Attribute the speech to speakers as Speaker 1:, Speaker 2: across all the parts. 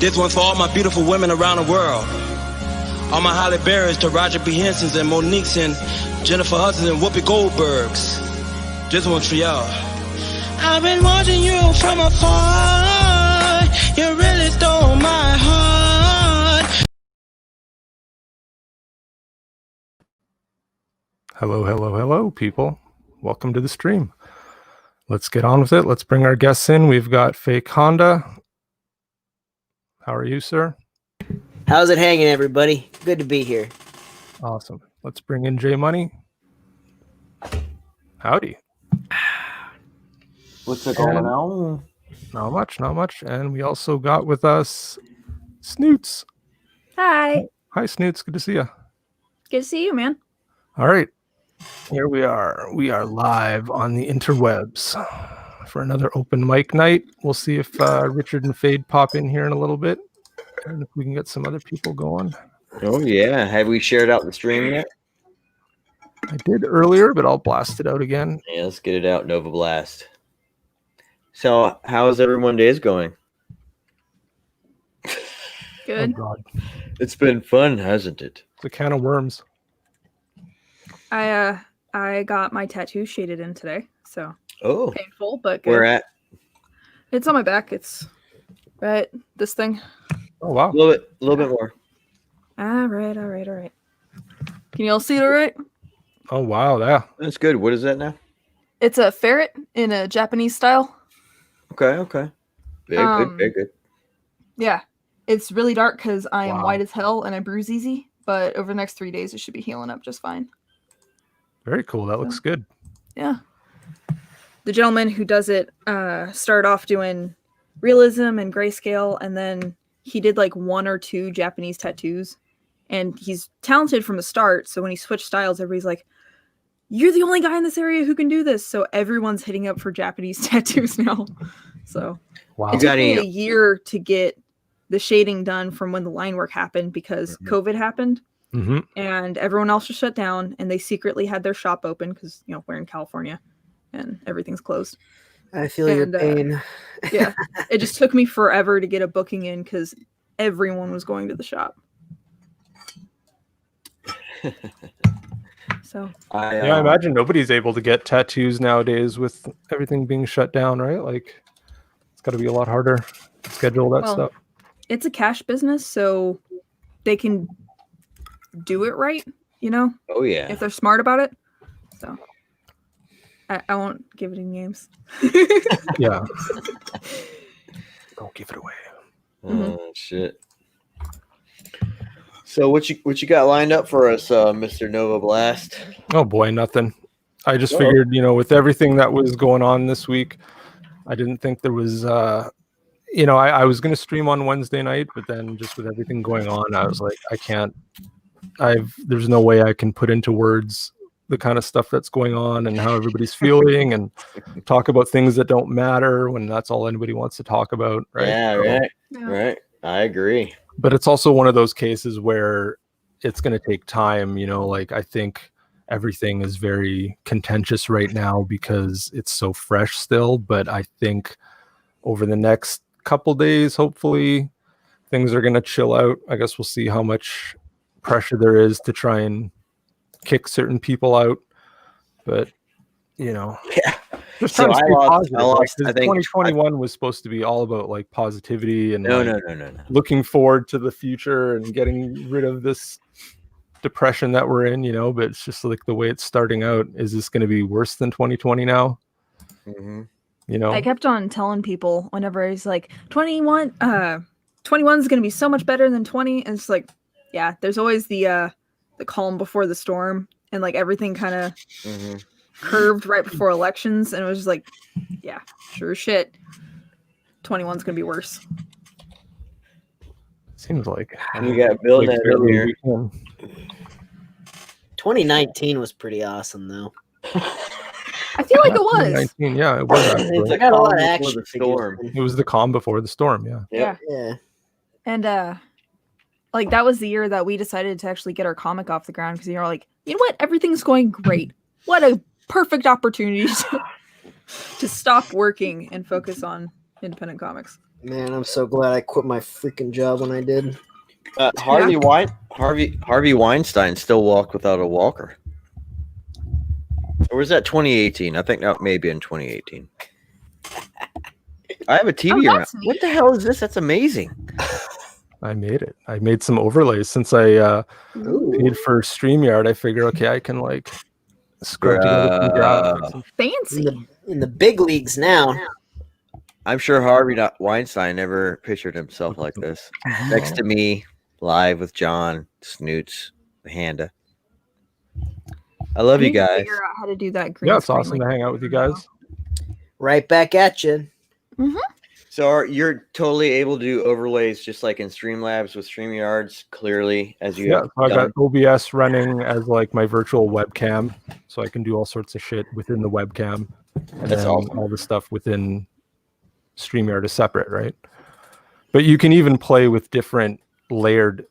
Speaker 1: This one's for all my beautiful women around the world. All my Holly Berrys to Roger B. Henson's and Monique's and Jennifer Hudson's and Whoopi Goldberg's. This one's for y'all. I've been watching you from afar. You really stole my heart.
Speaker 2: Hello, people. Welcome to the stream. Let's get on with it. Let's bring our guests in. We've got Fake Honda. How are you, sir?
Speaker 3: How's it hanging, everybody? Good to be here.
Speaker 2: Awesome. Let's bring in J Money. Howdy.
Speaker 4: What's going on?
Speaker 2: Not much. And we also got with us Snoots.
Speaker 5: Hi.
Speaker 2: Hi, Snoots. Good to see you.
Speaker 5: Good to see you, man.
Speaker 2: All right. Here we are. We are live on the interwebs for another open mic night. We'll see if Richard and Fade pop in here in a little bit, and if we can get some other people going.
Speaker 4: Oh, yeah. Have we shared out the stream yet?
Speaker 2: I did earlier, but I'll blast it out again.
Speaker 4: Yeah, let's get it out, Nova Blast. So, how's everyone's days going?
Speaker 5: Good.
Speaker 2: Oh, God.
Speaker 4: It's been fun, hasn't it?
Speaker 2: It's a can of worms.
Speaker 5: I got my tattoo shaded in today, so painful, but good.
Speaker 4: Where at?
Speaker 5: It's on my back. It's right this thing.
Speaker 2: Oh, wow.
Speaker 4: A little bit more.
Speaker 5: All right. Can you all see it all right?
Speaker 2: Oh, wow. Yeah.
Speaker 4: That's good. What is that now?
Speaker 5: It's a ferret in a Japanese style.
Speaker 4: Okay. Very good.
Speaker 5: Yeah, it's really dark because I am
Speaker 2: Wow.
Speaker 5: white as hell and I bruise easy. But over the next 3 days, it should be healing up just fine.
Speaker 2: Very cool. That looks good.
Speaker 5: Yeah. The gentleman who does it started off doing realism and grayscale, and then he did like 1 or 2 Japanese tattoos. And he's talented from the start, so when he switched styles, everybody's like, "You're the only guy in this area who can do this." So everyone's hitting up for Japanese tattoos now. So
Speaker 2: Wow.
Speaker 5: it took me a year to get the shading done from when the line work happened because COVID happened.
Speaker 2: Mm-hmm.
Speaker 5: And everyone else was shut down, and they secretly had their shop open because, you know, we're in California and everything's closed.
Speaker 3: I feel your pain.
Speaker 5: Yeah, it just took me forever to get a booking in because everyone was going to the shop. So
Speaker 2: I imagine nobody's able to get tattoos nowadays with everything being shut down, right? Like, it's got to be a lot harder to schedule that stuff.
Speaker 5: It's a cash business, so they can do it right, you know?
Speaker 4: Oh, yeah.
Speaker 5: If they're smart about it. So I won't give it any names.
Speaker 2: Yeah. Don't give it away.
Speaker 4: Oh, shit. So what you got lined up for us, Mr. Nova Blast?
Speaker 2: Oh boy, nothing. I just figured, you know, with everything that was going on this week, I didn't think there was you know, I was going to stream on Wednesday night, but then just with everything going on, I was like, there's no way I can put into words the kind of stuff that's going on and how everybody's feeling and talk about things that don't matter when that's all anybody wants to talk about. Right.
Speaker 4: Yeah, right. I agree.
Speaker 2: But it's also one of those cases where it's going to take time, you know, like I think everything is very contentious right now because it's so fresh still. But I think over the next couple days, hopefully things are going to chill out. I guess we'll see how much pressure there is to try and kick certain people out. But, you know, just trying to stay positive. I think 2021 was supposed to be all about like positivity and
Speaker 4: no.
Speaker 2: looking forward to the future and getting rid of this depression that we're in, you know, but it's just like the way it's starting out. Is this going to be worse than 2020 now?
Speaker 4: Mm-hmm.
Speaker 2: You know,
Speaker 5: I kept on telling people whenever he's like 21 is going to be so much better than 20. And it's like, yeah, there's always the calm before the storm, and like everything kind of curved right before elections. And it was just like, yeah, sure as shit. 21's going to be worse.
Speaker 2: seems like
Speaker 4: we got Bill
Speaker 2: like
Speaker 4: in here.
Speaker 3: 2019 was pretty awesome, though.
Speaker 5: I feel like it was.
Speaker 2: 2019, yeah, it was.
Speaker 4: It's
Speaker 2: Actually.
Speaker 4: like
Speaker 3: got a lot of
Speaker 4: calm
Speaker 3: action
Speaker 4: before the storm.
Speaker 2: It was the calm before the storm. Yeah.
Speaker 4: Yep.
Speaker 3: Yeah.
Speaker 5: And like that was the year that we decided to actually get our comic off the ground because you're like, you know what? Everything's going great. What a perfect opportunity to stop working and focus on independent comics.
Speaker 3: Man, I'm so glad I quit my freaking job when I did.
Speaker 4: Harvey Weinstein still walked without a walker. Or was that 2018? I think that may be in 2018. I have a TV around.
Speaker 5: that's neat.
Speaker 4: What the hell is this? That's amazing.
Speaker 2: I made it. I made some overlays since I paid for StreamYard. I figure, okay, I can like scrub together some graphics.
Speaker 5: Fancy.
Speaker 3: In the big leagues now.
Speaker 4: I'm sure Harvey Weinstein never pictured himself like this. Next to me, live with John, Snoots, Handa. I love you
Speaker 5: need to
Speaker 4: guys.
Speaker 5: Figure out how to do that green
Speaker 2: Yeah, it's
Speaker 5: screen,
Speaker 2: awesome
Speaker 5: like,
Speaker 2: to hang out with you guys.
Speaker 3: Right back at you.
Speaker 4: So you're totally able to do overlays just like in Streamlabs with StreamYards clearly as you
Speaker 2: Yeah,
Speaker 4: have
Speaker 2: so I
Speaker 4: done.
Speaker 2: got OBS running as like my virtual webcam, so I can do all sorts of shit within the webcam, and
Speaker 4: That's
Speaker 2: then
Speaker 4: awesome.
Speaker 2: all the stuff within StreamYard is separate, right? But you can even play with different layered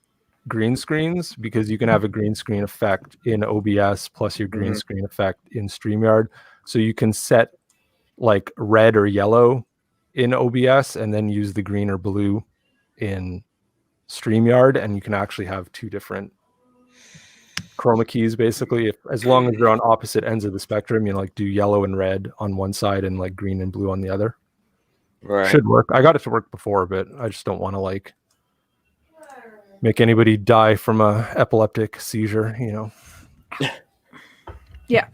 Speaker 2: green screens because you can have a green screen effect in OBS plus your green screen effect in StreamYard. So you can set like red or yellow in OBS and then use the green or blue in StreamYard, and you can actually have two different chroma keys basically, as long as they're on opposite ends of the spectrum. You know, like do yellow and red on one side and like green and blue on the other.
Speaker 4: Right.
Speaker 2: Should work. I got it to work before, but I just don't want to like make anybody die from a epileptic seizure, you know.
Speaker 5: Yeah.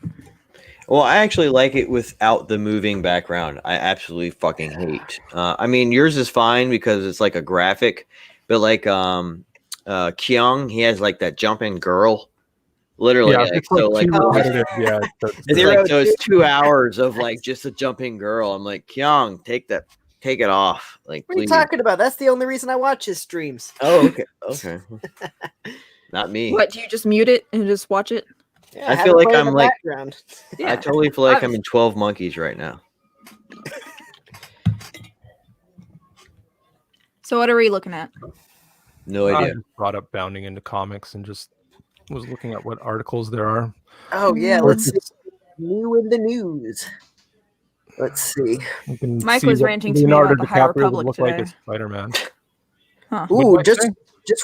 Speaker 4: Well, I actually like it without the moving background. I absolutely fucking hate. I mean, yours is fine because it's like a graphic, but like Kyung, he has like that jumping girl. Literally,
Speaker 2: Yeah,
Speaker 4: like,
Speaker 2: it's
Speaker 4: so
Speaker 2: like
Speaker 4: like
Speaker 2: too repetitive. Yeah,
Speaker 4: it's like those 2 hours of like just a jumping girl. I'm like, Kyung, take it off. Like,
Speaker 3: What are you
Speaker 4: please.
Speaker 3: talking about? That's the only reason I watch his streams.
Speaker 4: Oh, okay. Okay. Not me.
Speaker 5: What, do you just mute it and just watch it?
Speaker 3: Yeah,
Speaker 4: I
Speaker 3: have
Speaker 4: feel
Speaker 3: it
Speaker 4: like
Speaker 3: play in
Speaker 4: I'm
Speaker 3: the
Speaker 4: like-
Speaker 3: background.
Speaker 5: Yeah.
Speaker 4: I totally feel like I'm in 12 Monkeys right now.
Speaker 5: So what are we looking at?
Speaker 4: No
Speaker 2: I
Speaker 4: idea.
Speaker 2: just brought up bounding into comics and just was looking at what articles there are.
Speaker 3: Oh yeah,
Speaker 2: Or
Speaker 3: let's see.
Speaker 2: just-
Speaker 3: New in the news. Let's see.
Speaker 2: you can
Speaker 5: Mike
Speaker 2: see
Speaker 5: was
Speaker 2: what
Speaker 5: ranting to me
Speaker 2: Leonardo
Speaker 5: about the High
Speaker 2: DiCaprio would
Speaker 5: Republic
Speaker 2: look like
Speaker 5: today.
Speaker 2: as Spider-Man.
Speaker 5: Huh.
Speaker 2: What'd
Speaker 3: Ooh,
Speaker 2: Mike
Speaker 3: just
Speaker 2: say?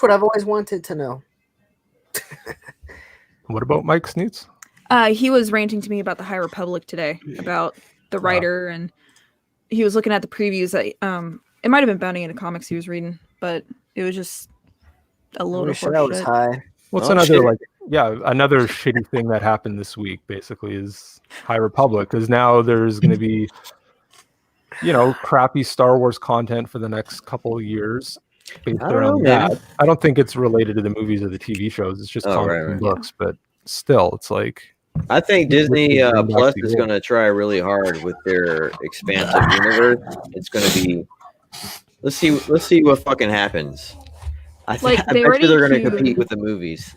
Speaker 3: what I've always wanted to know.
Speaker 2: What about Mike Sneets?
Speaker 5: He was ranting to me about the High Republic today, about the
Speaker 2: Wow.
Speaker 5: writer, and he was looking at the previews that it might have been Bounding into Comics he was reading, but it was just a
Speaker 3: I
Speaker 5: load of
Speaker 3: wish I was
Speaker 5: horseshit.
Speaker 3: high.
Speaker 2: What's
Speaker 4: Oh,
Speaker 2: another
Speaker 4: shit.
Speaker 2: like? Yeah, another shitty thing that happened this week basically is High Republic, because now there's going to be, you know, crappy Star Wars content for the next couple of years based
Speaker 4: I don't
Speaker 2: around
Speaker 4: know, man.
Speaker 2: that. I don't think it's related to the movies or the TV shows. It's just
Speaker 4: Oh,
Speaker 2: comics
Speaker 4: right,
Speaker 2: and
Speaker 4: right.
Speaker 2: books, but still, it's like
Speaker 4: I think
Speaker 2: Which
Speaker 4: Disney
Speaker 2: is bring back
Speaker 4: Plus
Speaker 2: the
Speaker 4: is
Speaker 2: old.
Speaker 4: going to try really hard with their expansive universe. It's going to be. Let's see what fucking happens. I
Speaker 5: Like,
Speaker 4: bet
Speaker 5: they
Speaker 4: you
Speaker 5: already
Speaker 4: they're going to
Speaker 5: queued-
Speaker 4: compete with the movies.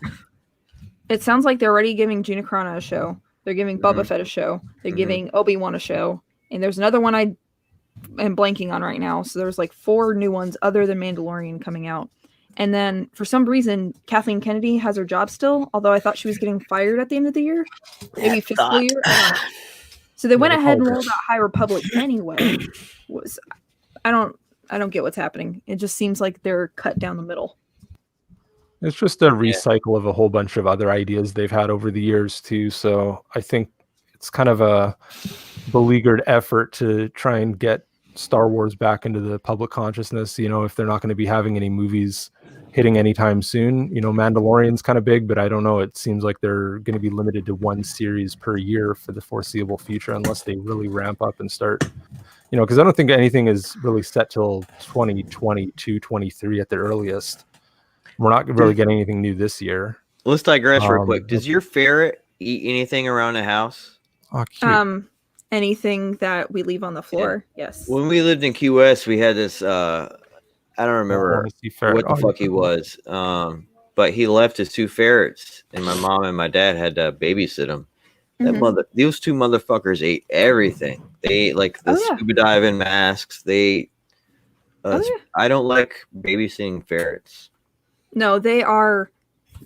Speaker 5: It sounds like they're already giving Gina Carano a show. They're giving Boba Fett a show. They're giving Obi-Wan a show. And there's another one I am blanking on right now. So there's like 4 new ones other than Mandalorian coming out. And then for some reason, Kathleen Kennedy has her job still, although I thought she was getting fired at the end of the year. Maybe fiscal year. I don't know. So they went
Speaker 2: Yeah,
Speaker 5: ahead and
Speaker 2: politics.
Speaker 5: rolled out High Republic anyway. I don't get what's happening. It just seems like they're cut down the middle.
Speaker 2: it's just a recycle of a whole bunch of other ideas they've had over the years too. So I think it's kind of a beleaguered effort to try and get Star Wars back into the public consciousness. You know, if they're not going to be having any movies hitting anytime soon, you know, Mandalorian's kind of big, but I don't know. It seems like they're going to be limited to one series per year for the foreseeable future, unless they really ramp up and start, you know, because I don't think anything is really set till 2022, 23 at the earliest. We're not really getting anything new this year.
Speaker 4: Let's digress real quick.
Speaker 2: Um,
Speaker 4: Does your ferret eat anything around the house?
Speaker 2: Oh, cute.
Speaker 5: Anything that we leave on the floor, yes.
Speaker 4: When we lived in Key West, we had this. I don't remember
Speaker 2: Wanna see ferret.
Speaker 4: what the
Speaker 2: Oh,
Speaker 4: fuck he was. But he left his 2 ferrets, and my mom and my dad had to babysit him.
Speaker 5: Mhm.
Speaker 4: Those 2 motherfuckers ate everything. They ate like the
Speaker 5: Oh, yeah.
Speaker 4: scuba diving masks. They.
Speaker 5: Oh, yeah.
Speaker 4: I don't like babysitting ferrets.
Speaker 5: No, their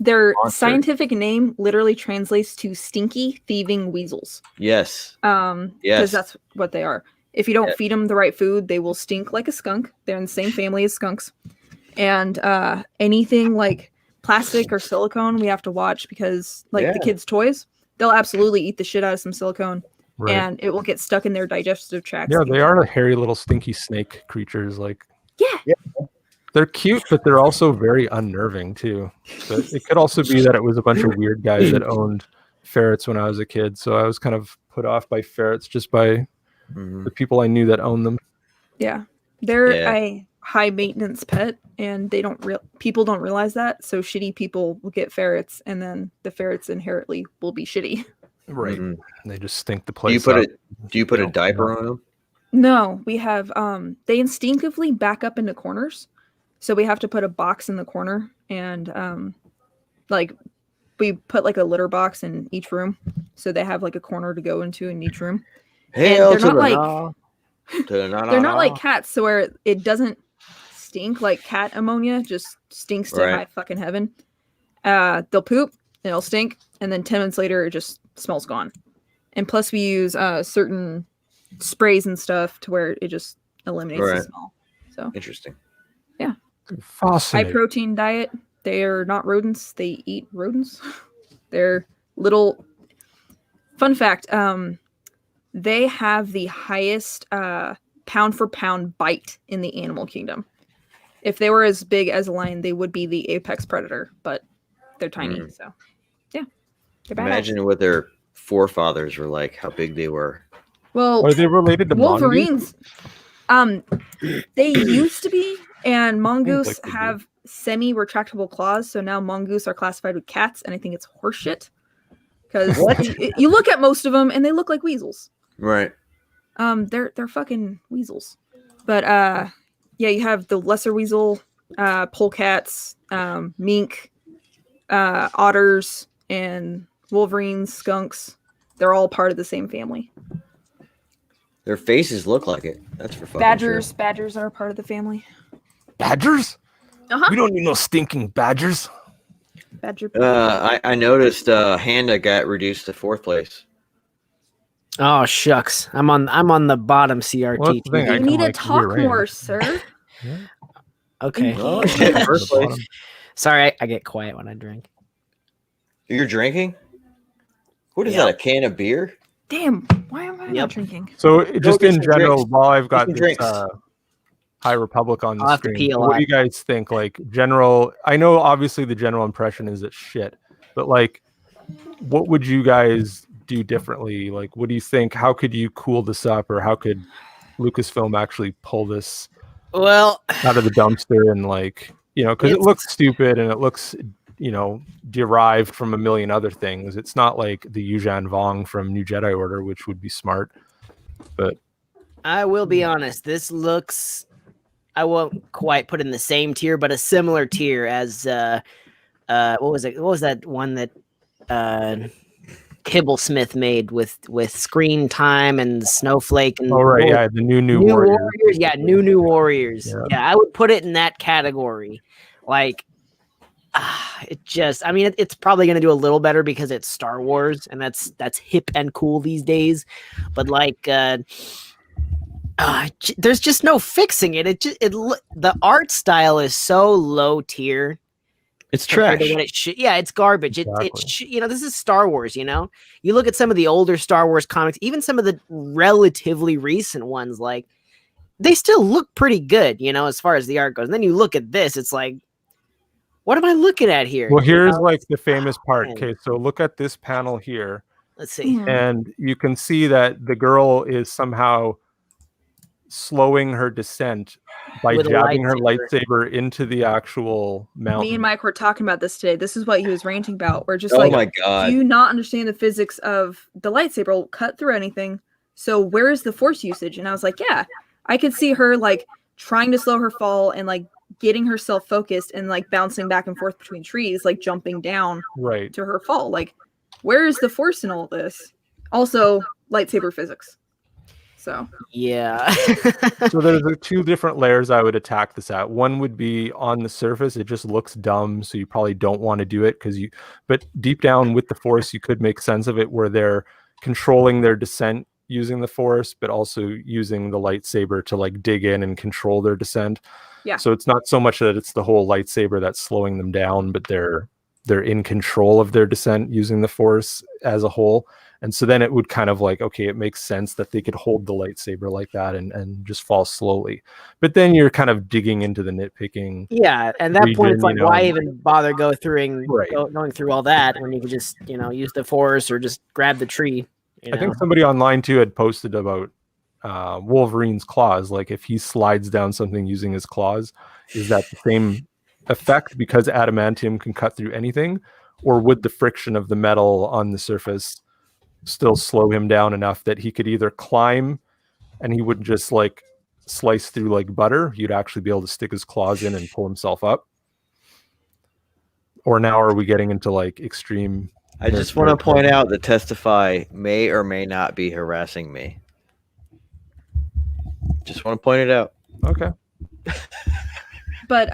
Speaker 4: Monster.
Speaker 5: scientific name literally translates to stinky thieving weasels.
Speaker 4: Yes.
Speaker 5: Because
Speaker 4: Yes.
Speaker 5: that's what they are. If you don't feed them the right food, they will stink like a skunk. They're in the same family as skunks. And anything like plastic or silicone, we have to watch because the kids' toys, they'll absolutely eat the shit out of some silicone.
Speaker 2: Right.
Speaker 5: And it will get stuck in their digestive tract.
Speaker 2: Yeah, they are hairy little stinky snake creatures. Like,
Speaker 5: Yeah.
Speaker 2: they're cute, but they're also very unnerving too. But it could also be that it was a bunch of weird guys that owned ferrets when I was a kid. So I was kind of put off by ferrets just by the people I knew that owned them.
Speaker 5: Yeah. They're a high maintenance pet, and they don't people don't realize that. So shitty people will get ferrets, and then the ferrets inherently will be shitty.
Speaker 2: Right.
Speaker 4: Mm-hmm.
Speaker 2: They just stink the place.
Speaker 4: Do you put a diaper on them?
Speaker 5: No, we have they instinctively back up into corners. So we have to put a box in the corner, and we put like a litter box in each room, so they have like a corner to go into in each room.
Speaker 4: Hail
Speaker 5: and
Speaker 4: to
Speaker 5: they're not like cats, so where it doesn't stink like cat ammonia, just stinks to high fucking heaven. They'll poop, it'll stink, and then 10 minutes later it just smells gone. And plus we use certain sprays and stuff to where it just eliminates the smell. So
Speaker 4: interesting.
Speaker 5: Yeah.
Speaker 2: Fascinating.
Speaker 5: High protein diet. They are not rodents. They eat rodents. They're little. Fun fact. They have the highest pound for pound bite in the animal kingdom. If they were as big as a lion, they would be the apex predator, but they're tiny. So yeah, they're badass.
Speaker 4: Imagine what their forefathers were like, how big they were.
Speaker 5: Well,
Speaker 2: are they related to
Speaker 5: Wolverines? They used to be, and mongoose have semi-retractable claws, so now mongoose are classified with cats, and I think it's horseshit. Because you look at most of them, and they look like weasels.
Speaker 4: Right.
Speaker 5: They're fucking weasels. But yeah, you have the lesser weasel, polecats, mink, otters, and wolverines, skunks. They're all part of the same family.
Speaker 4: Their faces look like it. That's for fucking
Speaker 5: Badgers.
Speaker 4: sure.
Speaker 5: Badgers are part of the family.
Speaker 2: Badgers?
Speaker 5: Uh-huh.
Speaker 2: We don't need no stinking badgers.
Speaker 5: Badger.
Speaker 4: I noticed Handa got reduced to 4th place.
Speaker 6: Oh shucks, I'm on the bottom CRT.
Speaker 2: Well, that's the thing, I
Speaker 5: You
Speaker 2: can,
Speaker 5: need to
Speaker 2: like,
Speaker 5: talk
Speaker 2: rearrange.
Speaker 5: more, sir.
Speaker 6: Okay.
Speaker 4: Oh shit, 1st place.
Speaker 6: Sorry, I get quiet when I drink.
Speaker 4: You're drinking? What is that? A can of beer?
Speaker 5: Damn, why am I not drinking?
Speaker 2: So just
Speaker 4: get
Speaker 2: in
Speaker 4: some
Speaker 2: general,
Speaker 4: drinks.
Speaker 2: while I've got
Speaker 4: Get
Speaker 2: this
Speaker 4: some drinks.
Speaker 2: High Republic on
Speaker 6: I'll
Speaker 2: the
Speaker 6: have to
Speaker 2: screen,
Speaker 6: pee a
Speaker 2: what
Speaker 6: lot.
Speaker 2: do you guys think? Like general, I know obviously the general impression is it's shit, but like, what would you guys do differently? Like, what do you think? How could you cool this up, or how could Lucasfilm actually pull this
Speaker 6: Well,
Speaker 2: out of the dumpster and like, because it looks stupid and it looks, derived from a million other things. It's not like the Yuuzhan Vong from New Jedi Order, which would be smart, but
Speaker 6: I will be honest. This looks, I won't quite put in the same tier, but a similar tier as what was it? What was that one that Kibblesmith made with Screen Time and Snowflake and
Speaker 2: the new Warriors.
Speaker 6: Yeah, new Warriors.
Speaker 2: Yeah.
Speaker 6: Yeah, I would put it in that category. Like, it just, I mean, it's probably going to do a little better because it's Star Wars and that's hip and cool these days. But like, there's just no fixing it. The art style is so low tier.
Speaker 4: It's trash.
Speaker 6: It's garbage.
Speaker 2: Exactly.
Speaker 6: This is Star Wars. You look at some of the older Star Wars comics, even some of the relatively recent ones, like they still look pretty good, as far as the art goes. And then you look at this, it's like, what am I looking at here?
Speaker 2: Well, here's like the famous part. Okay, so look at this panel here.
Speaker 6: Let's see.
Speaker 2: And you can see that the girl is somehow slowing her descent by
Speaker 6: With a
Speaker 2: jabbing her
Speaker 6: lightsaber.
Speaker 2: lightsaber into the actual mountain.
Speaker 5: Me and Mike were talking about this today. This is what he was ranting about. We're just
Speaker 4: Oh
Speaker 5: like,
Speaker 4: my god.
Speaker 5: do you not understand the physics of the lightsaber? Will cut through anything. So where is the force usage? And I was like, yeah, I could see her like trying to slow her fall and like getting herself focused and like bouncing back and forth between trees, like jumping down
Speaker 2: Right.
Speaker 5: to her fall. Like, where is the force in all this? Also, lightsaber physics. So
Speaker 6: Yeah.
Speaker 2: So there's two different layers I would attack this at. One would be on the surface, it just looks dumb, so you probably don't want to do it but deep down with the force, you could make sense of it where they're controlling their descent using the Force, but also using the lightsaber to like dig in and control their descent.
Speaker 5: Yeah.
Speaker 2: So it's not so much that it's the whole lightsaber that's slowing them down, but they're in control of their descent using the Force as a whole. And so then it would kind of like, okay, it makes sense that they could hold the lightsaber like that and just fall slowly. But then you're kind of digging into the nitpicking.
Speaker 6: Yeah, and that point, it's like,
Speaker 2: region,
Speaker 6: why even bother going through all that when you could just, use the Force or just grab the tree?
Speaker 2: I think somebody online too had posted about Wolverine's claws. Like if he slides down something using his claws, is that the same effect because adamantium can cut through anything? Or would the friction of the metal on the surface still slow him down enough that he could either climb and he wouldn't just like slice through like butter? He'd actually be able to stick his claws in and pull himself up. Or now are we getting into like extreme?
Speaker 4: I just want to point out that Testify may or may not be harassing me. Just want to point it out.
Speaker 2: Okay.
Speaker 5: But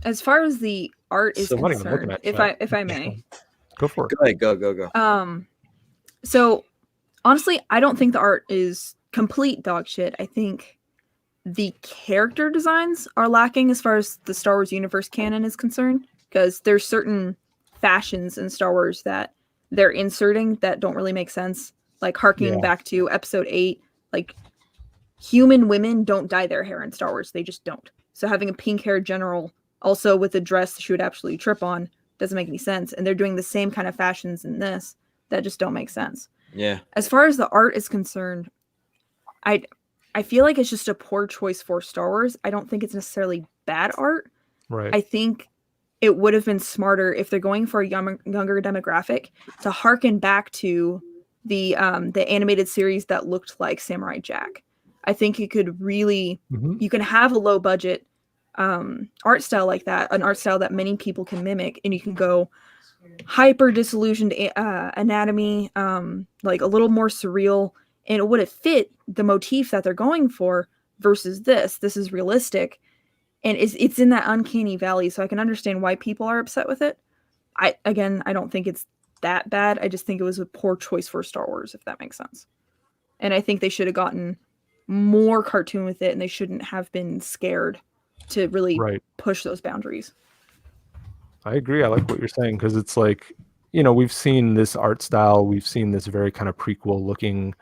Speaker 5: as far as the art is
Speaker 2: So what am I looking
Speaker 5: concerned,
Speaker 2: at?
Speaker 5: if I may,
Speaker 2: Go for it.
Speaker 4: Go ahead, go.
Speaker 5: So honestly, I don't think the art is complete dog shit. I think the character designs are lacking as far as the Star Wars universe canon is concerned, because there's certain fashions in Star Wars that they're inserting that don't really make sense. Like harkening back to episode 8, like human women don't dye their hair in Star Wars. They just don't. So having a pink haired general also with a dress she would absolutely trip on doesn't make any sense. And they're doing the same kind of fashions in this that just don't make sense.
Speaker 4: Yeah.
Speaker 5: As far as the art is concerned, I feel like it's just a poor choice for Star Wars. I don't think it's necessarily bad art.
Speaker 2: Right.
Speaker 5: I think it would have been smarter if they're going for a younger demographic to harken back to the animated series that looked like Samurai Jack. I think you could really, you can have a low budget art style like that, an art style that many people can mimic, and you can go hyper disillusioned anatomy, like a little more surreal, and it would have fit the motif that they're going for versus this. This is realistic, and it's in that uncanny valley, so I can understand why people are upset with it. I don't think it's that bad. I just think it was a poor choice for Star Wars, if that makes sense. And I think they should have gotten more cartoon with it, and they shouldn't have been scared to really push those boundaries.
Speaker 2: I agree. I like what you're saying, because it's like, we've seen this art style. We've seen this very kind of prequel looking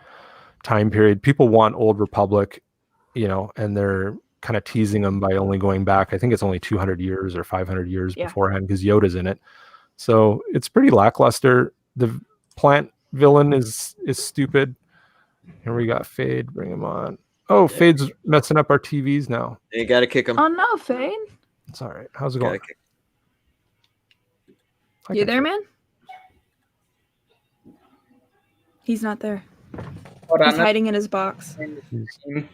Speaker 2: time period. People want Old Republic, and they're kind of teasing them by only going back. I think it's only 200 years or 500 years beforehand, because Yoda's in it. So it's pretty lackluster. The plant villain is stupid. Here we got Fade. Bring him on. Oh, Fade's messing up our TVs now.
Speaker 4: You got to kick him.
Speaker 5: Oh no, Fade.
Speaker 2: It's all right. How's it going?
Speaker 5: You there, man? He's not there. He's hiding in his box.
Speaker 2: Thanks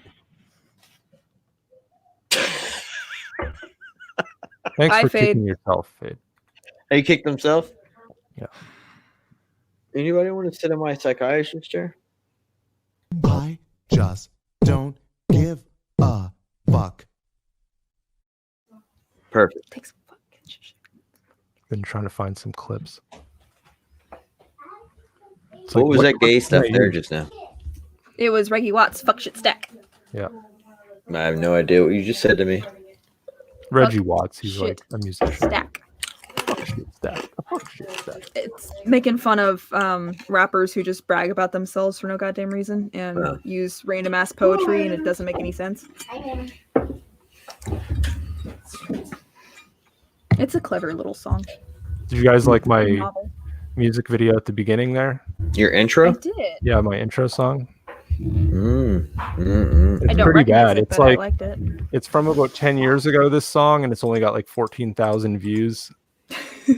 Speaker 5: Bye,
Speaker 2: for
Speaker 5: Fade.
Speaker 2: kicking yourself, Fade.
Speaker 4: He kicked himself?
Speaker 2: Yeah.
Speaker 4: Anybody want to sit in my psychiatrist chair?
Speaker 7: I just don't give a fuck.
Speaker 4: Perfect.
Speaker 5: Take some fucking shit.
Speaker 2: Been trying to find some clips. It's
Speaker 4: What
Speaker 2: like,
Speaker 4: was that gay
Speaker 2: what
Speaker 4: stuff
Speaker 2: can I
Speaker 4: there
Speaker 2: use?
Speaker 4: just now?
Speaker 5: It was Reggie Watts' fuck shit stack.
Speaker 2: Yeah.
Speaker 4: I have no idea what you just said to me.
Speaker 2: Reggie Watts. He's
Speaker 5: shit
Speaker 2: like a musician.
Speaker 5: Stack.
Speaker 2: Fuck shit stack. Fuck shit stack.
Speaker 5: It's making fun of rappers who just brag about themselves for no goddamn reason and use random ass poetry, and it doesn't make any sense. It's a clever little song.
Speaker 2: Did you guys like my
Speaker 5: Novel.
Speaker 2: music video at the beginning there?
Speaker 4: Your
Speaker 5: I
Speaker 4: intro?
Speaker 5: did.
Speaker 2: Yeah, my intro song.
Speaker 4: Mm.
Speaker 2: It's
Speaker 5: I don't
Speaker 2: pretty
Speaker 5: recognize
Speaker 2: bad.
Speaker 5: it,
Speaker 2: It's
Speaker 5: but
Speaker 2: like
Speaker 5: I liked it.
Speaker 2: it's from about 10 years ago, this song, and it's only got like 14,000 views.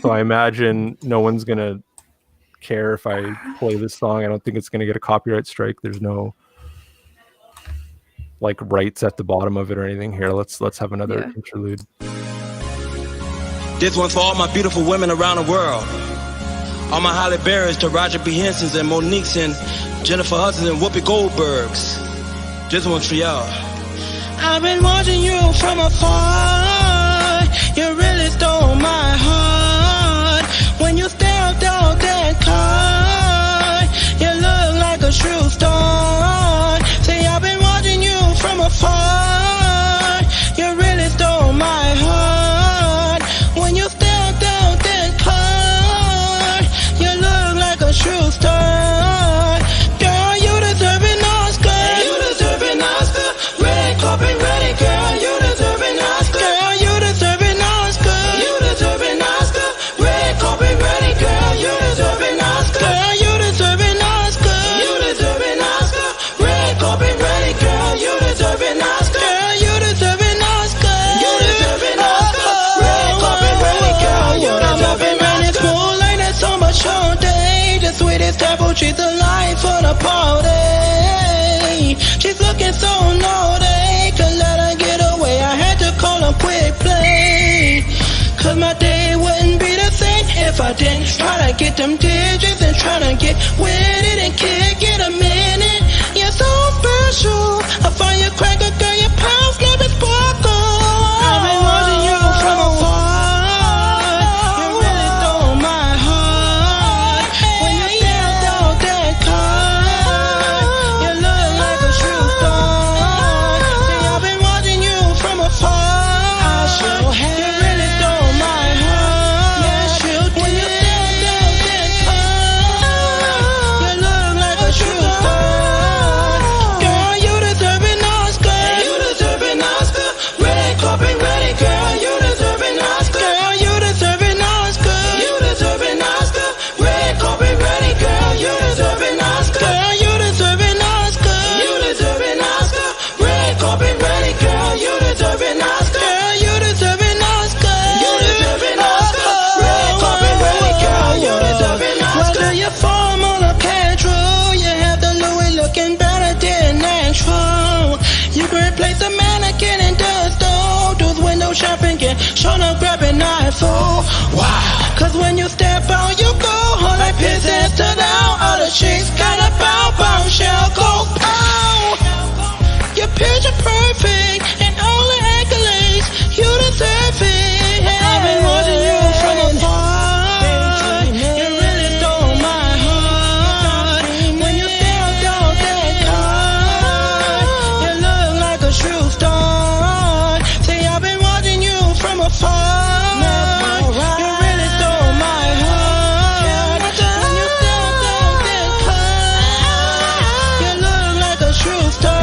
Speaker 2: So I imagine no one's gonna care if I play this song. I don't think it's gonna get a copyright strike. There's no like rights at the bottom of it or anything. Here, let's have another interlude.
Speaker 1: This one's for all my beautiful women around the world. All my Holly Berrys to Roger B. Henson's and Monique's and Jennifer Hudson's and Whoopi Goldberg's. This one's for y'all. I've been watching you from afar. You really stole my heart. When you stare up that car, you look like a true star. afar. You really stole my heart. When you stepped out that car, you look like a true star. Girl, you deserve an Oscar. You deserve an Oscar. Red carpet ready, girl. You deserve an Oscar. Girl, you deserve an Oscar. You deserve an Oscar. Red carpet ready, girl. You deserve an Oscar. Girl, you deserve an Oscar. You deserve an Oscar. Red carpet ready, girl. You deserve an Oscar. Girl, you deserve an Oscar. You deserve an Oscar. Red carpet ready, girl. You deserve an Oscar. Moonlight and so much all day. The sweetest apple, she's alive for the party. She's looking so naughty. Could let her get away. I had to call her quick play. Cause my day wouldn't be the same if I didn't try to get them digits and try to get with it and kick it a minute. You're so special. I find you cracker, girl, your pals never sparkle. I've been watching you from afar. You really stole my heart. When you stepped out that car, you look like a true star. See, I've been watching you from afar. I sure have. You really stole my heart. Yes, you did. When you stepped out that car, you look like a true star. Girl, you deserve an Oscar. You deserve an Oscar. Red carpet ready, girl. You deserve an Oscar. Girl, you deserve an Oscar. You deserve an Oscar. Red carpet ready, girl. You deserve an Oscar. Girl, you deserve an Oscar. You deserve an Oscar. Red carpet ready, girl. You deserve an Oscar. Girl, you deserve an Oscar. You deserve an Oscar. Red carpet ready, girl. You deserve an Oscar. Whether you form on a petrol, you have the Louis looking better than natural. You can replace a mannequin in the store. Those window shopping, get shown up grabbing iPhone. Wow. Cause when you step out, you go all like pieces to down. All the chicks got a bow, bow, shell go pow. You're picture perfect and all the accolades, you deserve it. I've been watching you from afar. You really stole my heart. When you stepped out that car, you look like a true star. See, I've been watching you from afar. You really stole my heart. When you stepped out that car, you look like a true star.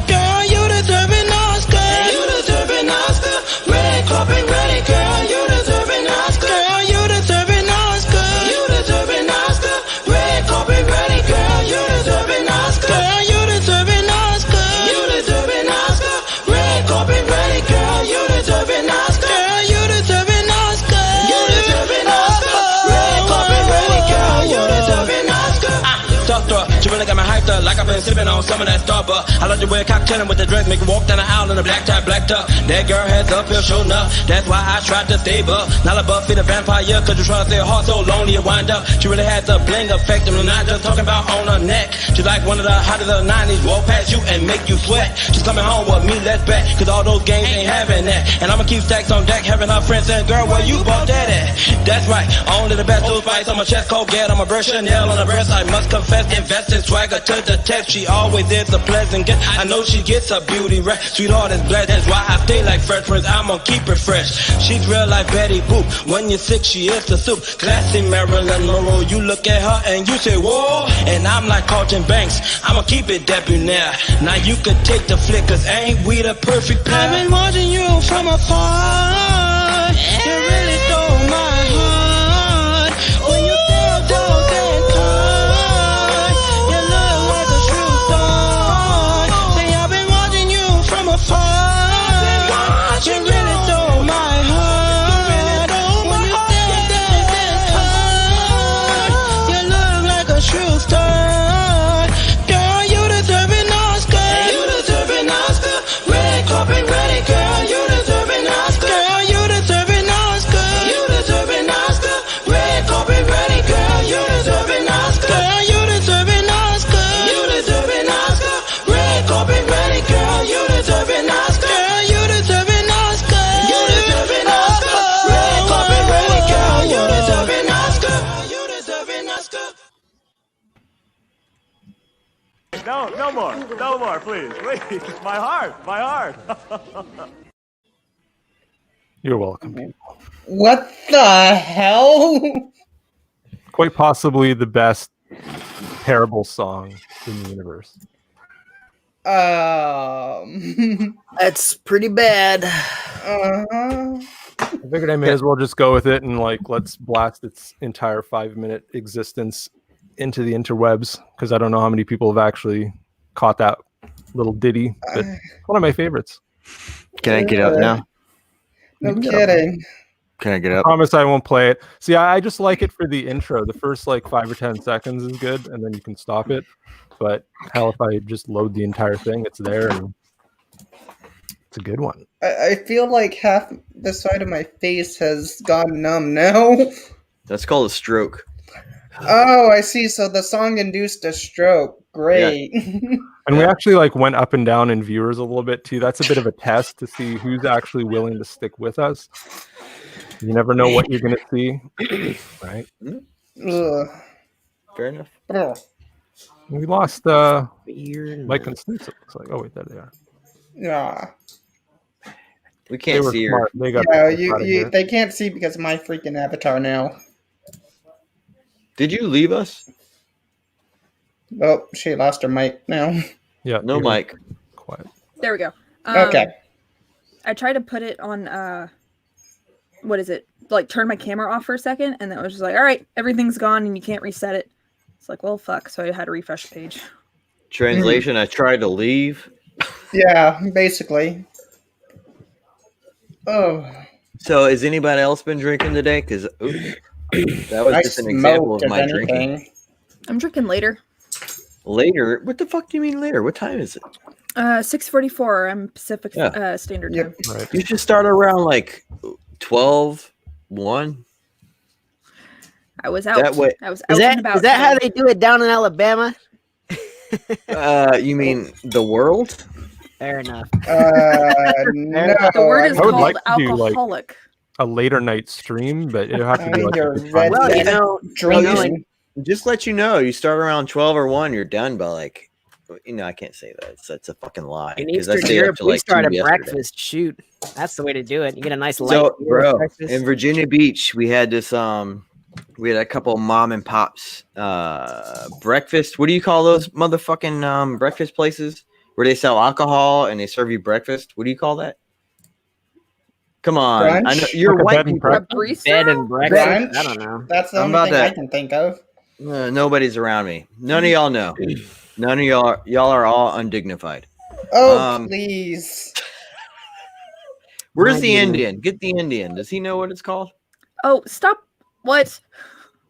Speaker 1: Girl, you deserve an Oscar. You deserve an Oscar. Red carpet ready, girl. You deserve an Oscar. Girl, you deserve an Oscar. You deserve an Oscar. Red carpet ready, girl. You deserve an Oscar. Girl, you deserve an Oscar. You deserve an Oscar. Red carpet ready, girl. You deserve an Oscar. Girl, you deserve an Oscar. You deserve an Oscar. Red carpet ready, girl. You deserve an Oscar. Starstruck, she really got me hyped up like I've been sipping on some of that Starbucks. I like to wear cocktail with the dress, make her walk down the aisle in a black tie, black tuck. That girl has uphill show enough. That's why I tried to stay up. Not a buff, fit a vampire, cause you try to stay heart so lonely you wind up. She really has the bling effect, and I'm not just talking about on her neck. She's like one of the hottest of the 90s, walk past you and make you sweat. She's coming home with me, let's bet, cause all those games ain't having that. And I'ma keep stacks on deck, having her friends saying, girl, where you bought that at? That's right, only the best old spice on my chest, Colgate on my brush, Chanel on the breast. I must confess, invest in swagger to the test. She always is a pleasant gift. I know she gets a beauty rest. Sweetheart is blessed, that's why I stay like Fresh Prince. I'ma keep it fresh. She's real like Betty Boop. When you're sick, she is the soup. Classy Marilyn Monroe. You look at her and you say, whoa. And I'm like Carlton Banks. I'ma keep it debonair. Now you could take the flick, cause ain't we the perfect pair? I've been watching you from afar. You really stole my heart. When you stepped out that car, you look like a true star. Say I've been watching you from afar. You really stole my heart. When you stepped out that car, you look like a true star. Girl, you deserve an Oscar. You deserve an Oscar. Red carpet ready, girl. You deserve an Oscar. Girl, you deserve an Oscar. You deserve an Oscar.
Speaker 8: more, please. My heart.
Speaker 2: You're welcome.
Speaker 3: What the hell?
Speaker 2: Quite possibly the best terrible song in the universe.
Speaker 6: That's pretty bad.
Speaker 3: Uh-huh.
Speaker 2: I figured I may as well just go with it and let's blast its entire 5-minute existence into the interwebs, because I don't know how many people have actually caught that little ditty, but it's one of my favorites.
Speaker 4: Can I get up now?
Speaker 3: No kidding.
Speaker 4: Can I get
Speaker 2: I
Speaker 4: up?
Speaker 2: promise I won't play it. See, I just like it for the intro. The first 5 or 10 seconds is good, and then you can stop it. But hell, if I just load the entire thing, it's there, and it's a good one.
Speaker 3: I feel like half the side of my face has gone numb now.
Speaker 4: That's called a stroke.
Speaker 3: Oh, I see. So the song induced a stroke. Great.
Speaker 2: And we actually went up and down in viewers a little bit too. That's a bit of a test to see who's actually willing to stick with us. You never know what you're gonna see, right?
Speaker 3: Ugh.
Speaker 4: Fair enough.
Speaker 3: Ugh.
Speaker 2: We lost
Speaker 6: Weird.
Speaker 2: Mike and Snoops. It looks like. Oh wait, there they are.
Speaker 3: Yeah.
Speaker 4: We
Speaker 2: They
Speaker 4: can't
Speaker 2: were
Speaker 4: see her.
Speaker 2: smart. They got
Speaker 3: Yeah,
Speaker 2: the fuck outta here.
Speaker 3: they can't see because of my freaking avatar now.
Speaker 4: Did you leave us?
Speaker 3: Oh, she lost her mic now.
Speaker 2: Yeah.
Speaker 4: No
Speaker 2: you're
Speaker 4: mic.
Speaker 2: Quiet.
Speaker 5: There we go.
Speaker 3: Okay.
Speaker 5: I tried to put it on what is it? Turn my camera off for a second, and then it was just all right, everything's gone and you can't reset it. It's well, fuck. So I had to refresh the page.
Speaker 4: Translation: I tried to leave.
Speaker 3: Yeah, basically. Oh.
Speaker 4: So, has anybody else been drinking today? Because that was
Speaker 3: I
Speaker 4: just an example
Speaker 3: smoked,
Speaker 4: of
Speaker 3: if
Speaker 4: my drinking.
Speaker 3: anything.
Speaker 5: I'm drinking later.
Speaker 4: Later? What the fuck do you mean later? What time is it?
Speaker 5: 6:44. I'm Pacific
Speaker 4: Yeah.
Speaker 5: Standard
Speaker 3: Yep.
Speaker 5: Time.
Speaker 2: Right.
Speaker 4: You should start around 12, 1.
Speaker 5: I was out.
Speaker 4: That way-
Speaker 5: I was out
Speaker 6: Is
Speaker 5: and
Speaker 6: that
Speaker 5: about.
Speaker 6: is that how
Speaker 5: today.
Speaker 6: they do it down in Alabama?
Speaker 4: You mean the world?
Speaker 6: Fair enough.
Speaker 3: No.
Speaker 5: The word is
Speaker 2: I would
Speaker 5: called
Speaker 2: like to do,
Speaker 5: alcoholic.
Speaker 2: A later night stream, but it'll have to be
Speaker 3: You're
Speaker 2: a good
Speaker 3: red
Speaker 2: time.
Speaker 6: Well, you
Speaker 3: Yeah.
Speaker 6: know,
Speaker 3: drinking.
Speaker 4: Just let you know, you start around 12 or 1, you're done by I can't say that. That's a fucking lie.
Speaker 6: in
Speaker 4: 'cause I
Speaker 6: Eastern
Speaker 4: stayed up
Speaker 6: Europe,
Speaker 4: till,
Speaker 6: we start
Speaker 4: 2
Speaker 6: at
Speaker 4: yesterday.
Speaker 6: breakfast. Shoot, that's the way to do it. You get a nice light
Speaker 4: So,
Speaker 6: beer
Speaker 4: bro,
Speaker 6: at breakfast.
Speaker 4: in Virginia Beach, we had this we had a couple mom and pops breakfast. What do you call those motherfucking breakfast places where they sell alcohol and they serve you breakfast? What do you call that? Come on,
Speaker 3: Brunch?
Speaker 4: I know you're
Speaker 2: Like a
Speaker 4: white
Speaker 2: bed and
Speaker 4: people.
Speaker 2: breakfast?
Speaker 5: A
Speaker 6: Bed
Speaker 5: bistro?
Speaker 6: and breakfast.
Speaker 3: Brunch?
Speaker 6: I don't know.
Speaker 3: That's the
Speaker 4: I'm
Speaker 3: only
Speaker 4: about
Speaker 3: thing I
Speaker 4: to-
Speaker 3: can think of.
Speaker 4: Nobody's around me. None of y'all know. None of y'all are all undignified.
Speaker 3: Oh, please.
Speaker 4: Where's
Speaker 6: Mind
Speaker 4: the
Speaker 6: you.
Speaker 4: Indian? Get the Indian. Does he know what it's called?
Speaker 5: Oh, stop! What?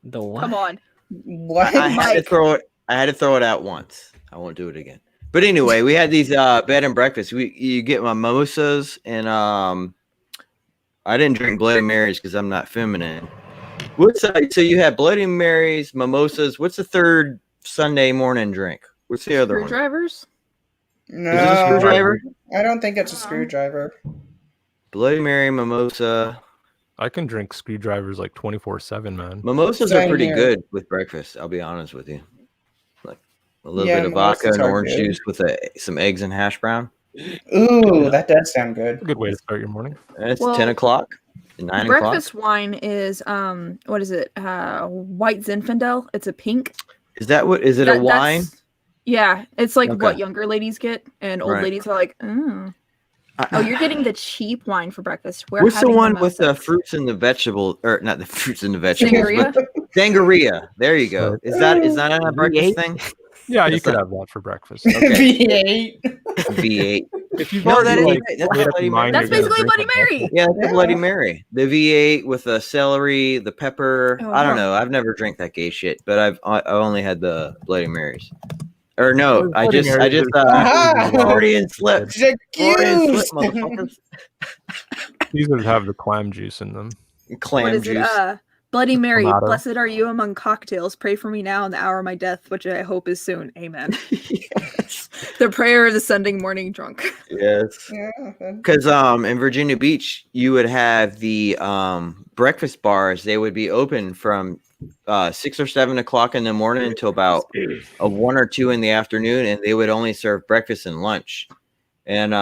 Speaker 6: The what?
Speaker 5: Come on.
Speaker 3: What?
Speaker 4: I had to
Speaker 5: Mike.
Speaker 4: throw it. I had to throw it out once. I won't do it again. But anyway, we had these bed and breakfast. You get mimosas and I didn't drink Bloody Marys because I'm not feminine. What's so you had Bloody Marys, mimosas. What's the third Sunday morning drink? What's the other one?
Speaker 5: Screwdrivers?
Speaker 3: No,
Speaker 4: Is it a screwdriver?
Speaker 3: I don't think it's a screwdriver.
Speaker 4: Bloody Mary, mimosa.
Speaker 2: I can drink screwdrivers 24/7, man.
Speaker 4: Mimosas are
Speaker 3: Same
Speaker 4: pretty
Speaker 3: here.
Speaker 4: good with breakfast. I'll be honest with you. Like a little
Speaker 3: Yeah,
Speaker 4: bit of vodka
Speaker 3: mimosas
Speaker 4: and
Speaker 3: are
Speaker 4: orange
Speaker 3: good.
Speaker 4: juice with some eggs and hash brown.
Speaker 3: Ooh, that does sound good.
Speaker 2: A good way to start your morning.
Speaker 4: And it's
Speaker 5: Well,
Speaker 4: 10 o'clock, 9
Speaker 5: Breakfast wine is what is it? White Zinfandel. It's a pink.
Speaker 4: Is that what? Is it a wine?
Speaker 5: Yeah, it's like what
Speaker 4: Okay.
Speaker 5: younger ladies get, and old
Speaker 4: Right.
Speaker 5: ladies are like, oh. Oh, you're getting the cheap wine for breakfast. We're
Speaker 4: What's the
Speaker 5: having
Speaker 4: one with the
Speaker 5: mimosas.
Speaker 4: fruits and the vegetable, or not the fruits and the vegetables?
Speaker 5: Sangria?
Speaker 4: but Sangria. There you go.
Speaker 2: Right.
Speaker 4: Is that a breakfast thing?
Speaker 2: Yeah, you
Speaker 4: That's
Speaker 2: could
Speaker 4: not-
Speaker 2: have that for breakfast.
Speaker 3: V8.
Speaker 4: V8.
Speaker 2: If you've
Speaker 4: No,
Speaker 2: already,
Speaker 4: that is-
Speaker 2: like,
Speaker 4: that's
Speaker 2: made up
Speaker 4: Bloody
Speaker 2: your mind
Speaker 4: Mary.
Speaker 5: That's
Speaker 2: you're gonna
Speaker 5: basically
Speaker 2: drink
Speaker 5: Bloody
Speaker 2: a
Speaker 5: Mary.
Speaker 4: Yeah, it's the
Speaker 3: Yeah.
Speaker 4: Bloody Mary. The V8 with the celery, the pepper.
Speaker 5: Oh,
Speaker 4: I don't
Speaker 5: no.
Speaker 4: know. I've never drank that gay shit, but I've only had the Bloody Marys. Or no,
Speaker 2: Those
Speaker 4: I
Speaker 2: Bloody
Speaker 4: just
Speaker 2: Marys are
Speaker 3: Aha!
Speaker 4: Freudian slip. Freudian
Speaker 3: Accused.
Speaker 4: slip, motherfuckers.
Speaker 2: These would have the clam juice in them.
Speaker 4: Clam
Speaker 5: What is
Speaker 4: juice.
Speaker 5: it? Bloody Mary,
Speaker 2: Clamato.
Speaker 5: blessed are you among cocktails. Pray for me now in the hour of my death, which I hope is soon. Amen.
Speaker 4: Yes.
Speaker 5: The prayer of the Sunday morning drunk.
Speaker 4: Yes.
Speaker 3: Yeah,
Speaker 4: Because in Virginia Beach, you would have the breakfast bars. They would be open from 6 or 7 o'clock in the morning until about 1 or 2 in the afternoon, and they would only serve breakfast and lunch. And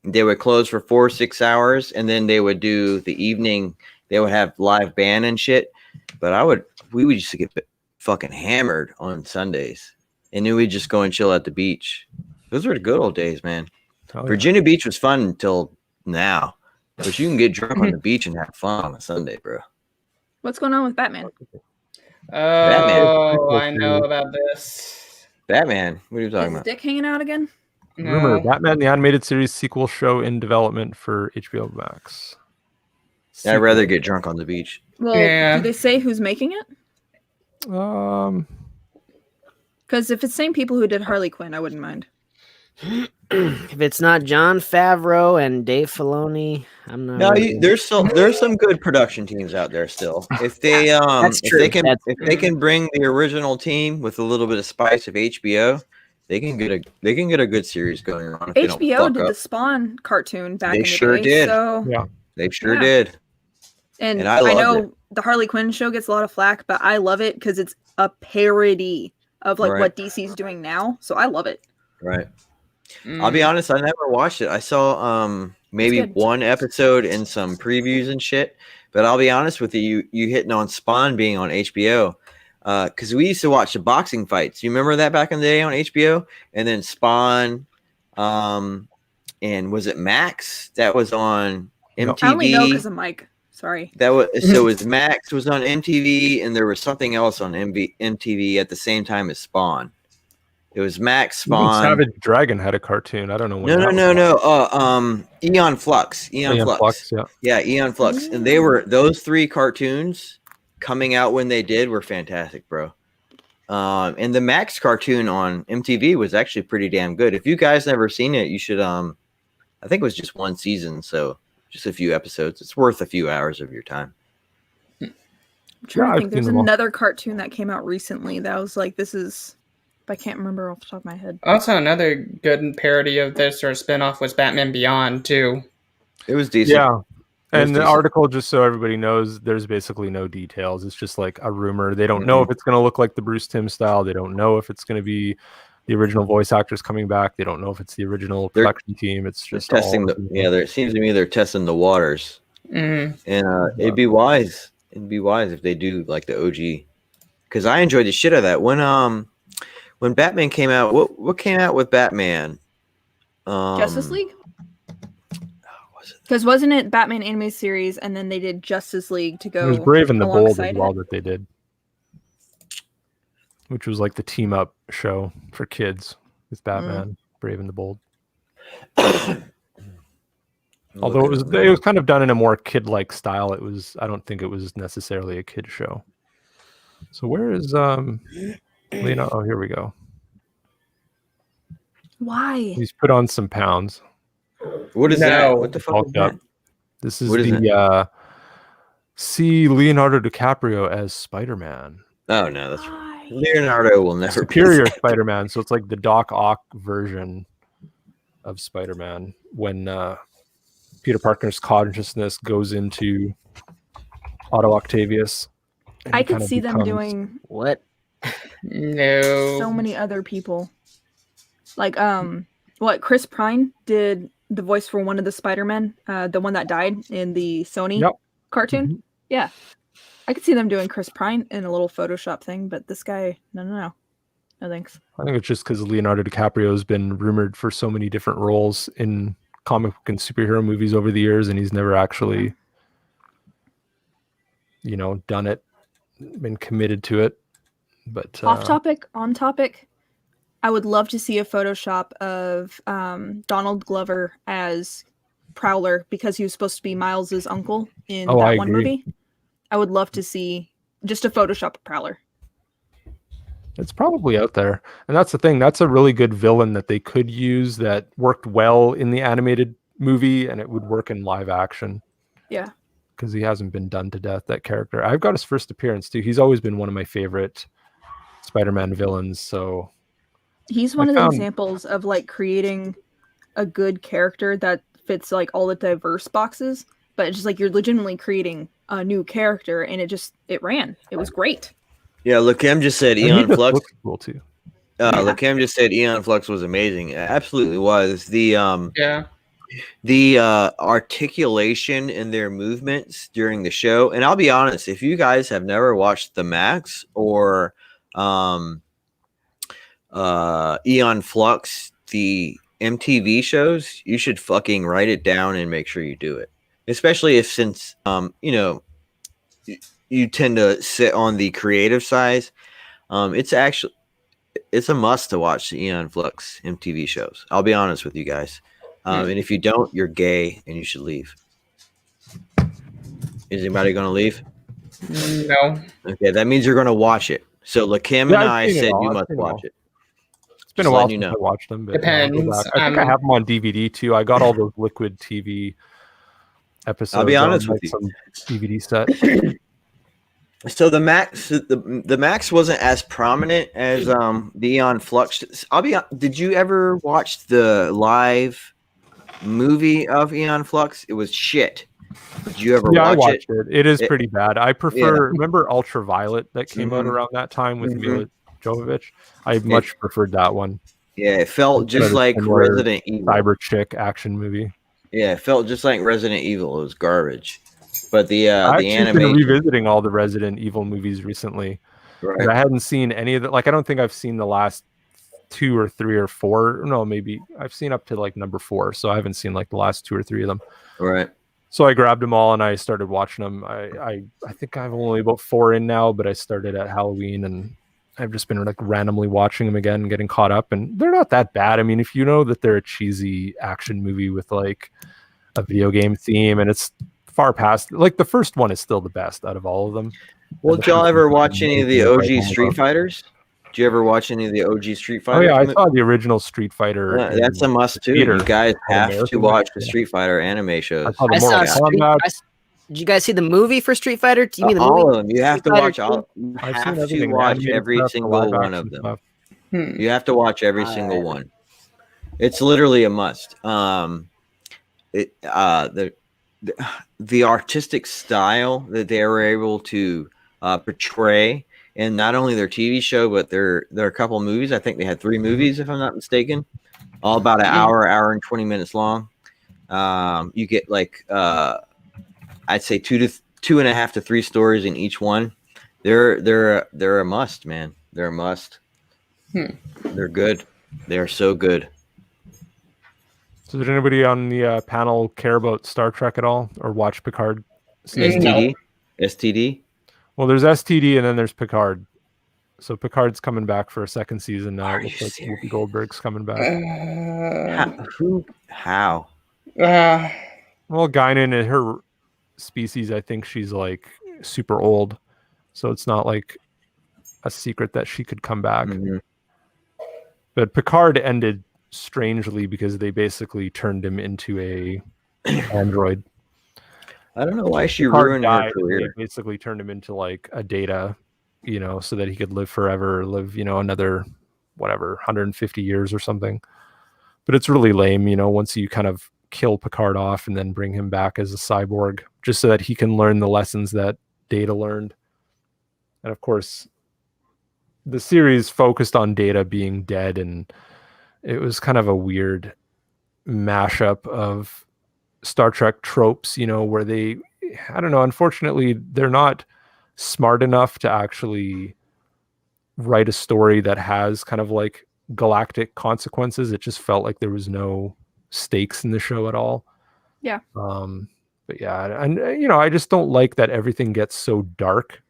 Speaker 4: they would close for 4 or 6 hours, and then they would do the evening. They would have live band and shit. But we would just get fucking hammered on Sundays, and then we'd just go and chill at the beach. Those were the good old days, man.
Speaker 2: Oh, yeah.
Speaker 4: Virginia Beach was fun until now, but you can get drunk on the beach and have fun on a Sunday, bro.
Speaker 5: What's going on with Batman?
Speaker 3: Oh, I know about this.
Speaker 4: Batman, what are you
Speaker 5: Is
Speaker 4: talking
Speaker 5: his
Speaker 4: about?
Speaker 5: dick hanging out again?
Speaker 2: Rumor:
Speaker 3: No.
Speaker 2: Batman the Animated Series sequel show in development for HBO Max.
Speaker 4: I'd rather get drunk on the beach.
Speaker 5: Well,
Speaker 3: Yeah.
Speaker 5: do they say who's making it? Because if it's the same people who did Harley Quinn, I wouldn't mind.
Speaker 6: If it's not Jon Favreau and Dave Filoni, I'm not.
Speaker 4: No,
Speaker 6: really-
Speaker 4: there's some good production teams out there still. If they
Speaker 6: That's
Speaker 4: if
Speaker 6: true.
Speaker 4: they can
Speaker 6: That's
Speaker 4: if they can bring the original team with a little bit of spice of HBO, they can get a good series going on. If they don't
Speaker 5: HBO
Speaker 4: fuck
Speaker 5: did
Speaker 4: up.
Speaker 5: the Spawn cartoon back
Speaker 4: They
Speaker 5: in the
Speaker 4: sure
Speaker 5: day.
Speaker 4: did.
Speaker 5: So,
Speaker 2: Yeah.
Speaker 4: They sure
Speaker 5: Yeah.
Speaker 4: did.
Speaker 5: and
Speaker 4: And I
Speaker 5: I
Speaker 4: loved
Speaker 5: know
Speaker 4: it.
Speaker 5: the Harley Quinn show gets a lot of flack, but I love it because it's a parody of like
Speaker 4: Right.
Speaker 5: what DC's doing now. So I love it.
Speaker 4: Right. I'll be honest, I never watched it. I saw maybe
Speaker 5: good.
Speaker 4: one episode and some previews and shit. But I'll be honest with you, you hitting on Spawn being on HBO. Because we used to watch the boxing fights. You remember that back in the day on HBO? And then Spawn, and was it Max? That was on MTV.
Speaker 5: I only know because of Mike. Sorry.
Speaker 4: That was so. Was Max was on MTV, and there was something else on MTV at the same time as Spawn. It was Max,
Speaker 2: Even
Speaker 4: Spawn.
Speaker 2: Savage Dragon had a cartoon. I don't know. When
Speaker 4: No. Eon Flux. Eon Flux.
Speaker 2: Yeah.
Speaker 4: Yeah, Eon Flux. And they were those 3 cartoons coming out when they did were fantastic, bro. And the Max cartoon on MTV was actually pretty damn good. If you guys never seen it, you should. I think it was just 1 season, so just a few episodes. It's worth a few hours of your time.
Speaker 5: I'm trying
Speaker 2: Yeah,
Speaker 5: to
Speaker 2: I've
Speaker 5: think. There's
Speaker 2: seen them all.
Speaker 5: another cartoon that came out recently that was like, this is. But I can't remember off the top of my head.
Speaker 3: Also, another good parody of this or spinoff was Batman Beyond too.
Speaker 4: It was decent.
Speaker 2: Yeah. And the
Speaker 4: decent.
Speaker 2: article, just so everybody knows, there's basically no details. It's just like a rumor. They don't know if it's going to look like the Bruce Timm style. They don't know if it's going to be the original voice actors coming back. They don't know if it's the original
Speaker 4: They're-
Speaker 2: production team. It's
Speaker 4: They're
Speaker 2: just
Speaker 4: testing
Speaker 2: all-
Speaker 4: it seems to me they're testing the waters.
Speaker 3: Mm.
Speaker 4: And it'd be wise. It'd be wise if they do like the OG. Because I enjoyed the shit out of that. When Batman came out, what came out with Batman?
Speaker 5: Justice League?
Speaker 4: Was it?
Speaker 5: Because wasn't it Batman animated series and then they did Justice League to go
Speaker 2: It was Brave and the Bold as
Speaker 5: alongside
Speaker 2: well
Speaker 5: it?
Speaker 2: that they did, which was like the team up show for kids with Batman, Brave and the Bold. Although it was kind of done in a more kid-like style. I don't think it was necessarily a kid show. So where is Leonardo? Oh, here we go.
Speaker 5: Why?
Speaker 2: He's put on some pounds.
Speaker 4: What is
Speaker 3: No.
Speaker 4: that? What the fuck is
Speaker 2: Bulked up.
Speaker 4: that?
Speaker 2: This is
Speaker 4: What is
Speaker 2: the see Leonardo DiCaprio as Spider-Man.
Speaker 4: Oh no, that's
Speaker 5: Why?
Speaker 4: Leonardo will never
Speaker 2: Superior
Speaker 4: be.
Speaker 2: Spider-Man. So it's like the Doc Ock version of Spider-Man when Peter Parker's consciousness goes into Otto Octavius. and
Speaker 5: I
Speaker 2: he
Speaker 5: could
Speaker 2: kind of
Speaker 5: see them
Speaker 2: becomes-
Speaker 5: doing
Speaker 6: What?
Speaker 3: No.
Speaker 5: so many other people. Like what Chris Pine did the voice for one of the Spider-Men, the one that died in the Sony
Speaker 2: Yep.
Speaker 5: cartoon.
Speaker 2: Mhm.
Speaker 5: Yeah. I could see them doing Chris Pine in a little Photoshop thing, but this guy, no. No thanks.
Speaker 2: I think it's just because Leonardo DiCaprio has been rumored for so many different roles in comic book and superhero movies over the years, and he's never actually, done it, been committed to it. But
Speaker 5: Off topic, on topic, I would love to see a Photoshop of Donald Glover as Prowler because he was supposed to be Miles's uncle in
Speaker 2: Oh,
Speaker 5: that
Speaker 2: I
Speaker 5: one
Speaker 2: agree.
Speaker 5: movie. I would love to see just a Photoshop of Prowler.
Speaker 2: It's probably out there. And that's the thing. That's a really good villain that they could use that worked well in the animated movie and it would work in live action.
Speaker 5: Yeah.
Speaker 2: Because he hasn't been done to death, that character. I've got his first appearance too. He's always been one of my favorite Spider-Man villains. So
Speaker 5: He's one
Speaker 2: I
Speaker 5: of the
Speaker 2: found-
Speaker 5: examples of like creating a good character that fits like all the diverse boxes, but it's just like you're legitimately creating a new character, and it ran. It was great.
Speaker 4: Yeah, Lakem just said
Speaker 2: And he
Speaker 4: Eon
Speaker 2: just
Speaker 4: Flux.
Speaker 2: looks cool too.
Speaker 4: Lakem just said Eon Flux was amazing. It absolutely was.
Speaker 3: Yeah.
Speaker 4: The articulation in their movements during the show, and I'll be honest, if you guys have never watched The Max or Eon Flux, the MTV shows, you should fucking write it down and make sure you do it. Especially if, since you know, you tend to sit on the creative side, it's a must to watch the Eon Flux MTV shows. I'll be honest with you guys. And if you don't, you're gay and you should leave. Is anybody going to leave?
Speaker 3: No.
Speaker 4: Okay, that means you're going to watch it. So Lakim
Speaker 2: Yeah,
Speaker 4: and
Speaker 2: I've
Speaker 4: I
Speaker 2: seen it
Speaker 4: said
Speaker 2: all.
Speaker 4: you
Speaker 2: I've
Speaker 4: must
Speaker 2: seen it
Speaker 4: watch
Speaker 2: all.
Speaker 4: it.
Speaker 2: It's been
Speaker 4: Just
Speaker 2: a while
Speaker 4: letting you
Speaker 2: since
Speaker 4: know.
Speaker 2: I watched them, but I'll go
Speaker 3: Depends.
Speaker 2: back. I think I have them on DVD too. I got all those Liquid TV episodes.
Speaker 4: I'll be
Speaker 2: on,
Speaker 4: honest
Speaker 2: like,
Speaker 4: with you.
Speaker 2: some DVD set.
Speaker 4: So the Max wasn't as prominent as the Eon Flux. Did you ever watch the live movie of Eon Flux? It was shit. Did you ever
Speaker 2: Yeah, I
Speaker 4: watch it?
Speaker 2: watched it. It is
Speaker 4: It-
Speaker 2: pretty bad. I prefer. Remember Ultraviolet that came out
Speaker 4: Mhm.
Speaker 2: around that time with
Speaker 4: Mhm.
Speaker 2: Mila Jovovich? I much preferred that one.
Speaker 4: Yeah, it felt just
Speaker 2: Another
Speaker 4: like
Speaker 2: similar
Speaker 4: Resident Evil.
Speaker 2: Cyber chick action movie.
Speaker 4: Yeah, it felt just like Resident Evil. It was garbage. But the
Speaker 2: I've
Speaker 4: the
Speaker 2: actually been
Speaker 4: animation,
Speaker 2: revisiting all the Resident Evil movies recently.
Speaker 4: right?
Speaker 2: I hadn't seen any of the. Like, I don't think I've seen the last 2 or 3 or 4. No, maybe I've seen up to like number 4. So I haven't seen like the last 2 or 3 of them.
Speaker 4: Right.
Speaker 2: So I grabbed them all and I started watching them. I think I've only about 4 in now, but I started at Halloween and I've just been like randomly watching them again and getting caught up. And they're not that bad. I mean, if you know that they're a cheesy action movie with like a video game theme, and it's far past, like, the first one is still the best out of all of them.
Speaker 4: Well,
Speaker 2: And the
Speaker 4: did y'all
Speaker 2: first
Speaker 4: ever
Speaker 2: one
Speaker 4: watch any of the
Speaker 2: is right
Speaker 4: OG
Speaker 2: on
Speaker 4: Street
Speaker 2: above.
Speaker 4: Fighters? Did you ever watch any of the OG Street
Speaker 2: Oh
Speaker 4: Fighters?
Speaker 2: yeah, I saw the original Street Fighter.
Speaker 4: Yeah, that's a must too.
Speaker 2: theater.
Speaker 4: You guys have to
Speaker 2: American
Speaker 4: watch the
Speaker 2: one.
Speaker 4: Street Fighter anime
Speaker 2: I
Speaker 4: shows.
Speaker 2: saw the
Speaker 6: I saw
Speaker 2: Mortal
Speaker 6: Street.
Speaker 2: Kombat.
Speaker 6: Did you guys see the movie for Street Fighter? Do you mean the
Speaker 4: All
Speaker 6: movie?
Speaker 4: of them. You have to
Speaker 6: Street
Speaker 4: watch
Speaker 6: Fighter
Speaker 4: all. You
Speaker 2: I've
Speaker 4: have
Speaker 2: seen
Speaker 4: to
Speaker 2: everything.
Speaker 4: watch
Speaker 2: animated
Speaker 4: every
Speaker 2: stuff, the
Speaker 4: single
Speaker 2: live
Speaker 4: one
Speaker 2: action
Speaker 4: of them.
Speaker 2: stuff.
Speaker 4: You have to watch every single one. It's literally a must. The artistic style that they were able to portray in not only their TV show but their couple movies. I think they had 3 movies, if I'm not mistaken, all about an hour and 20 minutes long. You get like I'd say 2.5 to 3 stories in each one. They're a must, man. They're a must. They're good. They're so good.
Speaker 2: So did anybody on the panel care about Star Trek at all or watch Picard?
Speaker 4: STD. STD.
Speaker 2: Well, there's STD and then there's Picard. So Picard's coming back for a 2nd season now.
Speaker 4: Are
Speaker 2: It looks
Speaker 4: you
Speaker 2: like
Speaker 4: serious?
Speaker 2: Whoopi Goldberg's coming back.
Speaker 4: How?
Speaker 2: Well, Guinan and her species, I think she's like super old. So it's not like a secret that she could come back.
Speaker 4: Mhm.
Speaker 2: But Picard ended strangely because they basically turned him into a android.
Speaker 4: I don't know why she
Speaker 2: Picard
Speaker 4: ruined her
Speaker 2: died, and
Speaker 4: career.
Speaker 2: They basically turned him into like a Data, so that he could live forever, another whatever 150 years or something. But it's really lame, once you kind of kill Picard off and then bring him back as a cyborg, just so that he can learn the lessons that Data learned. And of course, the series focused on Data being dead, and it was kind of a weird mashup of Star Trek tropes, where I don't know, unfortunately, they're not smart enough to actually write a story that has kind of like galactic consequences. It just felt like there was no stakes in the show at all.
Speaker 5: Yeah.
Speaker 2: But yeah, and I just don't like that everything gets so dark.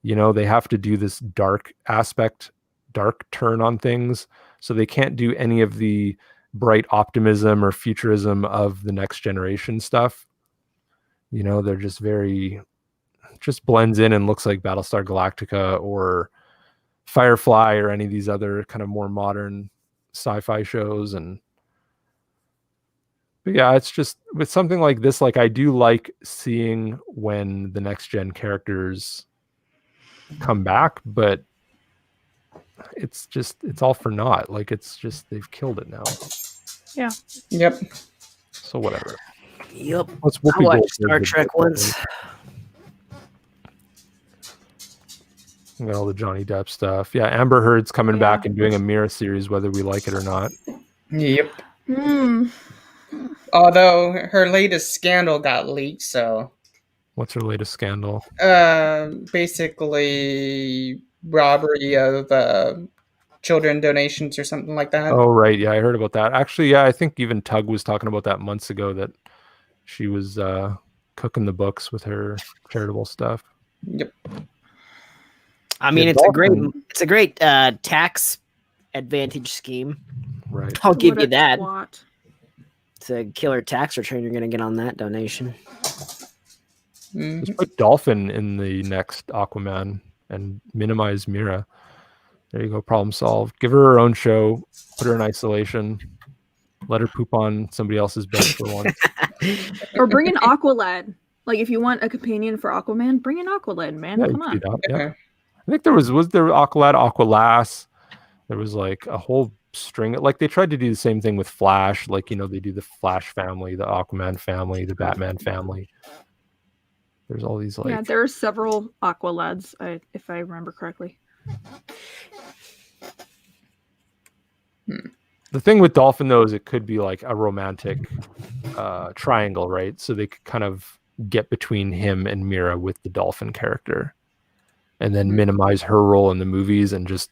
Speaker 2: They have to do this dark turn on things. So they can't do any of the bright optimism or futurism of the Next Generation stuff. They're just blends in and looks like Battlestar Galactica or Firefly or any of these other kind of more modern sci-fi shows. But yeah, it's just with something like this, like I do like seeing when the next gen characters come back, but it's all for naught. Like it's just they've killed it now.
Speaker 5: Yeah.
Speaker 3: Yep.
Speaker 2: So whatever.
Speaker 6: Yep.
Speaker 2: What's
Speaker 6: I
Speaker 2: Whoopi
Speaker 6: watched
Speaker 2: Goldberg
Speaker 6: Star
Speaker 2: did
Speaker 6: Trek
Speaker 2: differently?
Speaker 6: once.
Speaker 2: We got all the Johnny Depp stuff. Yeah, Amber Heard's coming
Speaker 5: Yeah.
Speaker 2: back and doing a Mira series, whether we like it or not.
Speaker 3: Yep.
Speaker 5: Hmm.
Speaker 3: Although her latest scandal got leaked, so
Speaker 2: What's her latest scandal?
Speaker 3: basically robbery of children donations or something like that.
Speaker 2: Oh, right. Yeah, I heard about that. Actually, yeah, I think even Tug was talking about that months ago, that she was cooking the books with her charitable stuff.
Speaker 3: Yep.
Speaker 6: I mean,
Speaker 2: Yeah,
Speaker 6: it's a great tax advantage scheme.
Speaker 2: Right.
Speaker 6: I'll give
Speaker 5: What
Speaker 6: you
Speaker 5: a
Speaker 6: that.
Speaker 5: twat.
Speaker 6: It's a killer tax return you're going to get on that donation.
Speaker 3: Mhm.
Speaker 2: Just put Dolphin in the next Aquaman and minimize Mira. There you go. Problem solved. Give her her own show. Put her in isolation. Let her poop on somebody else's bed for once.
Speaker 5: Or bring in Aqualad. Like, if you want a companion for Aquaman, bring in Aqualad, man.
Speaker 2: Yeah, you
Speaker 5: Come
Speaker 2: could
Speaker 5: on.
Speaker 2: do that. Yeah.
Speaker 3: Yeah.
Speaker 2: I think was there Aqualad, Aqualass. There was like a whole string. Like they tried to do the same thing with Flash. Like, you know, they do the Flash family, the Aquaman family, the Batman family. There's all these like
Speaker 5: Yeah, there are several Aqualads, if I remember correctly.
Speaker 2: the thing with Dolphin though is it could be like a romantic triangle, right? So they could kind of get between him and Mira with the Dolphin character, and then minimize her role in the movies and just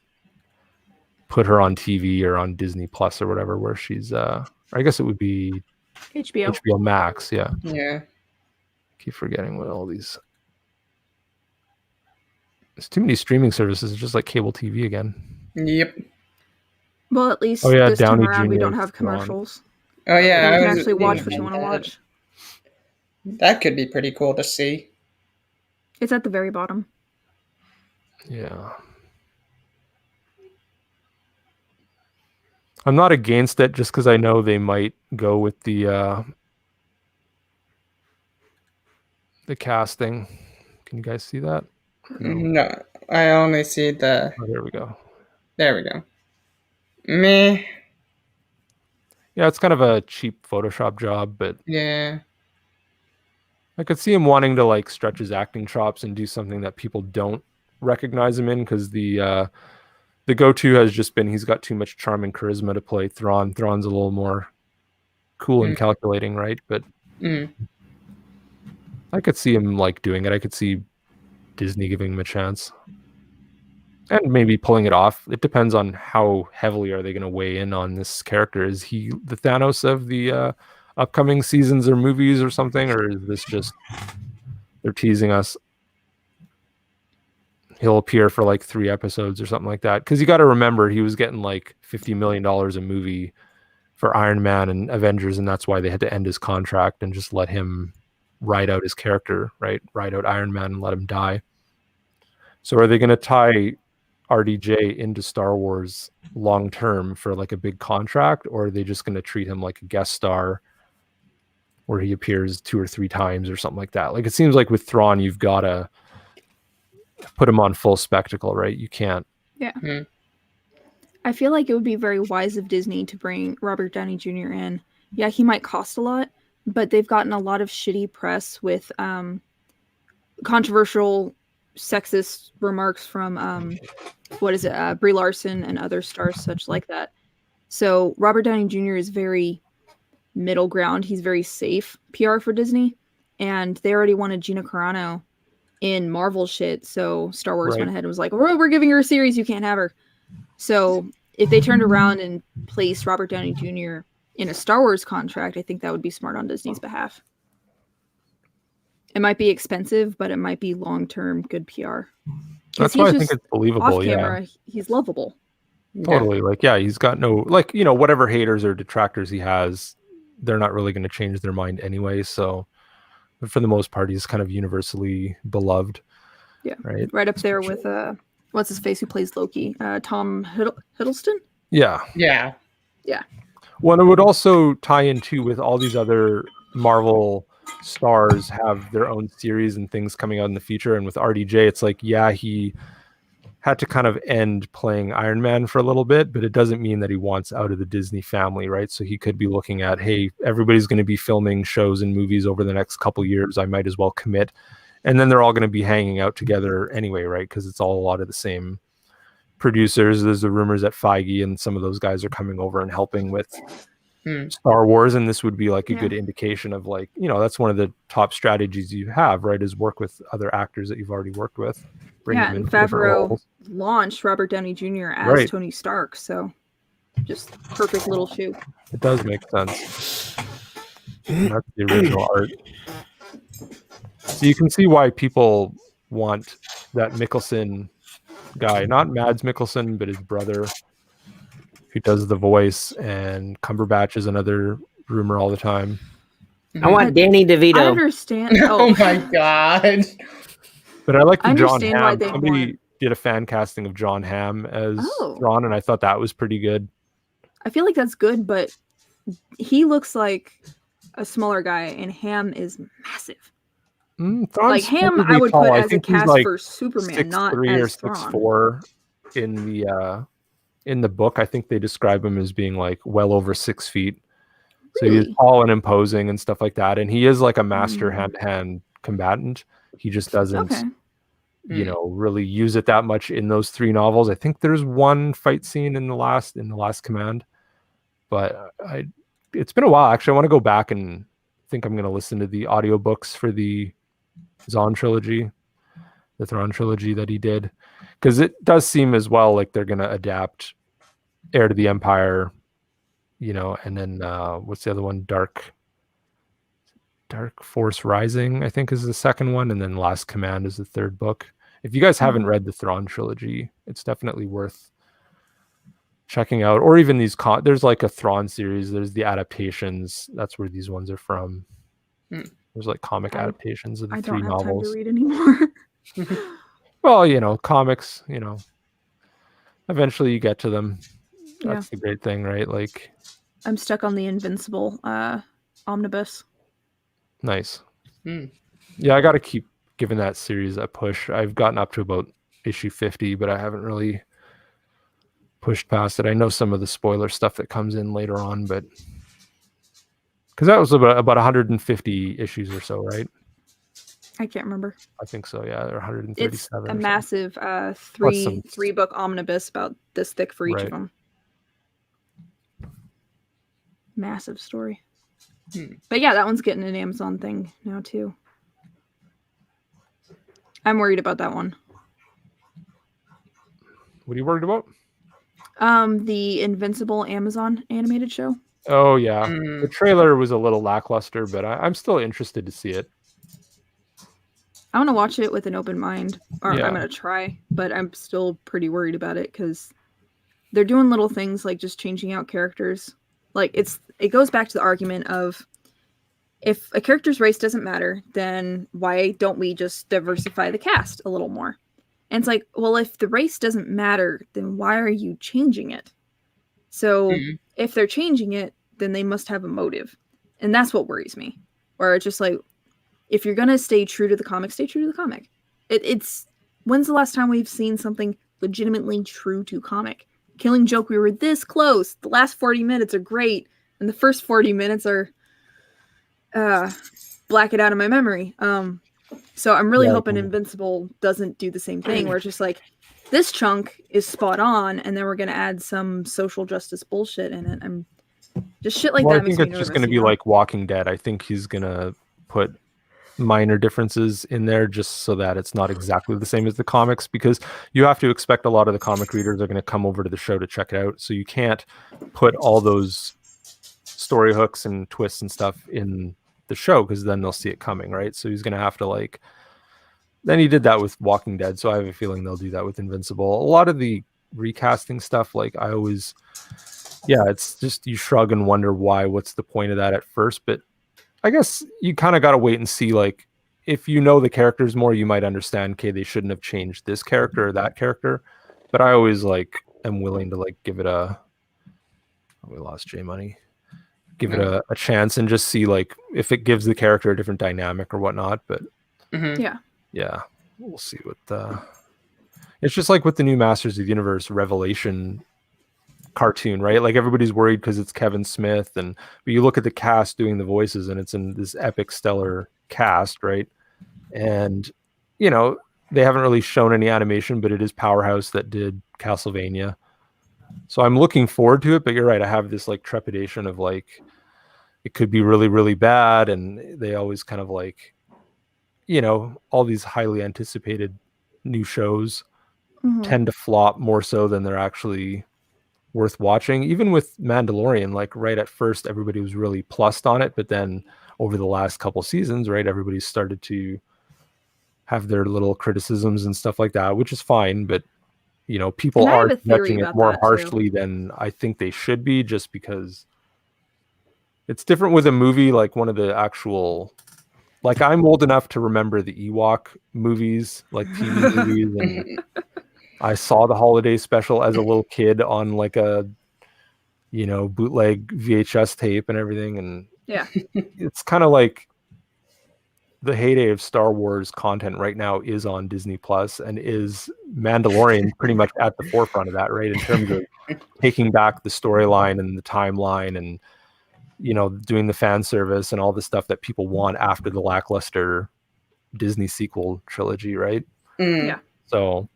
Speaker 2: put her on TV or on Disney Plus or whatever, where she's I guess it would be
Speaker 5: HBO.
Speaker 2: HBO Max. Yeah,
Speaker 3: Yeah.
Speaker 2: keep forgetting what all these. There's too many streaming services. It's just like cable TV again.
Speaker 3: Yep.
Speaker 5: Well, at least
Speaker 2: Oh, yeah,
Speaker 5: this time
Speaker 2: Downey
Speaker 5: around we
Speaker 2: Jr.
Speaker 5: don't
Speaker 2: is
Speaker 5: have
Speaker 2: still on.
Speaker 5: commercials.
Speaker 3: Oh yeah.
Speaker 5: You
Speaker 3: I
Speaker 5: can
Speaker 3: was
Speaker 5: actually watch
Speaker 3: thinking
Speaker 5: what you want to
Speaker 3: about
Speaker 5: watch.
Speaker 3: That could be pretty cool to see.
Speaker 5: It's at the very bottom.
Speaker 2: Yeah. I'm not against it just because I know they might go with the casting. Can you guys see that?
Speaker 3: No, I only see the.
Speaker 2: Oh, there we go.
Speaker 3: There we go. Meh.
Speaker 2: Yeah, it's kind of a cheap Photoshop job, but
Speaker 3: Yeah.
Speaker 2: I could see him wanting to like stretch his acting chops and do something that people don't recognize him in, because the go-to has just been he's got too much charm and charisma to play Thrawn. Thrawn's a little more cool and calculating, right? But
Speaker 3: Mm.
Speaker 2: I could see him like doing it. I could see Disney giving him a chance. And maybe pulling it off. It depends on how heavily are they going to weigh in on this character. Is he the Thanos of the upcoming seasons or movies or something? Or is this just they're teasing us? He'll appear for like 3 episodes or something like that. Because you got to remember, he was getting like $50 million a movie for Iron Man and Avengers, and that's why they had to end his contract and just let him ride out his character, right? Ride out Iron Man and let him die. So are they going to tie RDJ into Star Wars long term for like a big contract, or are they just going to treat him like a guest star where he appears 2 or 3 times or something like that? Like it seems like with Thrawn, you've got to put him on full spectacle, right? You can't.
Speaker 5: Yeah.
Speaker 3: Mhm.
Speaker 5: I feel like it would be very wise of Disney to bring Robert Downey Jr. in. Yeah, he might cost a lot, but they've gotten a lot of shitty press with controversial sexist remarks from Brie Larson and other stars such like that. So Robert Downey Jr. is very middle ground. He's very safe PR for Disney, and they already wanted Gina Carano in Marvel shit. So Star Wars
Speaker 2: Right.
Speaker 5: went ahead and was like, "Oh, we're giving her a series. You can't have her." So if they turned around and placed Robert Downey Jr. in a Star Wars contract, I think that would be smart on Disney's behalf. It might be expensive, but it might be long-term good PR. 'Cause
Speaker 2: That's why I
Speaker 5: he's
Speaker 2: think
Speaker 5: just
Speaker 2: it's believable.
Speaker 5: off
Speaker 2: Yeah,
Speaker 5: camera, he's lovable.
Speaker 2: totally. Like, yeah, he's got no, like, you know, whatever haters or detractors he has, they're not really going to change their mind anyway. So, but for the most part, he's kind of universally beloved.
Speaker 5: Yeah.
Speaker 2: Right.
Speaker 5: Right up there with what's his face who plays Loki? Tom Hiddleston?
Speaker 2: Yeah.
Speaker 3: Yeah.
Speaker 2: Well, it would also tie in too with all these other Marvel stars have their own series and things coming out in the future. And with RDJ, it's like, yeah, he had to kind of end playing Iron Man for a little bit, but it doesn't mean that he wants out of the Disney family, right? So he could be looking at, hey, everybody's going to be filming shows and movies over the next couple years. I might as well commit and then they're all going to be hanging out together anyway, right? Because it's all a lot of the same producers. There's the rumors that Feige and some of those guys are coming over and helping with Star Wars, and this would be like a good indication of like, you know, that's one of the top strategies you have, right? Is work with other actors that you've already worked with.
Speaker 5: Yeah, and Favreau launched Robert Downey Jr. as Tony Stark, so just perfect little shoe.
Speaker 2: It does make sense. That's the original art. So you can see why people want that Mikkelsen guy, not Mads Mikkelsen, but his brother, who does the voice, and Cumberbatch is another rumor all the time.
Speaker 6: I want Danny DeVito.
Speaker 5: I understand.
Speaker 3: Oh my god.
Speaker 2: But I like the John
Speaker 5: understand why
Speaker 2: Hamm.
Speaker 5: they
Speaker 2: Somebody did a fan casting of John Hamm as Thrawn, and I thought that was pretty good.
Speaker 5: I feel like that's good, but he looks like a smaller guy, and Hamm is massive. Like Hamm, I would put as a cast for Superman, not as Thrawn.
Speaker 2: 6'4" in the book. I think they describe him as being like well over 6 feet.
Speaker 5: Really?
Speaker 2: So he's tall and imposing and stuff like that. And he is like a master hand-to-hand combatant. He just doesn't, you know, really use it that much in those 3 novels. I think there's one fight scene in the last Command, but it's been a while. Actually, I want to go back and think I'm going to listen to the audiobooks for the Thrawn trilogy that he did, because it does seem as well like they're going to adapt Heir to the Empire, you know, and then what's the other one? Dark Force Rising, I think, is the second one, and then Last Command is the third book. If you guys haven't read the Thrawn trilogy, it's definitely worth checking out. Or even these there's like a Thrawn series, there's the adaptations, that's where these ones are from. There's like comic adaptations of the 3 novels. I don't have time to
Speaker 5: read anymore.
Speaker 2: Well, you know, comics, you know, eventually you get to them. That's the great thing, right? Like,
Speaker 5: I'm stuck on the Invincible omnibus.
Speaker 2: Nice. Yeah, I got to keep giving that series a push. I've gotten up to about issue 50, but I haven't really pushed past it. I know some of the spoiler stuff that comes in later on, but because that was about 150 issues or so, right?
Speaker 5: I can't remember.
Speaker 2: I think so, yeah. Or 137.
Speaker 5: It's a massive three book omnibus about this thick for each of them. Massive story. But yeah, that one's getting an Amazon thing now too. I'm worried about that one.
Speaker 2: What are you worried about?
Speaker 5: The Invincible Amazon animated show.
Speaker 2: Oh yeah, the trailer was a little lackluster, but I'm still interested to see it.
Speaker 5: I want to watch it with an open mind, or I'm gonna try, but I'm still pretty worried about it because they're doing little things like just changing out characters. Like it goes back to the argument of if a character's race doesn't matter, then why don't we just diversify the cast a little more? And it's like, well, if the race doesn't matter, then why are you changing it? So if they're changing it, then they must have a motive. And that's what worries me. Where it's just like, if you're going to stay true to the comic, stay true to the comic. It's when's the last time we've seen something legitimately true to comic? Killing Joke, we were this close. The last 40 minutes are great. And the first 40 minutes are black it out of my memory. So I'm really hoping Invincible doesn't do the same thing where it's just like, this chunk is spot on, and then we're going to add some social justice bullshit in it. I'm just shit like that.
Speaker 2: I think it's just going to be like Walking Dead. I think he's going to put minor differences in there just so that it's not exactly the same as the comics, because you have to expect a lot of the comic readers are going to come over to the show to check it out. So you can't put all those story hooks and twists and stuff in the show because then they'll see it coming, right? So he's going to have to like. Then he did that with Walking Dead, so I have a feeling they'll do that with Invincible. A lot of the recasting stuff, like I always, it's just you shrug and wonder what's the point of that at first. But I guess you kind of got to wait and see. Like, if you know the characters more, you might understand, okay, they shouldn't have changed this character or that character. But I always like am willing to like give it we lost J Money. Give it a chance and just see like if it gives the character a different dynamic or whatnot. But yeah, we'll see what it's just like with the new Masters of the Universe Revelation cartoon, right? Like everybody's worried because it's Kevin Smith, but you look at the cast doing the voices and it's in this epic stellar cast, right? And, you know, they haven't really shown any animation, but it is Powerhouse that did Castlevania. So I'm looking forward to it, but you're right. I have this like trepidation of like, it could be really, really bad. And they always kind of like, you know, all these highly anticipated new shows tend to flop more so than they're actually worth watching. Even with Mandalorian, like right at first, everybody was really plussed on it, but then over the last couple seasons, right, everybody started to have their little criticisms and stuff like that, which is fine. But you know, people
Speaker 5: And I have
Speaker 2: are
Speaker 5: a theory
Speaker 2: judging it
Speaker 5: about
Speaker 2: more
Speaker 5: that, too.
Speaker 2: harshly than I think they should be, just because it's different with a movie like one of the actual. Like I'm old enough to remember the Ewok movies, like TV movies, and I saw the holiday special as a little kid on like a, you know, bootleg VHS tape and everything. And
Speaker 5: Yeah.
Speaker 2: it's kind of like the heyday of Star Wars content right now is on Disney Plus, and is Mandalorian pretty much at the forefront of that, right? In terms of taking back the storyline and the timeline and, you know, doing the fan service and all the stuff that people want after the lackluster Disney sequel trilogy, right?
Speaker 5: Yeah.
Speaker 2: So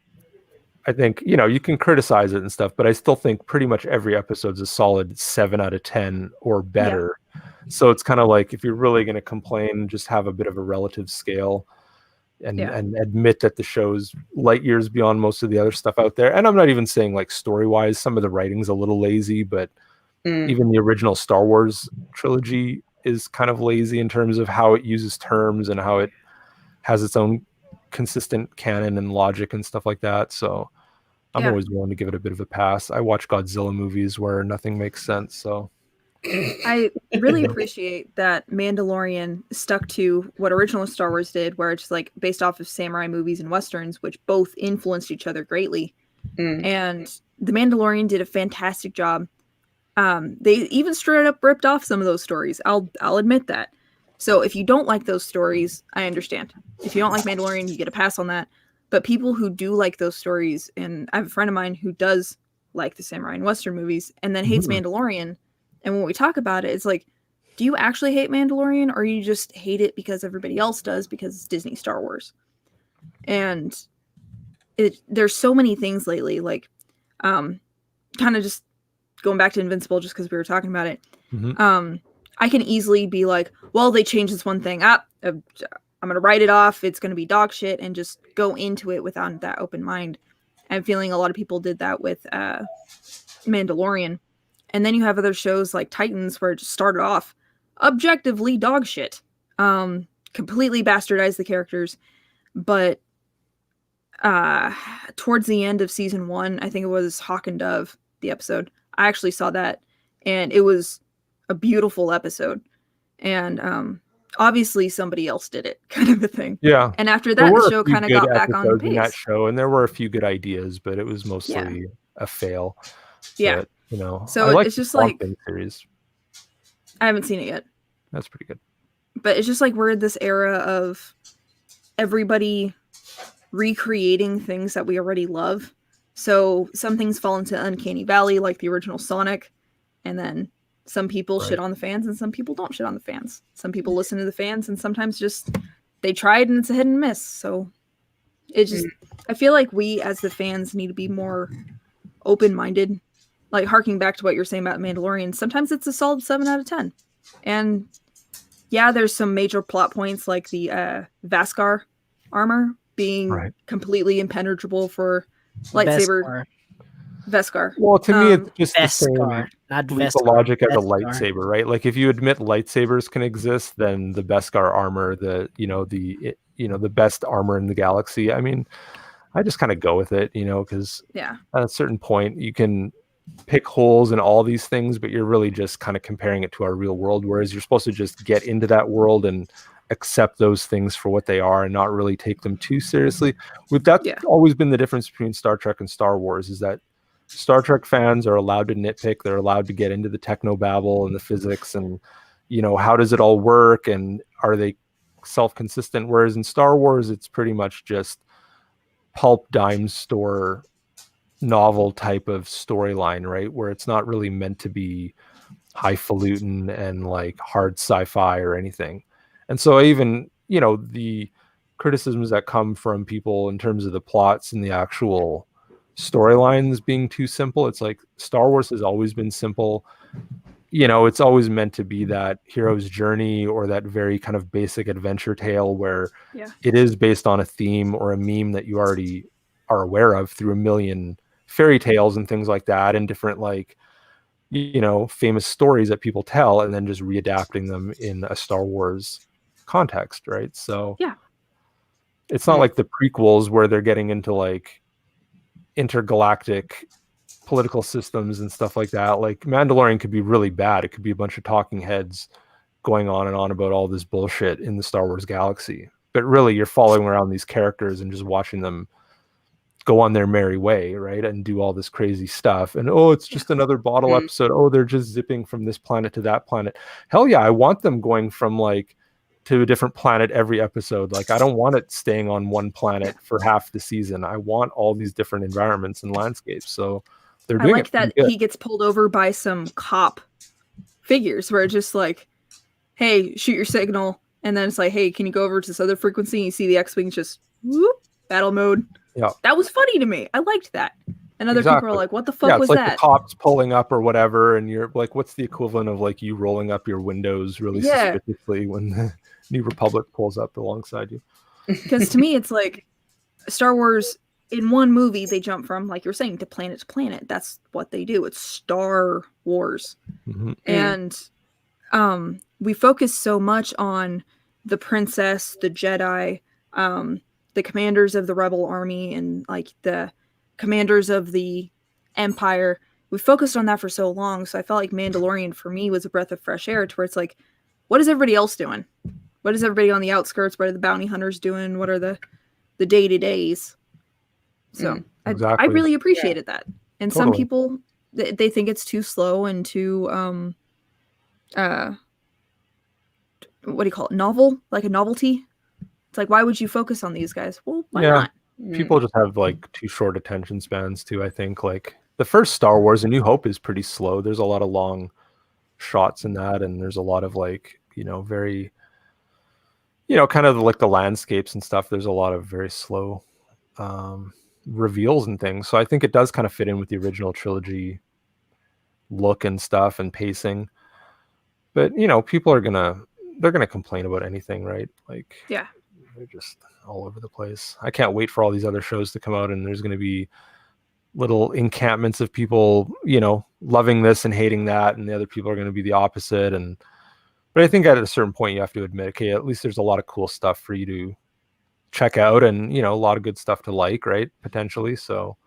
Speaker 2: I think, you know, you can criticize it and stuff, but I still think pretty much every episode's a solid 7 out of 10 or better. So it's kind of like, if you're really going to complain, just have a bit of a relative scale and admit that the show's light years beyond most of the other stuff out there. And I'm not even saying like story-wise, some of the writing's a little lazy, but even the original Star Wars trilogy is kind of lazy in terms of how it uses terms and how it has its own consistent canon and logic and stuff like that. So I'm always willing to give it a bit of a pass. I watch Godzilla movies where nothing makes sense. So
Speaker 5: I really appreciate that Mandalorian stuck to what original Star Wars did, where it's like based off of samurai movies and westerns, which both influenced each other greatly. And the Mandalorian did a fantastic job. They even straight up ripped off some of those stories. I'll admit that. So if you don't like those stories, I understand. If you don't like Mandalorian, you get a pass on that. But people who do like those stories, and I have a friend of mine who does like the samurai and western movies and then hates Mandalorian. And when we talk about it, it's like, do you actually hate Mandalorian, or you just hate it because everybody else does because it's Disney Star Wars? And there's so many things lately, like kind of just going back to Invincible just because we were talking about it. I can easily be like, well, they changed this one thing up. I'm going to write it off. It's going to be dog shit, and just go into it without that open mind. I'm feeling a lot of people did that with Mandalorian. And then you have other shows like Titans where it just started off objectively dog shit. Completely bastardized the characters. But towards the end of season 1, I think it was Hawk and Dove, the episode. I actually saw that, and it was a beautiful episode. And obviously somebody else did it, kind of a thing.
Speaker 2: Yeah.
Speaker 5: And after that, the show kind of got back on
Speaker 2: in that
Speaker 5: pace.
Speaker 2: show, and there were a few good ideas, but it was mostly a fail.
Speaker 5: Yeah.
Speaker 2: But, you know,
Speaker 5: So
Speaker 2: I like
Speaker 5: it's just
Speaker 2: the Swamp
Speaker 5: like,
Speaker 2: Thing series.
Speaker 5: I haven't seen it yet.
Speaker 2: That's pretty good.
Speaker 5: But it's just like we're in this era of everybody recreating things that we already love. So some things fall into Uncanny Valley, like the original Sonic, and then some people shit on the fans and some people don't shit on the fans. Some people listen to the fans, and sometimes just they tried and it's a hit and miss. So it just, I feel like we as the fans need to be more open-minded. Like harking back to what you're saying about Mandalorian, sometimes it's a solid 7 out of 10. And yeah, there's some major plot points like the Vaskar armor being completely impenetrable for lightsaber. Beskar.
Speaker 2: Well, to me, it's just the same
Speaker 6: not
Speaker 2: lethal logic as a lightsaber, right? Like if you admit lightsabers can exist, then the Beskar armor, the best armor in the galaxy. I mean, I just kind of go with it, because at a certain point you can pick holes in all these things, but you're really just kind of comparing it to our real world. Whereas you're supposed to just get into that world and accept those things for what they are and not really take them too seriously. That's always been the difference between Star Trek and Star Wars, is that Star Trek fans are allowed to nitpick. They're allowed to get into the technobabble and the physics and, how does it all work? And are they self-consistent? Whereas in Star Wars, it's pretty much just pulp dime store novel type of storyline, right? Where it's not really meant to be highfalutin and like hard sci-fi or anything. And so even, the criticisms that come from people in terms of the plots and the actual storylines being too simple. It's like Star Wars has always been simple. You know, it's always meant to be that hero's journey or that very kind of basic adventure tale where it is based on a theme or a meme that you already are aware of through a million fairy tales and things like that, and different, like, you know, famous stories that people tell, and then just readapting them in a Star Wars context, right? So it's not like the prequels where they're getting into like intergalactic political systems and stuff like that. Like Mandalorian could be really bad. It could be a bunch of talking heads going on and on about all this bullshit in the Star Wars galaxy, but really you're following around these characters and just watching them go on their merry way, right? And do all this crazy stuff. And oh, it's just another bottle episode. Oh, they're just zipping from this planet to that planet. Hell yeah, I want them going from like to a different planet every episode. Like I don't want it staying on one planet for half the season. I want all these different environments and landscapes. So they're doing
Speaker 5: I like that he gets pulled over by some cop figures where it's just like, hey, shoot your signal. And then it's like, hey, can you go over to this other frequency? And you see the X-Wings just whoop, battle mode.
Speaker 2: Yeah.
Speaker 5: That was funny to me. I liked that. And other people are like, what the fuck was
Speaker 2: like
Speaker 5: that?
Speaker 2: The cops pulling up or whatever, and you're like, what's the equivalent of like you rolling up your windows really suspiciously when the New Republic pulls up alongside you?
Speaker 5: Because to me, it's like Star Wars in one movie, they jump from, like you're saying, to planet. That's what they do. It's Star Wars. And we focus so much on the princess, the Jedi, the commanders of the rebel army, and like the commanders of the Empire. We focused on that for so long, so I felt like Mandalorian for me was a breath of fresh air, to where it's like, what is everybody else doing? What is everybody on the outskirts? What are the bounty hunters doing? What are the day-to-days? So I really appreciated that. And some people, they think it's too slow and too what do you call it? Novel? Like a novelty? It's like, why would you focus on these guys? Well, why not?
Speaker 2: People just have like too short attention spans too, I think. Like the first Star Wars, A New Hope, is pretty slow. There's a lot of long shots in that, and there's a lot of like, you know, very, you know, kind of like the landscapes and stuff. There's a lot of very slow reveals and things. So I think it does kind of fit in with the original trilogy look and stuff and pacing. But, you know, people are they're gonna complain about anything, right? Like, they're just all over the place. I can't wait for all these other shows to come out, and there's going to be little encampments of people, you know, loving this and hating that, and the other people are going to be the opposite. But I think at a certain point you have to admit, okay, at least there's a lot of cool stuff for you to check out, and, you know, a lot of good stuff to like, right? Potentially. So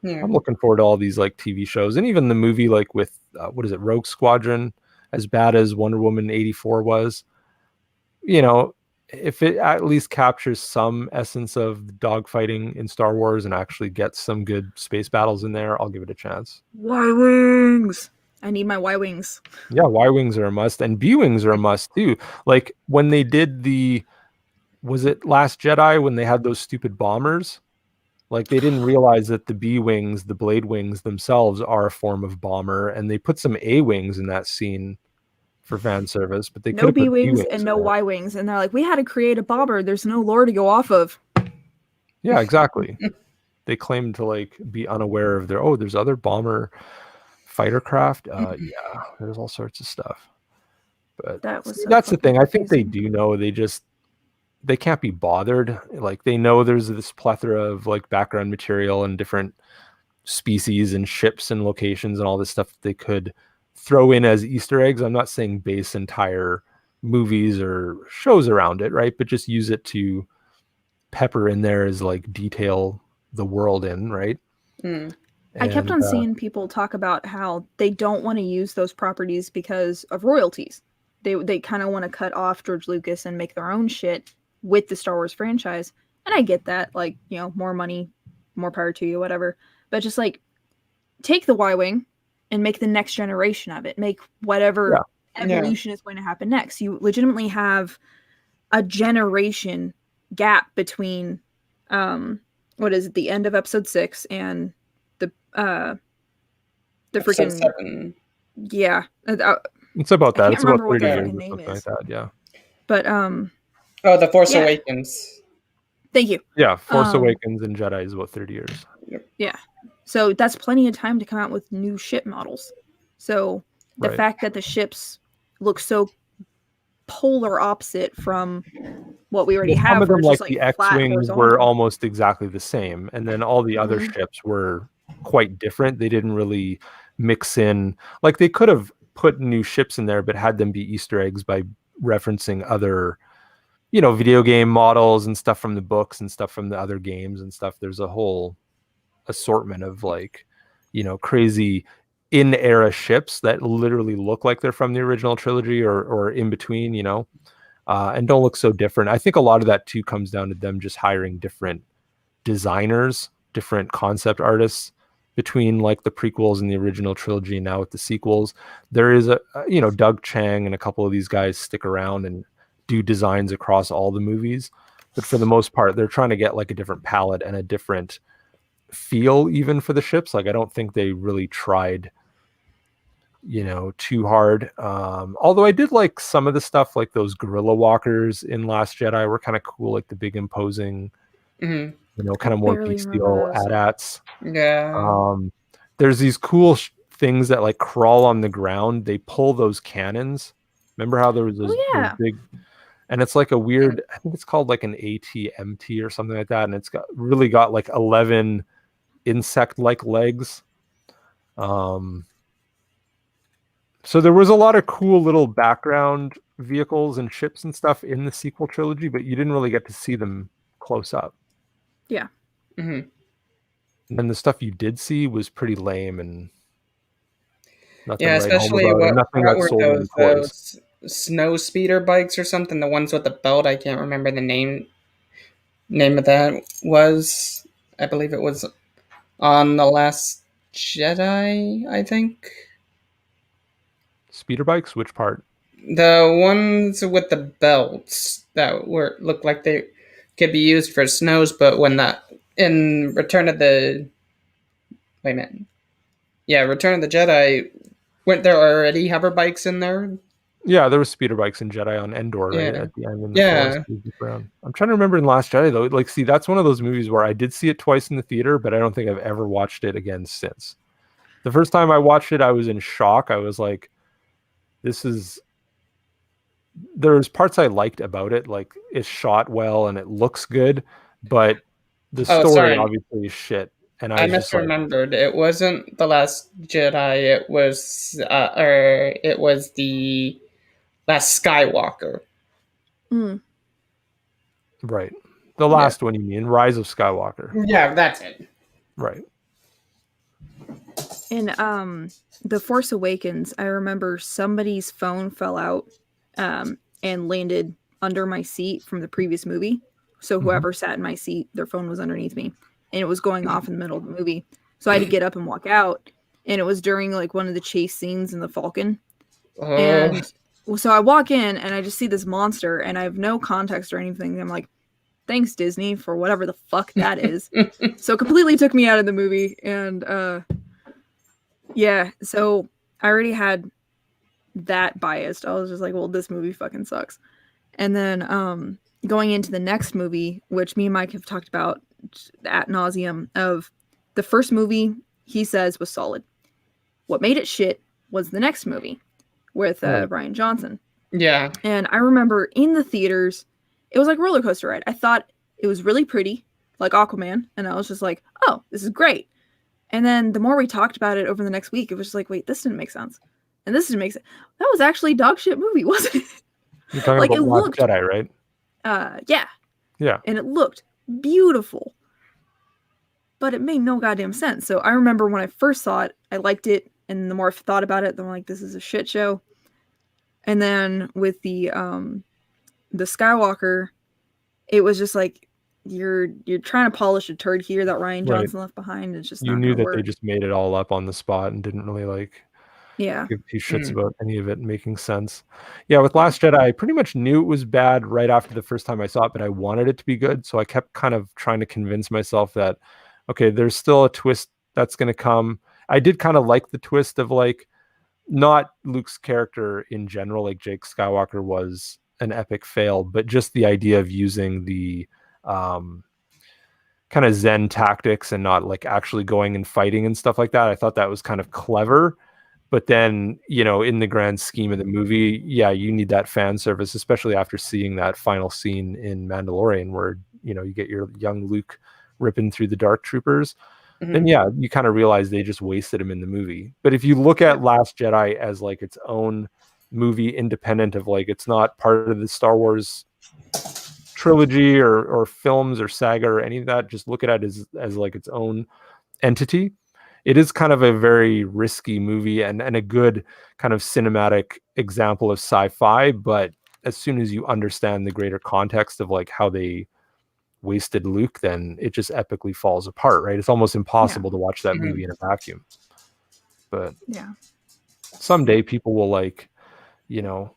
Speaker 2: I'm looking forward to all these like TV shows, and even the movie, like with what is it, Rogue Squadron, as bad as Wonder Woman 84 was, you know, if it at least captures some essence of dogfighting in Star Wars and actually gets some good space battles in there, I'll give it a chance.
Speaker 5: Y-Wings! I need my Y-Wings.
Speaker 2: Yeah, Y-Wings are a must, and B-Wings are a must too. Like when they did was it Last Jedi, when they had those stupid bombers? Like they didn't realize that the B-Wings, the Blade Wings themselves, are a form of bomber, and they put some A-Wings in that scene for fan service, but they
Speaker 5: no B-Wings and no Y-Wings, and they're like, we had to create a bomber. There's no lore to go off of.
Speaker 2: Yeah, exactly. They claim to like be unaware of there's other bomber fighter craft. Yeah, there's all sorts of stuff. But that's the thing. I think they do know. They can't be bothered. Like they know there's this plethora of like background material and different species and ships and locations and all this stuff that they could throw in as Easter eggs. I'm not saying base entire movies or shows around it, right? But just use it to pepper in there as like detail the world in, right?
Speaker 5: I kept on seeing people talk about how they don't want to use those properties because of royalties. They kind of want to cut off George Lucas and make their own shit with the Star Wars franchise. And I get that, like, you know, more money, more power to you, whatever. But just like take the Y-Wing and make the next generation of it. Make whatever evolution is going to happen next. You legitimately have a generation gap between what is it, the end of episode 6 and the freaking 7. Yeah.
Speaker 2: It's about that. It's about 30 years or something like that, yeah.
Speaker 5: But
Speaker 3: The Force Awakens.
Speaker 5: Thank you.
Speaker 2: Yeah, Force
Speaker 5: Um,
Speaker 2: Awakens and Jedi is about 30 years.
Speaker 5: So that's plenty of time to come out with new ship models. So the
Speaker 2: Right.
Speaker 5: fact that the ships look so polar opposite from what we already
Speaker 2: Well,
Speaker 5: have,
Speaker 2: some of
Speaker 5: where
Speaker 2: them,
Speaker 5: it's
Speaker 2: like
Speaker 5: just
Speaker 2: the
Speaker 5: like flat
Speaker 2: X-wings, were
Speaker 5: horizontal.
Speaker 2: almost exactly the same, and then all the other
Speaker 5: Mhm.
Speaker 2: ships were quite different. They didn't really mix in. Like they could have put new ships in there, but had them be Easter eggs by referencing other, video game models and stuff from the books and stuff from the other games and stuff. There's a whole assortment of like, crazy in era ships that literally look like they're from the original trilogy or in between, and don't look so different. I think a lot of that too comes down to them just hiring different designers, different concept artists between like the prequels and the original trilogy and now with the sequels. There is Doug Chang and a couple of these guys stick around and do designs across all the movies, but for the most part they're trying to get like a different palette and a different feel even for the ships. Like I don't think they really tried too hard. Although I did like some of the stuff, like those gorilla walkers in Last Jedi were kind of cool, like the big imposing,
Speaker 3: Mhm.
Speaker 2: kind of more
Speaker 5: barely
Speaker 2: bestial
Speaker 5: remember those.
Speaker 2: AT-ATs.
Speaker 3: Yeah.
Speaker 2: There's these cool things that like crawl on the ground. They pull those cannons. Remember how there was those
Speaker 5: yeah.
Speaker 2: big, and it's like a weird, I think it's called like an AT-MT or something like that, and it's got like 11 insect-like legs. So there was a lot of cool little background vehicles and ships and stuff in the sequel trilogy, but you didn't really get to see them close up.
Speaker 3: Mhm.
Speaker 2: And the stuff you did see was pretty lame and nothing
Speaker 3: Yeah,
Speaker 2: right home
Speaker 3: especially
Speaker 2: about it. Nothing
Speaker 3: what
Speaker 2: that
Speaker 3: were
Speaker 2: sold any toys.
Speaker 3: those snow speeder bikes or something? The ones with the belt. I can't remember the name of that was. I believe it was on The Last Jedi, I think.
Speaker 2: Speeder bikes? Which part?
Speaker 3: The ones with the belts that looked like they could be used for snows, but when that in Return of the wait a minute. Yeah, Return of the Jedi, weren't there already hover bikes in there?
Speaker 2: Yeah, there was speeder bikes in Jedi on Endor, right?
Speaker 3: Yeah.
Speaker 2: At the end in the
Speaker 3: Yeah.
Speaker 2: forest. Around. I'm trying to remember in Last Jedi though. Like, see, that's one of those movies where I did see it twice in the theater, but I don't think I've ever watched it again since. The first time I watched it, I was in shock. I was like, there's parts I liked about it, like it's shot well and it looks good, but the story
Speaker 3: sorry.
Speaker 2: obviously is shit. And I
Speaker 3: I
Speaker 2: was just like,
Speaker 3: misremembered. It wasn't The Last Jedi. It was the Last Skywalker.
Speaker 5: Mm.
Speaker 2: right. The last one, you mean Rise of Skywalker.
Speaker 3: Yeah, that's it.
Speaker 2: Right.
Speaker 5: In The Force Awakens, I remember somebody's phone fell out and landed under my seat from the previous movie. So whoever sat in my seat, their phone was underneath me, and it was going off in the middle of the movie. So I had to get up and walk out, and it was during like one of the chase scenes in the Falcon. And so I walk in and I just see this monster, and I have no context or anything. I'm like, thanks Disney for whatever the fuck that is. So it completely took me out of the movie, and yeah, so I already had that biased. I was just like, well, this movie fucking sucks. And then going into the next movie, which me and Mike have talked about ad nauseum, of the first movie he says was solid. What made it shit was the next movie with Rian Johnson.
Speaker 3: Yeah.
Speaker 5: And I remember in the theaters, it was like a roller coaster ride. I thought it was really pretty, like Aquaman, and I was just like, oh, this is great. And then the more we talked about it over the next week, it was just like, wait, this didn't make sense. And this didn't make sense. That was actually a dog shit movie, wasn't it?
Speaker 2: You're talking
Speaker 5: Like,
Speaker 2: about
Speaker 5: it
Speaker 2: Last
Speaker 5: looked-
Speaker 2: Jedi, right?
Speaker 5: Yeah.
Speaker 2: Yeah.
Speaker 5: And it looked beautiful. But it made no goddamn sense. So I remember when I first saw it, I liked it. And the more I thought about it, the more like, this is a shit show. And then with the Skywalker, it was just like, you're trying to polish a turd here that Rian Johnson left behind. It's just
Speaker 2: You
Speaker 5: not
Speaker 2: knew
Speaker 5: gonna
Speaker 2: that
Speaker 5: work.
Speaker 2: they just made it all up on the spot and didn't really like give two shits about any of it making sense. Yeah, with Last Jedi, I pretty much knew it was bad right after the first time I saw it, but I wanted it to be good. So I kept kind of trying to convince myself that, okay, there's still a twist that's going to come. I did kind of like the twist of like, not Luke's character in general, like Jake Skywalker was an epic fail, but just the idea of using the kind of Zen tactics and not like actually going and fighting and stuff like that. I thought that was kind of clever. But then, you know, in the grand scheme of the movie, yeah, you need that fan service, especially after seeing that final scene in Mandalorian where, you know, you get your young Luke ripping through the Dark Troopers. Then yeah, you kind of realize they just wasted him in the movie. But if you look at Last Jedi as like its own movie, independent of like, it's not part of the Star Wars trilogy or films or saga or any of that, just look at it as like its own entity. It is kind of a very risky movie and a good kind of cinematic example of sci-fi. But as soon as you understand the greater context of like how they wasted Luke, then it just epically falls apart, right? It's almost impossible to watch that movie in a vacuum. But
Speaker 5: Yeah.
Speaker 2: someday people will like, you know,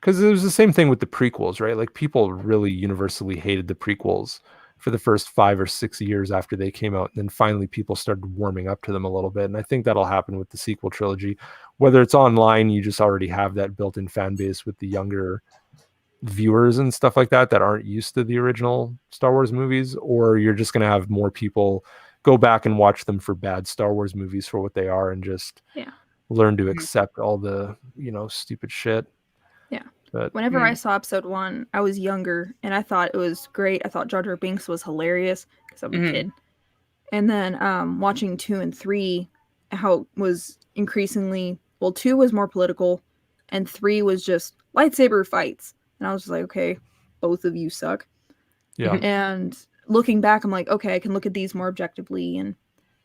Speaker 2: because it was the same thing with the prequels, right? Like people really universally hated the prequels for the first 5 or 6 years after they came out. And then finally people started warming up to them a little bit. And I think that'll happen with the sequel trilogy. Whether it's online, you just already have that built-in fan base with the younger viewers and stuff like that aren't used to the original Star Wars movies, or you're just going to have more people go back and watch them for bad Star Wars movies for what they are and just learn to accept all the, you know, stupid shit.
Speaker 5: Yeah.
Speaker 2: But
Speaker 5: whenever I saw episode 1, I was younger and I thought it was great. I thought Jar Jar Binks was hilarious because I'm a kid. And then watching 2 and 3, how it was increasingly, well, 2 was more political and 3 was just lightsaber fights. And I was just like, okay, both of you suck.
Speaker 2: Yeah.
Speaker 5: And looking back, I'm like, okay, I can look at these more objectively and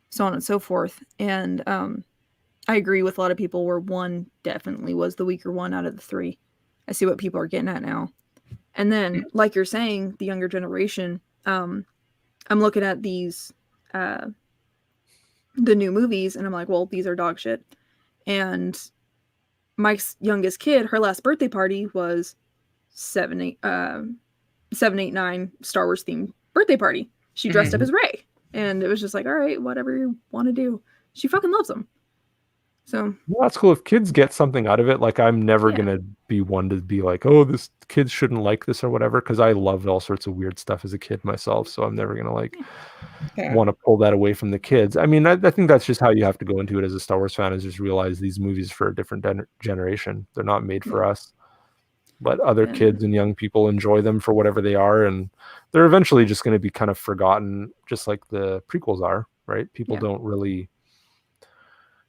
Speaker 5: so on and so forth. And I agree with a lot of people where 1 definitely was the weaker one out of the 3. I see what people are getting at now. And then, like you're saying, the younger generation, I'm looking at these, the new movies, and I'm like, well, these are dog shit. And Mike's youngest kid, her last birthday party was 789 Star Wars themed birthday party. She dressed up as Rey. And it was just like, all right, whatever you want to do. She fucking loves them. So
Speaker 2: well, that's cool if kids get something out of it. Like I'm never gonna be one to be like, oh, this kids shouldn't like this or whatever, because I loved all sorts of weird stuff as a kid myself. So I'm never gonna like want to pull that away from the kids. I mean, I think that's just how you have to go into it as a Star Wars fan, is just realize these movies are for a different generation. They're not made for us. But other kids and young people enjoy them for whatever they are, and they're eventually just going to be kind of forgotten, just like the prequels are, right? People don't really,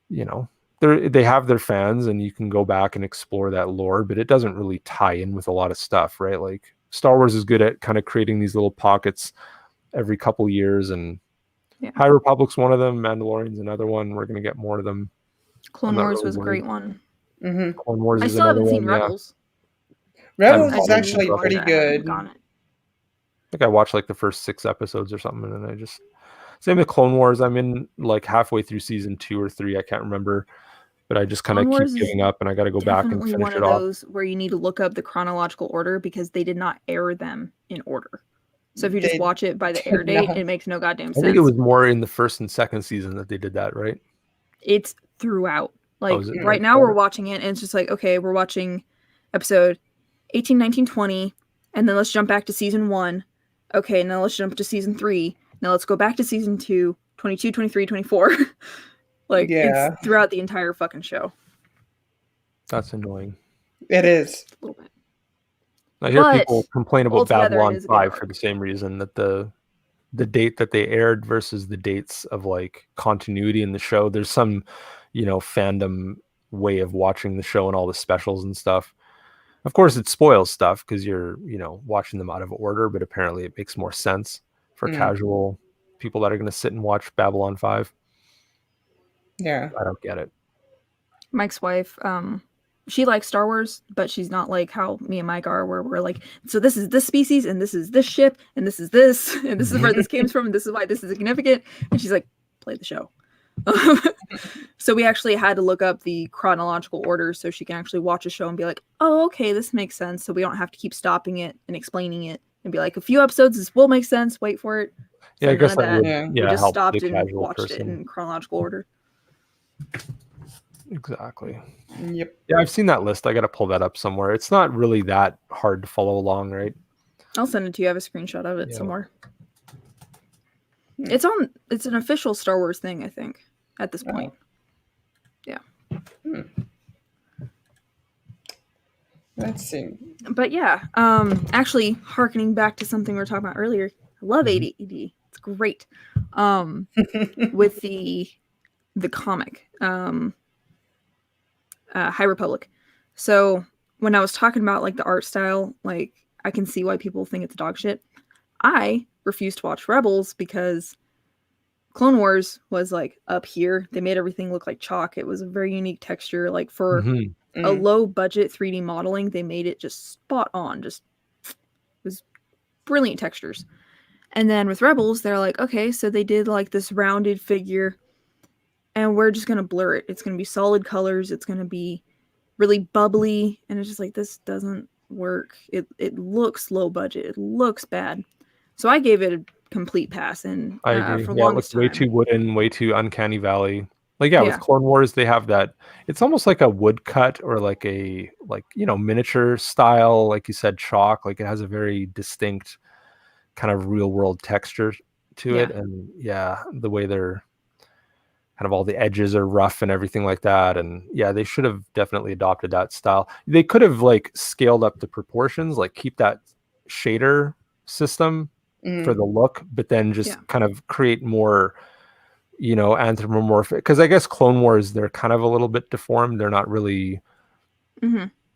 Speaker 2: you know, they have their fans, and you can go back and explore that lore, but it doesn't really tie in with a lot of stuff, right? Like Star Wars is good at kind of creating these little pockets every couple years, and High Republic's one of them, Mandalorian's another one. We're going to get more of them.
Speaker 5: Clone Wars was a great one.
Speaker 2: Clone Wars
Speaker 5: I
Speaker 2: is
Speaker 5: still haven't
Speaker 2: another
Speaker 5: seen
Speaker 2: one,
Speaker 5: Rebels.
Speaker 3: Rebels
Speaker 2: I
Speaker 3: is actually pretty good.
Speaker 2: I think I watched like the first 6 episodes or something, and I just same with Clone Wars. I'm in like halfway through season 2 or 3. I can't remember, but I just kind of keep giving up, and I got to go back and finish
Speaker 5: one
Speaker 2: it
Speaker 5: of
Speaker 2: off.
Speaker 5: those where you need to look up the chronological order because they did not air them in order. So if you just watch it by the air date, it makes no goddamn sense.
Speaker 2: I think it was more in the first and second season that they did that, right?
Speaker 5: It's throughout. Like right now we're watching it, and it's just like, okay, we're watching episode 18, 19, 20, and then let's jump back to season 1. Okay, now let's jump to season 3. Now let's go back to season 2, 22, 23, 24. Like, it's throughout the entire fucking show.
Speaker 2: That's annoying.
Speaker 3: It is.
Speaker 5: A little bit.
Speaker 2: I hear people complain about Babylon 5 for the same reason, that the date that they aired versus the dates of like continuity in the show, there's some, you know, fandom way of watching the show and all the specials and stuff. Of course, it spoils stuff because you're, you know, watching them out of order, but apparently it makes more sense for casual people that are going to sit and watch Babylon 5.
Speaker 3: Yeah.
Speaker 2: I don't get it.
Speaker 5: Mike's wife, she likes Star Wars, but she's not like how me and Mike are, where we're like, so this is this species, and this is this ship, and this is this, and this is where this came from, and this is why this is significant. And she's like, play the show. So we actually had to look up the chronological order so she can actually watch a show and be like, oh, okay, this makes sense. So we don't have to keep stopping it and explaining it and be like, a few episodes, this will make sense. Wait for it.
Speaker 2: Yeah, I guess that would,
Speaker 5: we just
Speaker 2: help
Speaker 5: stopped
Speaker 2: the
Speaker 5: and
Speaker 2: casual
Speaker 5: watched
Speaker 2: person.
Speaker 5: it in chronological order.
Speaker 2: Exactly.
Speaker 3: Yep.
Speaker 2: Yeah, I've seen that list. I got to pull that up somewhere. It's not really that hard to follow along, right?
Speaker 5: I'll send it to you. I have a screenshot of it
Speaker 2: Yeah.
Speaker 5: somewhere. It's an official Star Wars thing, I think, at this point. Yeah.
Speaker 3: Let's see.
Speaker 5: But yeah, actually harkening back to something we were talking about earlier, I love AD. It's great. With the comic, High Republic. So when I was talking about like the art style, like I can see why people think it's dog shit. I refused to watch Rebels because Clone Wars was like up here. They made everything look like chalk. It was a very unique texture. Like for a low budget 3D modeling, they made it just spot on. Just it was brilliant textures. And then with Rebels, they're like, okay, so they did like this rounded figure and we're just going to blur it. It's going to be solid colors. It's going to be really bubbly. And it's just like, this doesn't work. It looks low budget. It looks bad. So I gave it a complete pass. And
Speaker 2: I agree.
Speaker 5: for
Speaker 2: Yeah, it
Speaker 5: longest
Speaker 2: looks way
Speaker 5: time.
Speaker 2: too wooden, way too uncanny valley. Like, yeah,
Speaker 5: Yeah.
Speaker 2: with Clone Wars, they have that. It's almost like a woodcut or like a miniature style, like you said, chalk. Like it has a very distinct kind of real world texture to it. And yeah, the way they're kind of all the edges are rough and everything like that. And yeah, they should have definitely adopted that style. They could have like scaled up the proportions, like keep that shader system for the look, but then just kind of create more, anthropomorphic. Because I guess Clone Wars, they're kind of a little bit deformed. They're not really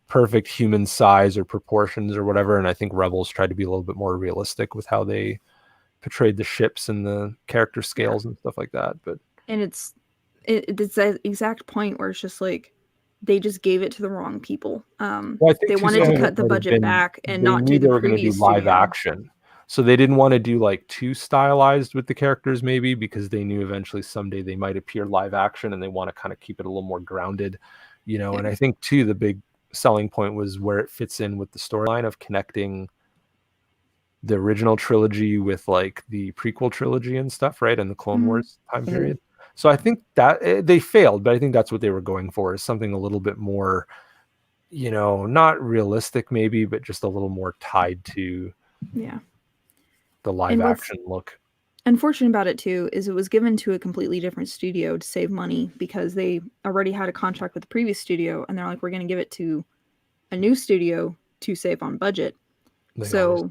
Speaker 2: perfect human size or proportions or whatever. And I think Rebels tried to be a little bit more realistic with how they portrayed the ships and the character scales and stuff like that. But
Speaker 5: it's that exact point where it's just like they just gave it to the wrong people.
Speaker 2: Well, I think
Speaker 5: they
Speaker 2: too,
Speaker 5: wanted
Speaker 2: some
Speaker 5: to
Speaker 2: of
Speaker 5: cut
Speaker 2: it
Speaker 5: the
Speaker 2: might have
Speaker 5: budget
Speaker 2: been
Speaker 5: back and
Speaker 2: they
Speaker 5: not
Speaker 2: knew
Speaker 5: do
Speaker 2: they
Speaker 5: the
Speaker 2: were going to do
Speaker 5: previous
Speaker 2: live
Speaker 5: studio.
Speaker 2: action. So they didn't want to do like too stylized with the characters, maybe because they knew eventually someday they might appear live action, and they want to kind of keep it a little more grounded, And I think too the big selling point was where it fits in with the storyline of connecting the original trilogy with like the prequel trilogy and stuff, right? And the Clone Wars time period. So I think that they failed, but I think that's what they were going for, is something a little bit more, not realistic maybe, but just a little more tied to the live action look.
Speaker 5: Unfortunate about it too is it was given to a completely different studio to save money because they already had a contract with the previous studio, and they're like, we're going to give it to a new studio to save on budget. So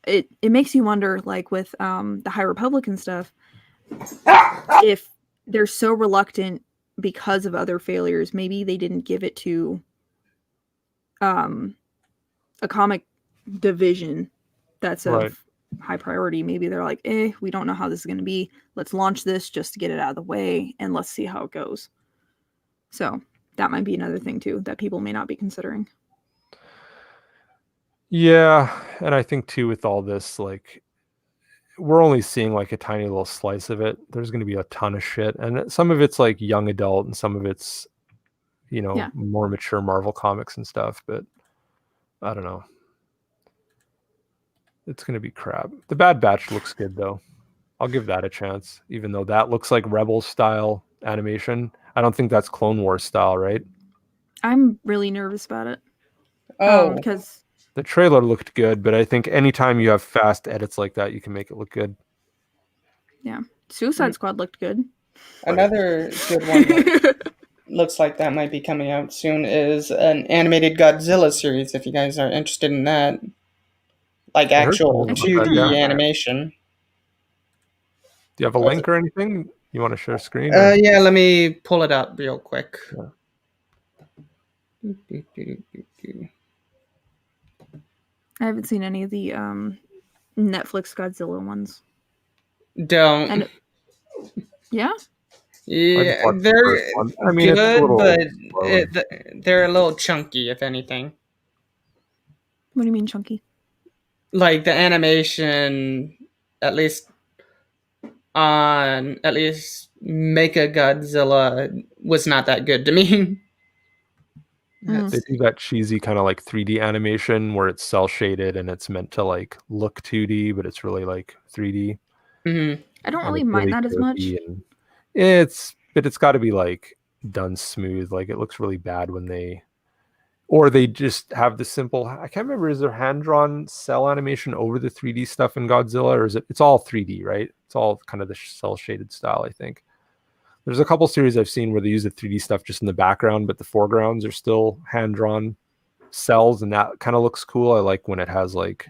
Speaker 5: it makes you wonder, like with the High Republic and stuff, if they're so reluctant because of other failures, maybe they didn't give it to a comic division that's of high priority. Maybe they're like, we don't know how this is going to be. Let's launch this just to get it out of the way and let's see how it goes. So that might be another thing too that people may not be considering.
Speaker 2: Yeah, and I think too with all this, like we're only seeing like a tiny little slice of it. There's going to be a ton of shit, and some of it's like young adult, and some of it's more mature Marvel comics and stuff. But I don't know. It's going to be crap. The Bad Batch looks good though. I'll give that a chance, even though that looks like Rebel style animation. I don't think that's Clone Wars style, right?
Speaker 5: I'm really nervous about it. Because
Speaker 2: the trailer looked good, but I think anytime you have fast edits like that, you can make it look good.
Speaker 5: Yeah. Suicide Squad looked good.
Speaker 3: Another good one that looks like that might be coming out soon is an animated Godzilla series, if you guys are interested in that. Like actual 2D animation.
Speaker 2: Do you have a link or anything? You want to share screen?
Speaker 3: Yeah, let me pull it up real quick.
Speaker 2: Yeah.
Speaker 5: I haven't seen any of the Netflix Godzilla ones.
Speaker 3: Don't.
Speaker 5: Yeah,
Speaker 3: they're good, but they're a little chunky, if anything.
Speaker 5: What do you mean chunky?
Speaker 3: Like the animation, at least Mecha Godzilla was not that good to me.
Speaker 2: They do that cheesy kind of like 3D animation where it's cell shaded and it's meant to like look 2D, but it's really like 3D.
Speaker 5: I don't really mind that as much.
Speaker 2: It's got to be like done smooth. Like it looks really bad when they Or they just have the simple, I can't remember, is there hand-drawn cell animation over the 3D stuff in Godzilla, or is it's all 3D, right? It's all kind of the cell-shaded style, I think. There's a couple series I've seen where they use the 3D stuff just in the background, but the foregrounds are still hand-drawn cells, and that kind of looks cool. I like when it has like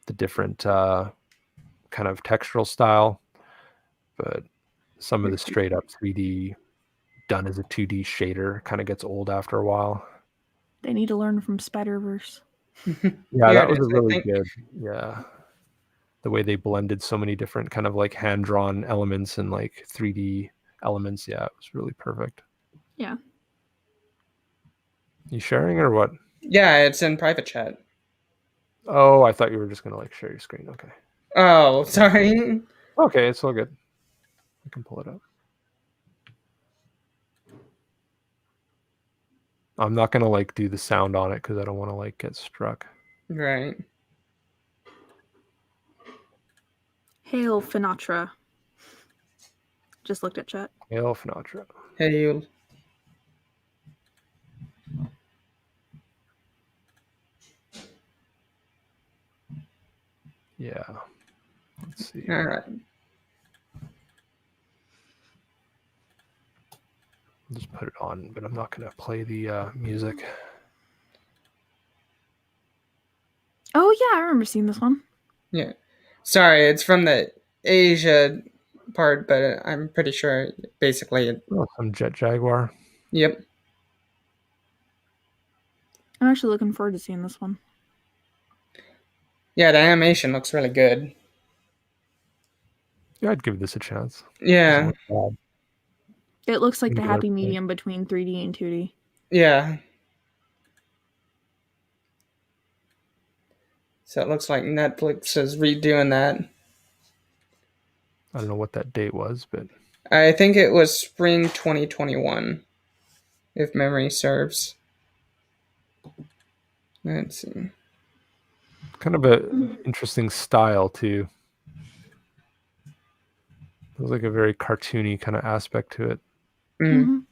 Speaker 2: the different kind of textural style, but some of the straight-up 3D done as a 2D shader kind of gets old after a while.
Speaker 5: They need to learn from Spider-Verse.
Speaker 2: Yeah, that was
Speaker 3: it is,
Speaker 2: a
Speaker 3: I
Speaker 2: really
Speaker 3: think.
Speaker 2: good. Yeah, the way they blended so many different kind of like hand-drawn elements and like 3D elements. Yeah, it was really perfect.
Speaker 5: Yeah.
Speaker 2: You sharing or what?
Speaker 3: Yeah, it's in private chat.
Speaker 2: Oh, I thought you were just gonna like share your screen. Okay.
Speaker 3: Oh, sorry.
Speaker 2: Okay, it's all good. I can pull it up. I'm not gonna like do the sound on it because I don't want to like get struck.
Speaker 3: Right.
Speaker 5: Hail Finatra. Just looked at chat.
Speaker 2: Hail Finatra.
Speaker 3: Hey, you.
Speaker 2: Yeah. Let's see.
Speaker 3: All right.
Speaker 2: I'll just put it on, but I'm not gonna play the music.
Speaker 5: Oh yeah, I remember seeing this one.
Speaker 3: Yeah. Sorry, it's from the Asia part, but I'm pretty sure basically.
Speaker 2: Oh, some Jet Jaguar.
Speaker 3: Yep.
Speaker 5: I'm actually looking forward to seeing this one.
Speaker 3: Yeah, the animation looks really good.
Speaker 2: Yeah, I'd give this a chance.
Speaker 3: Yeah.
Speaker 2: Doesn't look bad.
Speaker 5: It looks like the
Speaker 2: Maybe
Speaker 5: happy
Speaker 2: that's it.
Speaker 5: medium between 3D and 2D.
Speaker 3: Yeah. So it looks like Netflix is redoing that.
Speaker 2: I don't know what that date was, but
Speaker 3: I think it was spring 2021, if memory serves. Let's see.
Speaker 2: kind of a interesting style too. There's like a very cartoony kind of aspect to it.
Speaker 3: Mm.
Speaker 5: Mhm.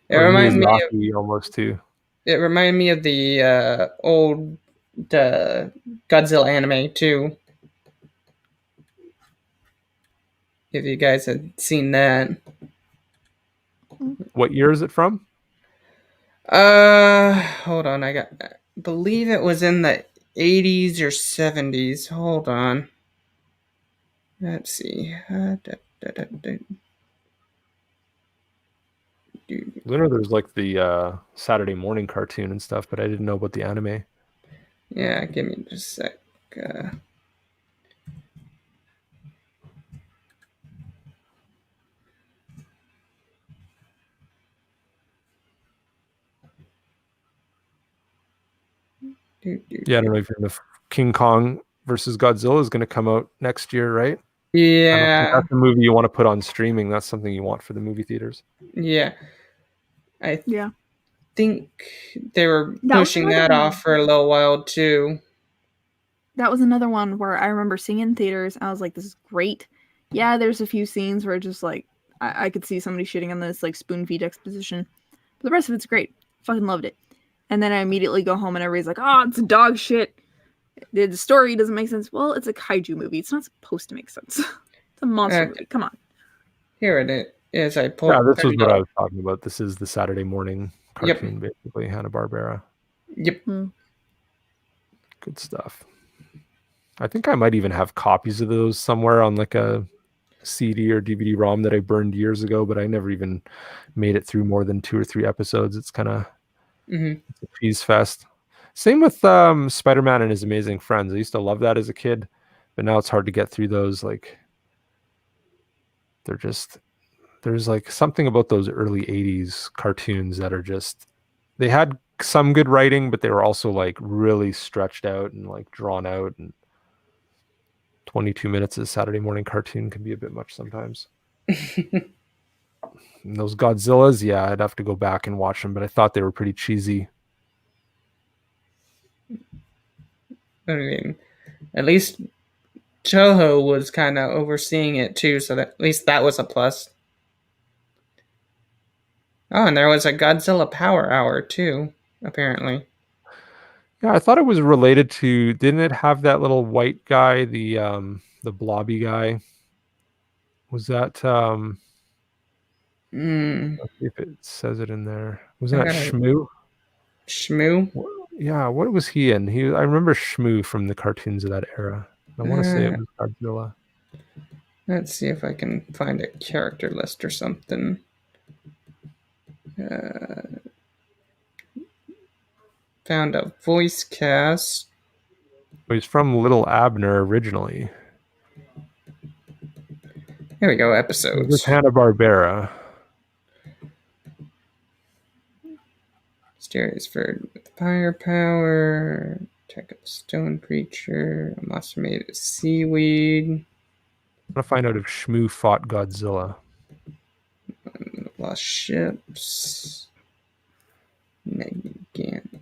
Speaker 3: It
Speaker 2: Or
Speaker 3: reminds me of
Speaker 2: Miyazaki almost too.
Speaker 3: the old Godzilla anime too. If you guys had seen that.
Speaker 2: What year is it from?
Speaker 3: Hold on. I believe it was in the 80s or 70s. Hold on. Let's see.
Speaker 2: I know there's like the Saturday morning cartoon and stuff, but I didn't know about the anime.
Speaker 3: Yeah, give me just a sec.
Speaker 2: Yeah, I don't know if you know if King Kong versus Godzilla is going to come out next year, right? I don't think
Speaker 3: Yeah,
Speaker 2: that's a movie you want to put on streaming. That's something you want for the movie theaters.
Speaker 3: yeah. I
Speaker 5: Yeah.
Speaker 3: think they were
Speaker 5: That was
Speaker 3: pushing
Speaker 5: another
Speaker 3: that
Speaker 5: one.
Speaker 3: off for a little while too.
Speaker 5: That was another one where I remember seeing in theaters. I was like, this is great. Yeah, there's a few scenes where just like I could see somebody shitting on this like spoon feed exposition. But the rest of it's great. Fucking loved it. And then I immediately go home and everybody's like, oh, it's dog shit. The story doesn't make sense. Well, it's a kaiju movie. It's not supposed to make sense. It's a monster
Speaker 3: Okay.
Speaker 5: movie. Come on.
Speaker 3: Here it is. I pulled.
Speaker 2: Yeah, this was
Speaker 3: it
Speaker 2: what
Speaker 3: up.
Speaker 2: I was talking about. This is the Saturday morning
Speaker 3: Yep.
Speaker 2: cartoon, basically, Hanna-Barbera.
Speaker 3: Yep.
Speaker 2: Good stuff. I think I might even have copies of those somewhere on like a CD or DVD-ROM that I burned years ago, but I never even made it through more than 2 or 3 episodes. It's kind of
Speaker 3: Mhm.
Speaker 2: a cheese fest. Same with Spider-Man and His Amazing Friends. I used to love that as a kid, but now it's hard to get through those. Like, there's like something about those early 80s cartoons that are just, they had some good writing, but they were also like really stretched out and like drawn out, and 22 minutes of Saturday morning cartoon can be a bit much sometimes. And those Godzillas, yeah, I'd have to go back and watch them, but I thought they were pretty cheesy.
Speaker 3: I mean, at least Toho was kind of overseeing it too, so that at least that was a plus. Oh, and there was a Godzilla Power Hour too. apparently.
Speaker 2: Yeah, I thought it was related to. Didn't it have that little white guy, the blobby guy? Was that
Speaker 3: Mm,
Speaker 2: let's see if it says it in there.
Speaker 3: I
Speaker 2: Wasn't that
Speaker 3: gotta
Speaker 2: Shmoo?
Speaker 3: Shmoo.
Speaker 2: Yeah, what was he in? I remember Shmoo from the cartoons of that era. I want to say it was Godzilla.
Speaker 3: Let's see if I can find a character list or something. Found a voice cast.
Speaker 2: He was from Little Abner originally.
Speaker 3: Here we go,
Speaker 2: It
Speaker 3: episodes.
Speaker 2: was Hanna-Barbera.
Speaker 3: Stereosford with firepower. Attack of the Stone Creature. A monster made of seaweed.
Speaker 2: I want to find out if Shmoo fought Godzilla.
Speaker 3: Lost ships. Megan.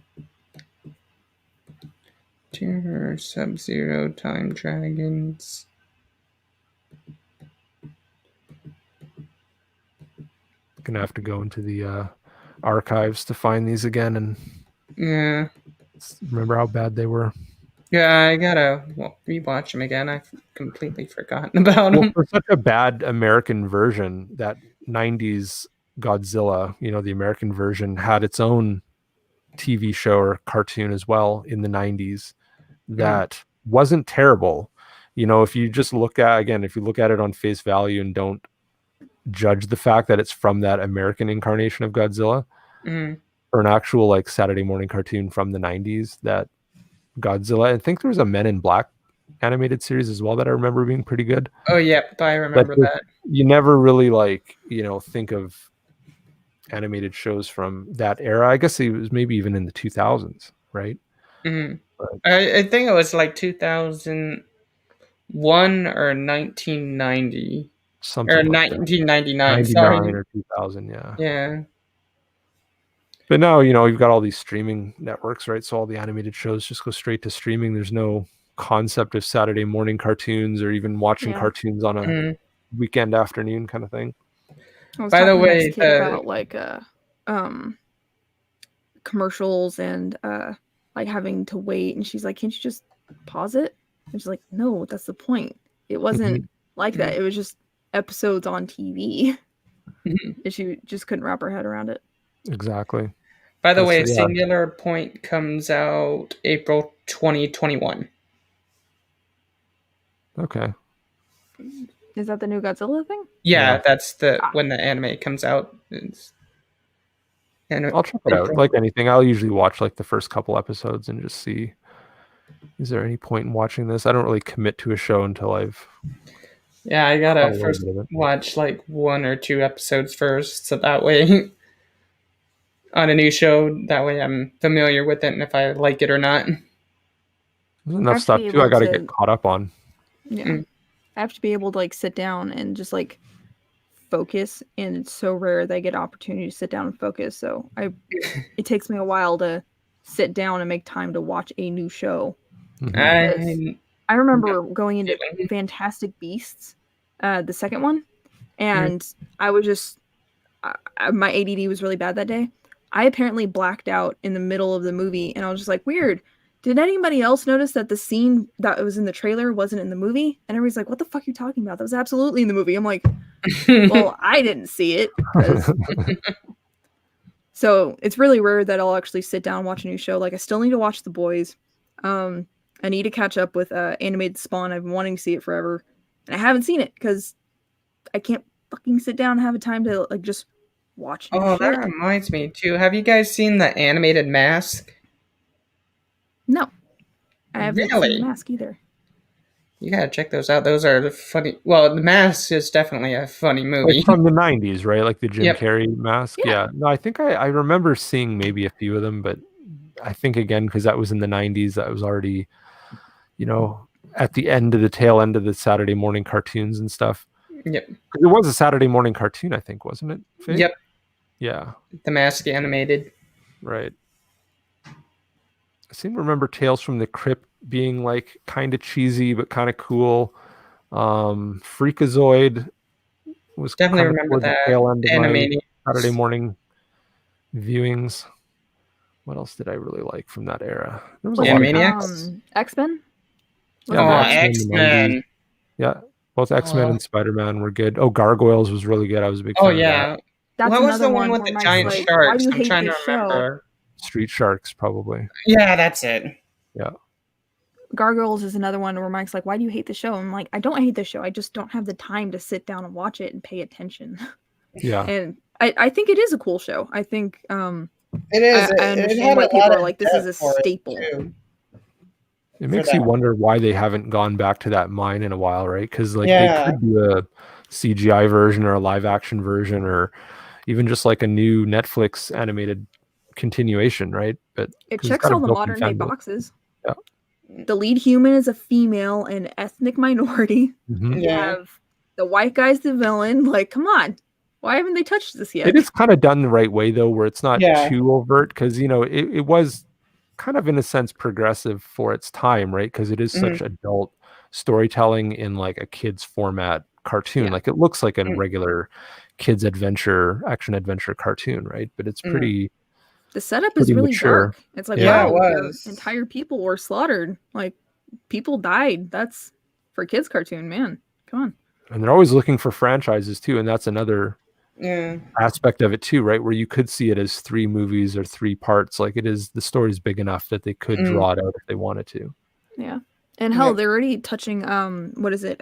Speaker 3: Terror. Sub-Zero. Time Dragons.
Speaker 2: Gonna have to go into the archives to find these again and
Speaker 3: Yeah.
Speaker 2: remember how bad they were.
Speaker 3: Yeah, I gotta rewatch them again. I've completely forgotten about
Speaker 2: Well,
Speaker 3: them.
Speaker 2: for such a bad American version, that 90s Godzilla, the American version had its own TV show or cartoon as well in the 90s that wasn't terrible. If you just look at it on face value and don't judge the fact that it's from that American incarnation of Godzilla or an actual like Saturday morning cartoon from the 90s, that Godzilla, I think there was a Men in Black animated series as well that I remember being pretty good.
Speaker 3: Oh, yep, I remember that.
Speaker 2: You never really think of animated shows from that era. I guess it was maybe even in the 2000s, right?
Speaker 3: Mm-hmm. I think it was like 2001 or 1990.
Speaker 2: Something
Speaker 3: or
Speaker 2: like
Speaker 3: 1999.
Speaker 2: 99
Speaker 3: Sorry.
Speaker 2: or 2000, yeah.
Speaker 3: Yeah.
Speaker 2: But now, you've got all these streaming networks, right? So all the animated shows just go straight to streaming. There's no concept of Saturday morning cartoons or even watching cartoons on a weekend afternoon kind of thing.
Speaker 5: I was
Speaker 3: By the
Speaker 5: talking to
Speaker 3: way,
Speaker 5: this kid about like commercials and like having to wait, and she's like, "Can't you just pause it?" And she's like, "No, that's the point. It wasn't like that. It was just episodes on TV." And she just couldn't wrap her head around it.
Speaker 2: Exactly.
Speaker 3: By the way, Singular Point comes out April 2021.
Speaker 2: Okay.
Speaker 5: Is that the new Godzilla thing?
Speaker 3: Yeah, that's when the anime comes out.
Speaker 2: I'll check it out. Like anything, I'll usually watch like the first couple episodes and just see, is there any point in watching this? I don't really commit to a show until I've...
Speaker 3: Yeah, I gotta first watch like 1 or 2 episodes first, so that way on a new show, that way I'm familiar with it and if I like it or not.
Speaker 2: There's enough stuff too I gotta get caught up on.
Speaker 5: Yeah. I have to be able to like sit down and just like focus, and it's so rare that I get an opportunity to sit down and focus. So it takes me a while to sit down and make time to watch a new show. I remember going into Fantastic Beasts, the second one, and I was just my ADD was really bad that day. I apparently blacked out in the middle of the movie, and I was just like, weird. Did anybody else notice that the scene that was in the trailer wasn't in the movie? And everybody's like, what the fuck are you talking about? That was absolutely in the movie. I'm like, well, I didn't see it. So it's really rare that I'll actually sit down and watch a new show. Like, I still need to watch The Boys. I need to catch up with Animated Spawn. I've been wanting to see it forever. And I haven't seen it because I can't fucking sit down and have a time to like just watch new shit.
Speaker 3: That reminds me too. Have you guys seen the animated Mask?
Speaker 5: No, I haven't seen The Mask either.
Speaker 3: You gotta check those out. Those are funny. Well, The Mask is definitely a funny movie.
Speaker 2: Like from the 90s, right? Like the Jim Carrey Mask. Yeah. No, I think I remember seeing maybe a few of them, but I think again, because that was in the 90s, that was already, at the tail end of the Saturday morning cartoons and stuff.
Speaker 3: Yep.
Speaker 2: It was a Saturday morning cartoon, I think, wasn't it? Faye?
Speaker 3: Yep.
Speaker 2: Yeah.
Speaker 3: The Mask animated.
Speaker 2: Right. I seem to remember Tales from the Crypt being like kind of cheesy but kind of cool. Freakazoid was
Speaker 3: definitely remember that
Speaker 2: tail end of
Speaker 3: animated
Speaker 2: Saturday morning viewings. What else did I really like from that era? There was a
Speaker 3: Yeah,
Speaker 2: lot of
Speaker 3: Maniacs.
Speaker 5: X-Men.
Speaker 2: Yeah,
Speaker 3: Oh,
Speaker 2: the X-Men, the 90s.
Speaker 3: X-Men.
Speaker 2: Yeah, both X-Men and Spider-Man were good. Oh, Gargoyles was really good. I was a big
Speaker 3: Oh
Speaker 2: fan of that.
Speaker 3: yeah.
Speaker 5: That's
Speaker 3: What was
Speaker 5: another
Speaker 3: the one with
Speaker 5: where
Speaker 3: the
Speaker 5: Mike's
Speaker 3: giant
Speaker 5: like,
Speaker 3: sharks?
Speaker 5: why do you
Speaker 3: I'm
Speaker 5: hate
Speaker 3: trying to
Speaker 5: this show?
Speaker 3: remember.
Speaker 2: Street Sharks, probably.
Speaker 3: Yeah, that's it.
Speaker 2: Yeah.
Speaker 5: Gargoyles is another one where Mike's like, why do you hate the show? I'm like, I don't hate the show. I just don't have the time to sit down and watch it and pay attention.
Speaker 2: Yeah.
Speaker 5: And I think it is a cool show. I think
Speaker 3: It is.
Speaker 5: I understand why people are like, this is a staple.
Speaker 2: It makes
Speaker 3: for
Speaker 2: you
Speaker 3: that.
Speaker 2: wonder why they haven't gone back to that mine in a while, right? Because like
Speaker 3: Yeah.
Speaker 2: they could do a CGI version or a live action version or even just like a new Netflix animated continuation, right? But
Speaker 5: It
Speaker 2: 'cause it's
Speaker 5: checks
Speaker 2: got a
Speaker 5: all the
Speaker 2: built-in
Speaker 5: modern day
Speaker 2: fan base.
Speaker 5: boxes.
Speaker 2: Yeah.
Speaker 5: The lead human is a female and ethnic minority.
Speaker 2: Mhm.
Speaker 5: You
Speaker 3: Yeah.
Speaker 5: have the white guy's the villain. Like, come on. Why haven't they touched this yet?
Speaker 2: It is kind of done the right way though, where it's not
Speaker 3: Yeah.
Speaker 2: too overt because you know it was kind of in a sense progressive for its time, right? Because it is such adult storytelling in like a kid's format cartoon.
Speaker 5: Yeah.
Speaker 2: Like it looks like a
Speaker 3: Mm.
Speaker 2: regular kids action adventure cartoon, right? But it's
Speaker 3: Mm.
Speaker 2: pretty
Speaker 5: The setup is
Speaker 2: pretty
Speaker 5: really
Speaker 2: mature.
Speaker 5: dark. It's like,
Speaker 3: Yeah, it
Speaker 5: wow, your
Speaker 3: was.
Speaker 5: entire people were slaughtered. Like, people died. That's for a kids cartoon, man. Come on.
Speaker 2: and they're always looking for franchises too, and that's another
Speaker 3: Yeah.
Speaker 2: aspect of it too, right? Where you could see it as 3 movies or 3 parts. Like it is, the story's big enough that they could
Speaker 3: Mm.
Speaker 2: draw it out if they wanted to.
Speaker 5: Yeah. And hell,
Speaker 3: Yep.
Speaker 5: they're already touching what is it?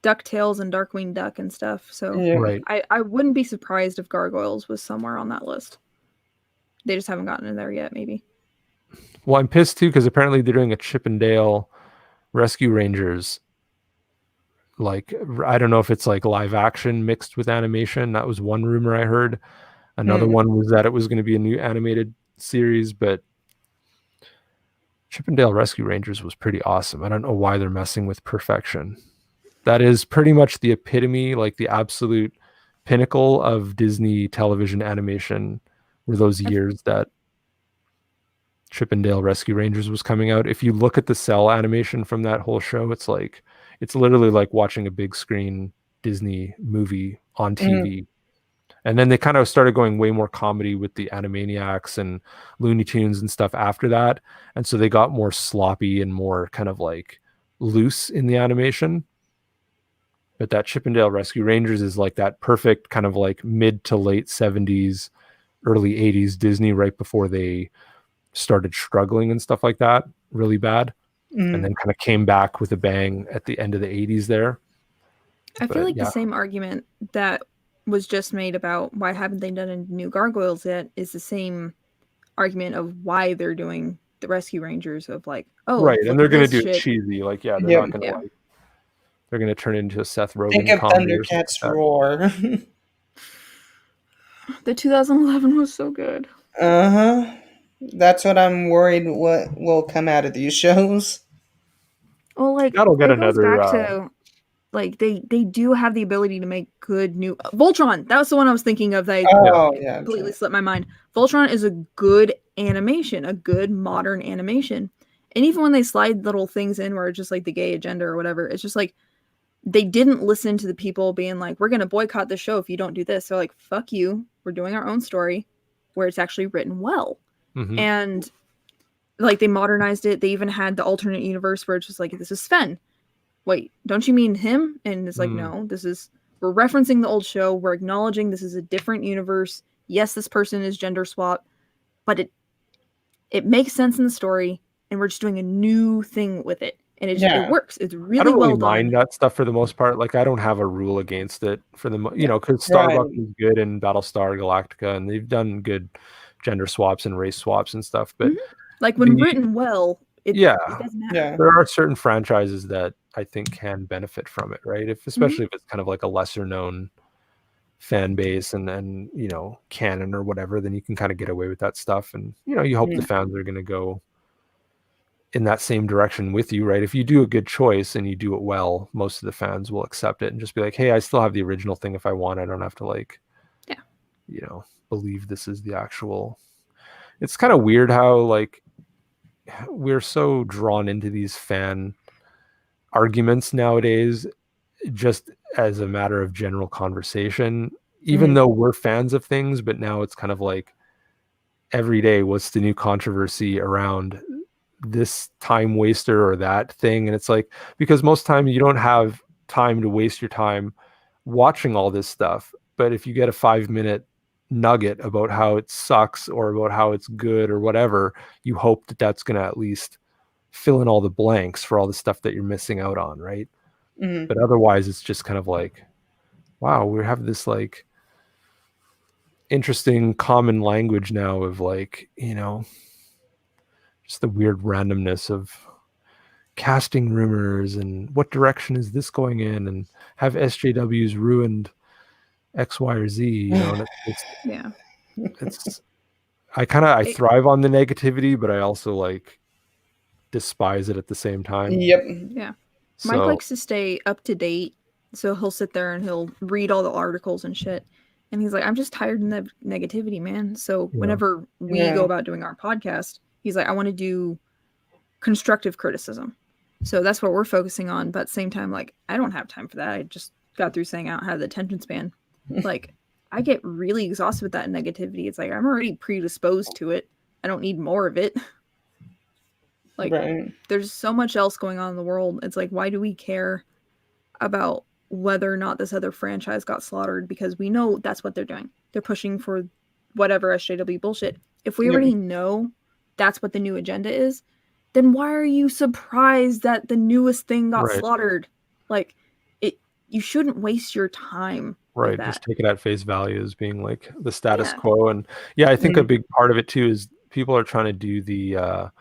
Speaker 5: DuckTales and Darkwing Duck and stuff. So
Speaker 3: Yeah.
Speaker 2: Right.
Speaker 5: I wouldn't be surprised if Gargoyles was somewhere on that list. They just haven't gotten in there yet, maybe.
Speaker 2: Well, I'm pissed too because apparently they're doing a Chip and Dale Rescue Rangers. Like I don't know if it's like live action mixed with animation. That was one rumor I heard. Another one was that it was going to be a new animated series, but Chip and Dale Rescue Rangers was pretty awesome. I don't know why they're messing with perfection. That is pretty much the epitome, like the absolute pinnacle of Disney television animation were those years that Chip and Dale Rescue Rangers was coming out. If you look at the cell animation from that whole show, it's literally like watching a big screen Disney movie on TV. And then they kind of started going way more comedy with the Animaniacs and Looney Tunes and stuff after that. And so they got more sloppy and more kind of like loose in the animation. But that Chip and Dale Rescue Rangers is like that perfect kind of like mid to late 70s, early 80s Disney right before they started struggling and stuff like that really bad. And then kind of came back with a bang at the end of the 80s there.
Speaker 5: I
Speaker 2: But,
Speaker 5: feel like
Speaker 2: yeah.
Speaker 5: the same argument that was just made about why haven't they done a new Gargoyles yet is the same argument of why they're doing the Rescue Rangers of like, oh,
Speaker 2: Right.
Speaker 5: look
Speaker 2: And they're
Speaker 5: at
Speaker 2: going to
Speaker 5: this
Speaker 2: do it
Speaker 5: shit.
Speaker 2: cheesy. Like, yeah, they're
Speaker 3: Yep.
Speaker 2: not going to
Speaker 5: Yeah.
Speaker 2: like, they're going to turn it into a Seth Rogen
Speaker 3: Think of
Speaker 2: comedy or something
Speaker 3: Thundercats
Speaker 2: like that.
Speaker 3: Roar.
Speaker 5: The 2011 was so good.
Speaker 3: Uh-huh. That's what I'm worried what will come out of these shows.
Speaker 5: Well, like
Speaker 2: That'll get
Speaker 5: it goes
Speaker 2: another,
Speaker 5: back to like they do have the ability to make good new Voltron. That was the one I was thinking of. That
Speaker 3: Oh, yeah.
Speaker 5: completely slipped my mind. Voltron is a good animation, a good modern animation. And even when they slide little things in where it's just like the gay agenda or whatever, it's just like they didn't listen to the people being like, we're going to boycott the show if you don't do this. They're like, fuck you. We're doing our own story where it's actually written well.
Speaker 2: Mhm.
Speaker 5: And like they modernized it. They even had the alternate universe where it's just like, this is Sven. Wait, don't you mean him? And it's like, no, we're referencing the old show. We're acknowledging this is a different universe. Yes, this person is gender swap, but it makes sense in the story, and we're just doing a new thing with it. And it works. It's really
Speaker 2: I don't really
Speaker 5: well
Speaker 2: mind
Speaker 5: done.
Speaker 2: that stuff for the most part. Like, I don't have a rule against it for the, you know, because Starbucks is good and Battlestar Galactica, and they've done good gender swaps and race swaps and stuff. But
Speaker 5: like when written well, it doesn't matter.
Speaker 3: Yeah.
Speaker 2: there are certain franchises that I think can benefit from it, right? Especially if it's kind of like a lesser known fan base and then, you know, canon or whatever, then you can kind of get away with that stuff. And, you know, you hope the fans are going to go in that same direction with you, right? If you do a good choice and you do it well, most of the fans will accept it and just be like, hey, I still have the original thing if I want. I don't have to like, you know, believe this is the actual. It's kind of weird how like we're so drawn into these fan arguments nowadays just as a matter of general conversation, even though we're fans of things, but now it's kind of like every day what's the new controversy around this time waster or that thing. And it's like, because most time you don't have time to waste your time watching all this stuff. But if you get a 5-minute nugget about how it sucks or about how it's good or whatever, you hope that that's going to at least fill in all the blanks for all the stuff that you're missing out on, right?
Speaker 3: Mhm.
Speaker 2: But otherwise it's just kind of like, wow, we have this like interesting common language now of like, you know, just the weird randomness of casting rumors and what direction is this going in, and have SJWs ruined X, Y, or Z, you know. And
Speaker 5: Yeah.
Speaker 2: it's I thrive on the negativity, but I also like despise it at the same time.
Speaker 3: Yep.
Speaker 5: Yeah.
Speaker 2: So,
Speaker 5: Mike likes to stay up to date, so he'll sit there and he'll read all the articles and shit. And he's like, I'm just tired of negativity, man. So
Speaker 2: Yeah.
Speaker 5: whenever we
Speaker 3: Yeah.
Speaker 5: go about doing our podcast, he's like, I want to do constructive criticism. So that's what we're focusing on. But at the same time, like, I don't have time for that. I just got through saying I don't have the attention span. Like, I get really exhausted with that negativity. It's like, I'm already predisposed to it. I don't need more of it. Like,
Speaker 3: Right.
Speaker 5: there's so much else going on in the world. It's like, why do we care about whether or not this other franchise got slaughtered? Because we know that's what they're doing. They're pushing for whatever SJW bullshit. If we
Speaker 3: Yep.
Speaker 5: already know that's what the new agenda is, then why are you surprised that the newest thing got
Speaker 2: Right.
Speaker 5: slaughtered? Like, you shouldn't waste your time with
Speaker 2: right,
Speaker 5: that.
Speaker 2: just take it at face value as being like the status
Speaker 5: Yeah.
Speaker 2: quo. And yeah, I think a
Speaker 3: Mhm.
Speaker 2: big part of it too is people are trying to do the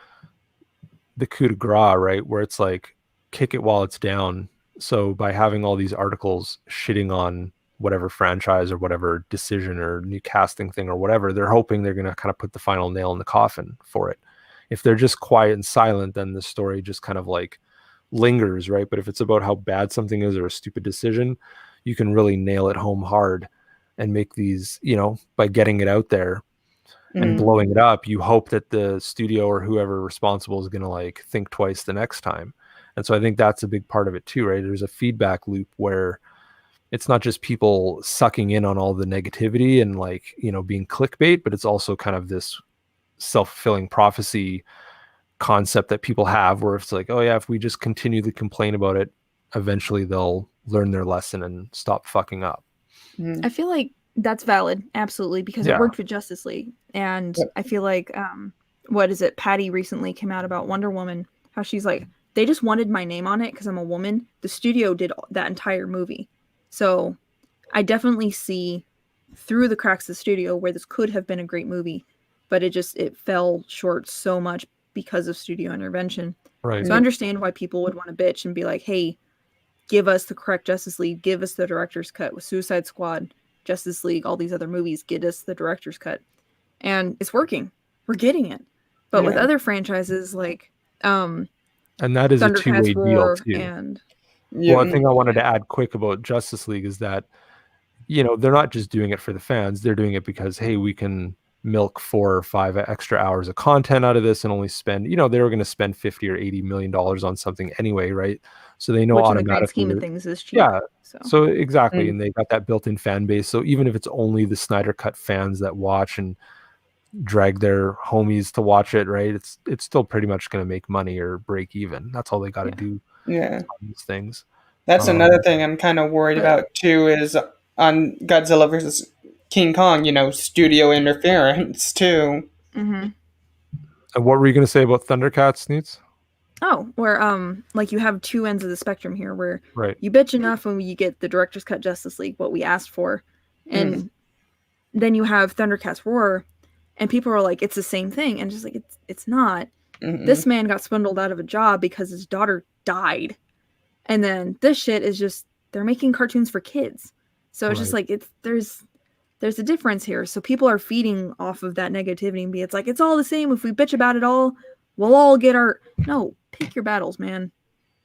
Speaker 2: coup de grace, right, where it's like kick it while it's down. So by having all these articles shitting on whatever franchise or whatever decision or new casting thing or whatever, they're hoping they're going to kind of put the final nail in the coffin for it. If they're just quiet and silent, then the story just kind of like lingers, right? But if it's about how bad something is or a stupid decision, you can really nail it home hard and make these, you know, by getting it out there and
Speaker 3: Mhm.
Speaker 2: blowing it up, you hope that the studio or whoever responsible is going to like think twice the next time. And so I think that's a big part of it too, right? There's a feedback loop where it's not just people sucking in on all the negativity and like, you know, being clickbait, but it's also kind of this self-fulfilling prophecy concept that people have where it's like, oh yeah, if we just continue to complain about it, eventually they'll learn their lesson and stop fucking up.
Speaker 3: Mhm.
Speaker 5: I feel like that's valid, absolutely, because
Speaker 2: Yeah.
Speaker 5: it worked with Justice League. And
Speaker 3: Yep.
Speaker 5: I feel like, what is it? Patty recently came out about Wonder Woman, how she's like, they just wanted my name on it because I'm a woman. The studio did that entire movie. So I definitely see through the cracks of the studio where this could have been a great movie, but it fell short so much because of studio intervention.
Speaker 2: Right.
Speaker 5: So I understand why people would want to bitch and be like, hey, give us the correct Justice League, give us the director's cut with Suicide Squad, Justice League, all these other movies, get us the director's cut. And it's working. We're getting it. But with
Speaker 3: Yeah.
Speaker 5: other franchises like
Speaker 2: And that is a two-way
Speaker 5: Thundercats
Speaker 2: deal
Speaker 5: Roar
Speaker 2: too.
Speaker 5: and
Speaker 3: Yeah.
Speaker 2: One thing I wanted to add quick about Justice League is that, you know, they're not just doing it for the fans. They're doing it because, hey, we can milk 4 or 5 extra hours of content out of this and only spend, you know, they were going to spend $50 or $80 million on something anyway, right? So they know
Speaker 5: which in the grand
Speaker 2: automatically.
Speaker 5: scheme of things is cheap.
Speaker 2: Yeah.
Speaker 5: So
Speaker 2: So exactly.
Speaker 3: Mm.
Speaker 2: And they got that built-in fan base. So even if it's only the Snyder Cut fans that watch and drag their homies to watch it, right? It's still pretty much going to make money or break even. That's all they got to
Speaker 5: Yeah.
Speaker 2: do
Speaker 3: Yeah.
Speaker 2: on these things.
Speaker 3: That's another thing I'm kind of worried
Speaker 5: but-
Speaker 3: about too is on Godzilla versus King Kong, you know, studio interference too.
Speaker 5: hmm
Speaker 2: And what were you going to say about Thundercats, Neats?
Speaker 5: Oh, where like you have two ends of the spectrum here where
Speaker 2: Right.
Speaker 5: you bitch enough when you get the director's cut Justice League, what we asked for, and then you have Thundercats Roar, and people are like, it's the same thing, and just like it's not.
Speaker 3: Mhm.
Speaker 5: This man got swindled out of a job because his daughter died, and then this shit is just they're making cartoons for kids, so it's just
Speaker 2: Right.
Speaker 5: like there's a difference here. So people are feeding off of that negativity and it's like it's all the same. If we bitch about it all, we'll all get our no. Pick your battles, man.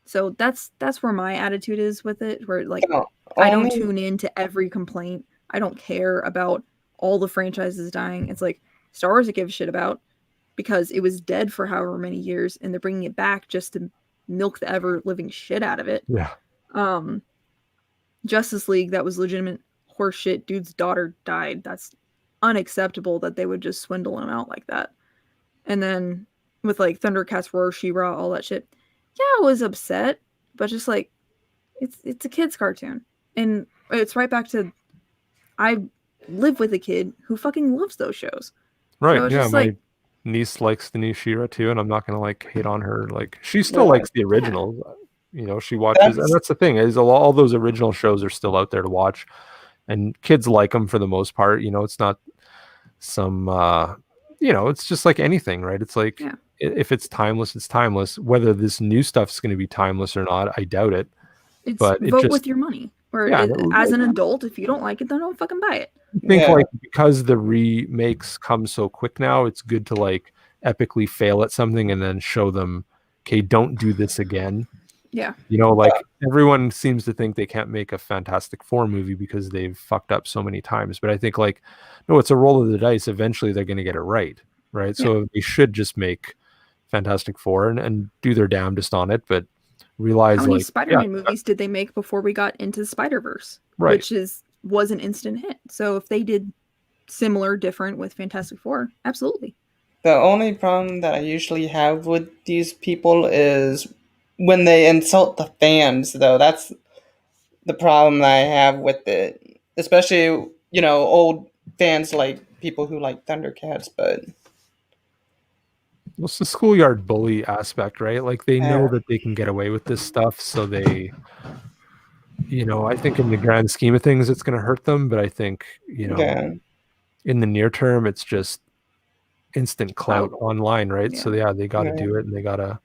Speaker 5: So that's where my attitude is with it. Where like
Speaker 3: Oh,
Speaker 5: I don't
Speaker 3: only-
Speaker 5: tune in to every complaint. I don't care about all the franchises dying. It's like Star Wars I give a shit about because it was dead for however many years and they're bringing it back just to milk the ever living shit out of it.
Speaker 2: Yeah.
Speaker 5: Justice League, that was legitimate horseshit. Dude's daughter died. That's unacceptable that they would just swindle him out like that. And then with like Thundercats Roar, She-Ra, all that shit. Yeah, I was upset, but just like it's a kid's cartoon. And it's right back to I live with a kid who fucking loves those shows.
Speaker 2: Right.
Speaker 5: So it's
Speaker 2: Yeah.
Speaker 5: just
Speaker 2: My
Speaker 5: like
Speaker 2: niece likes the new She-Ra too, and I'm not gonna like hate on her. Like she still likes the originals. You know, she watches, and that's the thing is all those original shows are still out there to watch, and kids like them for the most part. You know, it's not some you know, it's just like anything, right? It's like if it's timeless, it's timeless. Whether this new stuff's going to be timeless or not, I doubt it.
Speaker 5: it's
Speaker 2: But it
Speaker 5: vote
Speaker 2: just,
Speaker 5: with your money. Or
Speaker 2: yeah,
Speaker 5: as an adult, if you don't like it, then don't fucking buy it.
Speaker 2: I think like because the remakes come so quick now, it's good to like epically fail at something and then show them, okay, don't do this again.
Speaker 5: Yeah.
Speaker 2: You know, like everyone seems to think they can't make a Fantastic Four movie because they've fucked up so many times. But I think like, no, it's a roll of the dice. Eventually they're going to get it right. Right. So they should just make Fantastic Four and do their damnedest on it. But realize
Speaker 5: how many
Speaker 2: like
Speaker 5: Spider-Man movies did they make before we got into the Spider-Verse?
Speaker 2: Right.
Speaker 5: Which was an instant hit. So if they did similar, different with Fantastic Four, absolutely.
Speaker 3: The only problem that I usually have with these people is when they insult the fans, though. That's the problem that I have with it. Especially, you know, old fans like people who like Thundercats, but
Speaker 2: it's the schoolyard bully aspect, right? Like they know that they can get away with this stuff, so they, you know, I think in the grand scheme of things, it's going to hurt them. But I think, you know, in the near term, it's just instant clout online, right? So yeah, they got to do it, and they got to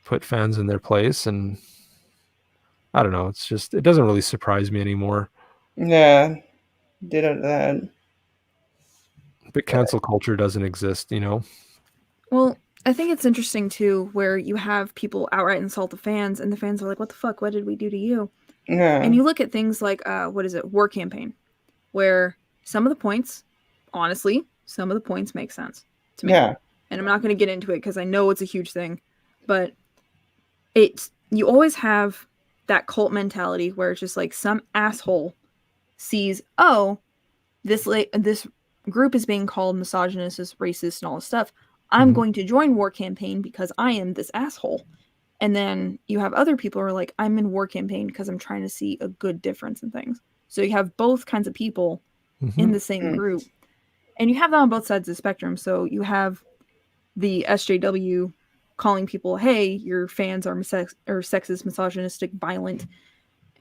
Speaker 2: put fans in their place. And I don't know, it's just, it doesn't really surprise me anymore.
Speaker 3: Yeah, did it that.
Speaker 2: But cancel culture doesn't exist, you know.
Speaker 5: Well, I think it's interesting too, where you have people outright insult the fans, and the fans are like, "What the fuck? What did we do to you?"
Speaker 3: Yeah.
Speaker 5: And you look at things like, what is it, War Campaign, where some of the points, honestly, some of the points make sense to me.
Speaker 3: Yeah.
Speaker 5: And I'm not going to get into it because I know it's a huge thing, but you always have that cult mentality where it's just like some asshole sees, oh, this group is being called misogynist, racist, and all this stuff. I'm going to join War Campaign because I am this asshole. And then you have other people who are like, I'm in War Campaign because I'm trying to see a good difference in things. So you have both kinds of people in the same group. And you have that on both sides of the spectrum. So you have the SJW calling people, hey, your fans are sexist, misogynistic, violent.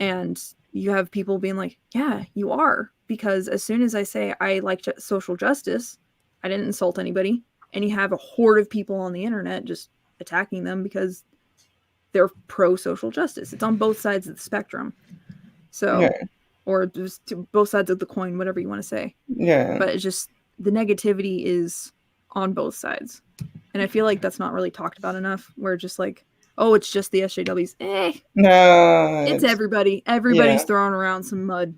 Speaker 5: And you have people being like, yeah, you are. Because as soon as I say I like social justice, I didn't insult anybody. And you have a horde of people on the internet just attacking them because they're pro-social justice. It's on both sides of the spectrum. So, or just both sides of the coin, whatever you want to say.
Speaker 3: Yeah.
Speaker 5: But it's just, the negativity is on both sides. And I feel like that's not really talked about enough. Where just like, oh, it's just the SJWs.
Speaker 3: No.
Speaker 5: It's everybody. Everybody's throwing around some mud.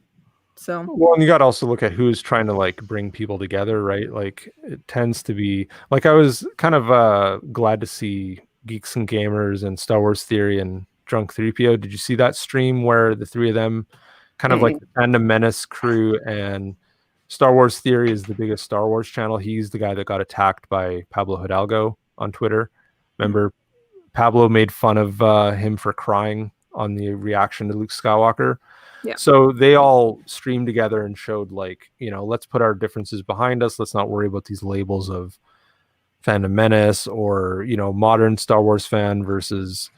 Speaker 5: So
Speaker 2: well, and you got to also look at who's trying to like bring people together, right? Like it tends to be like, I was kind of glad to see Geeks and Gamers and Star Wars Theory and Drunk 3PO. Did you see that stream where the three of them kind of like the Phantom Menace crew, and Star Wars Theory is the biggest Star Wars channel. He's the guy that got attacked by Pablo Hidalgo on Twitter. Remember, Pablo made fun of him for crying on the reaction to Luke Skywalker.
Speaker 5: Yeah.
Speaker 2: So they all streamed together and showed like, you know, let's put our differences behind us. Let's not worry about these labels of Phantom Menace or, you know, modern Star Wars fan versus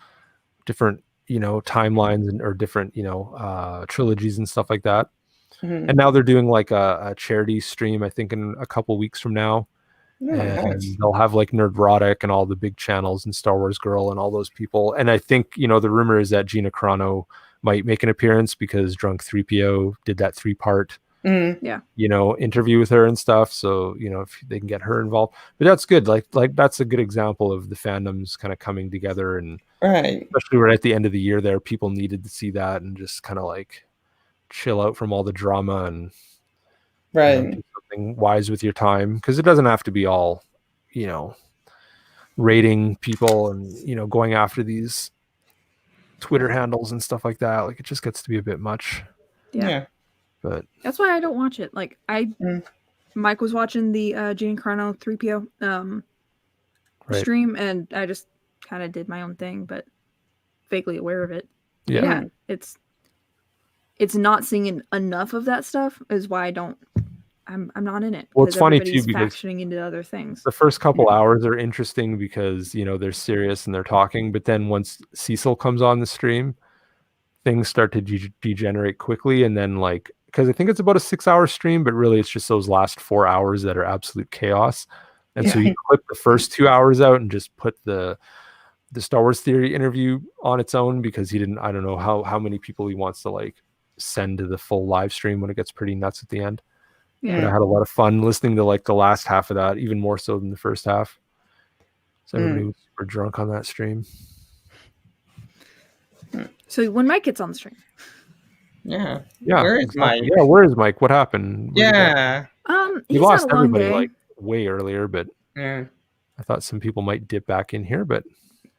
Speaker 2: different, you know, timelines or different, you know, trilogies and stuff like that. And now they're doing like a charity stream, I think in a couple weeks from now. And they'll have like Nerdrotic and all the big channels and Star Wars Girl and all those people. And I think, you know, the rumor is that Gina Carano might make an appearance because Drunk 3PO did that 3-part, you know, interview with her and stuff. So, you know, if they can get her involved, but that's good. Like that's a good example of the fandoms kind of coming together, and especially right at the end of the year there, people needed to see that and just kind of like chill out from all the drama and you know, do something wise with your time. Because it doesn't have to be all, you know, rating people and, you know, going after these Twitter handles and stuff like that. Like it just gets to be a bit much.
Speaker 5: Yeah.
Speaker 2: But
Speaker 5: that's why I don't watch it. Like Mike was watching the Gene Carano 3PO
Speaker 2: Right.
Speaker 5: stream, and I just kind of did my own thing, but vaguely aware of it.
Speaker 2: Yeah.
Speaker 5: Yeah, it's not seeing enough of that stuff is why I'm not in it.
Speaker 2: Well, it's
Speaker 5: because
Speaker 2: funny, too,
Speaker 5: everybody's
Speaker 2: because
Speaker 5: factioning into other things.
Speaker 2: The first couple hours are interesting because, you know, they're serious and they're talking, but then once Cecil comes on the stream, things start to degenerate quickly. And then, like, because I think it's about a 6-hour stream, but really it's just those last 4 hours that are absolute chaos. And so you clip the first 2 hours out and just put the Star Wars Theory interview on its own, because I don't know how many people he wants to like send to the full live stream when it gets pretty nuts at the end. But I had a lot of fun listening to like the last half of that, even more so than the first half. So everybody was super drunk on that stream.
Speaker 5: So when Mike gets on the stream.
Speaker 3: Yeah.
Speaker 2: Yeah.
Speaker 3: Where is
Speaker 2: exactly.
Speaker 3: Mike?
Speaker 2: Yeah, where is Mike? What happened?
Speaker 3: Yeah.
Speaker 2: He
Speaker 5: He's
Speaker 2: lost
Speaker 5: had a long
Speaker 2: everybody
Speaker 5: day.
Speaker 2: like way earlier, but
Speaker 3: Yeah.
Speaker 2: I thought some people might dip back in here, but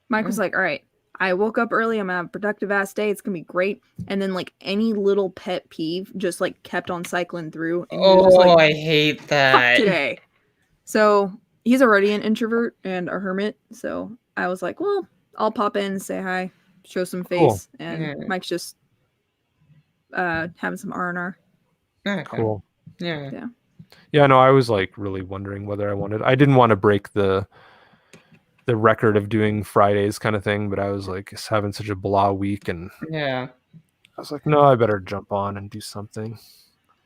Speaker 5: Mike was like, all right, I woke up early. I'm gonna have a productive ass day. It's gonna be great. And then like any little pet peeve just like kept on cycling through. And he was just like,
Speaker 3: I hate
Speaker 5: fuck
Speaker 3: that.
Speaker 5: today. So he's already an introvert and a hermit. So I was like, well, I'll pop in and say hi, show some face.
Speaker 2: Cool.
Speaker 5: And
Speaker 3: Yeah.
Speaker 5: Mike's just having some R&R.
Speaker 3: Okay.
Speaker 2: cool.
Speaker 3: Yeah.
Speaker 2: Yeah, no, I was like really wondering whether I didn't want to break the record of doing Fridays kind of thing, but I was like having such a blah week, and
Speaker 3: Yeah.
Speaker 2: I was like, no, I better jump on and do something.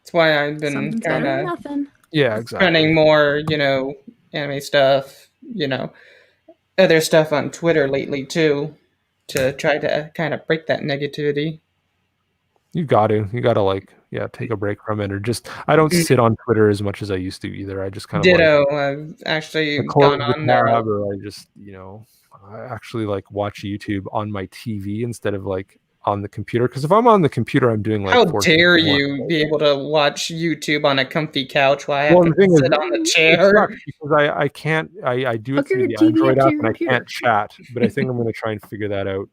Speaker 3: That's why I've been
Speaker 5: Something's
Speaker 3: kind
Speaker 5: better than
Speaker 3: of
Speaker 5: nothing.
Speaker 2: Yeah, exactly.
Speaker 3: spending more, anime stuff, other stuff on Twitter lately too, to try to kind of break that negativity.
Speaker 2: You got to like, yeah, take a break from it, or just I don't sit on Twitter as much as I used to either. I just kind of
Speaker 3: Ditto. I've actually
Speaker 2: like close
Speaker 3: gone
Speaker 2: the
Speaker 3: on there.
Speaker 2: tab, or I just I actually like watch YouTube on my TV instead of like on the computer, because if I'm on the computer, I'm doing like
Speaker 3: How
Speaker 2: 14
Speaker 3: dare
Speaker 2: more.
Speaker 3: you be able to watch YouTube on a comfy couch while I
Speaker 2: Well,
Speaker 3: have
Speaker 2: the thing
Speaker 3: to
Speaker 2: is,
Speaker 3: sit on the
Speaker 2: it
Speaker 3: chair?
Speaker 2: sucks because I can't I do it
Speaker 5: Hook
Speaker 2: through
Speaker 5: your
Speaker 2: the
Speaker 5: TV
Speaker 2: Android
Speaker 5: up to
Speaker 2: app
Speaker 5: your
Speaker 2: and I
Speaker 5: computer.
Speaker 2: can't chat, but I think I'm going to try and figure that out.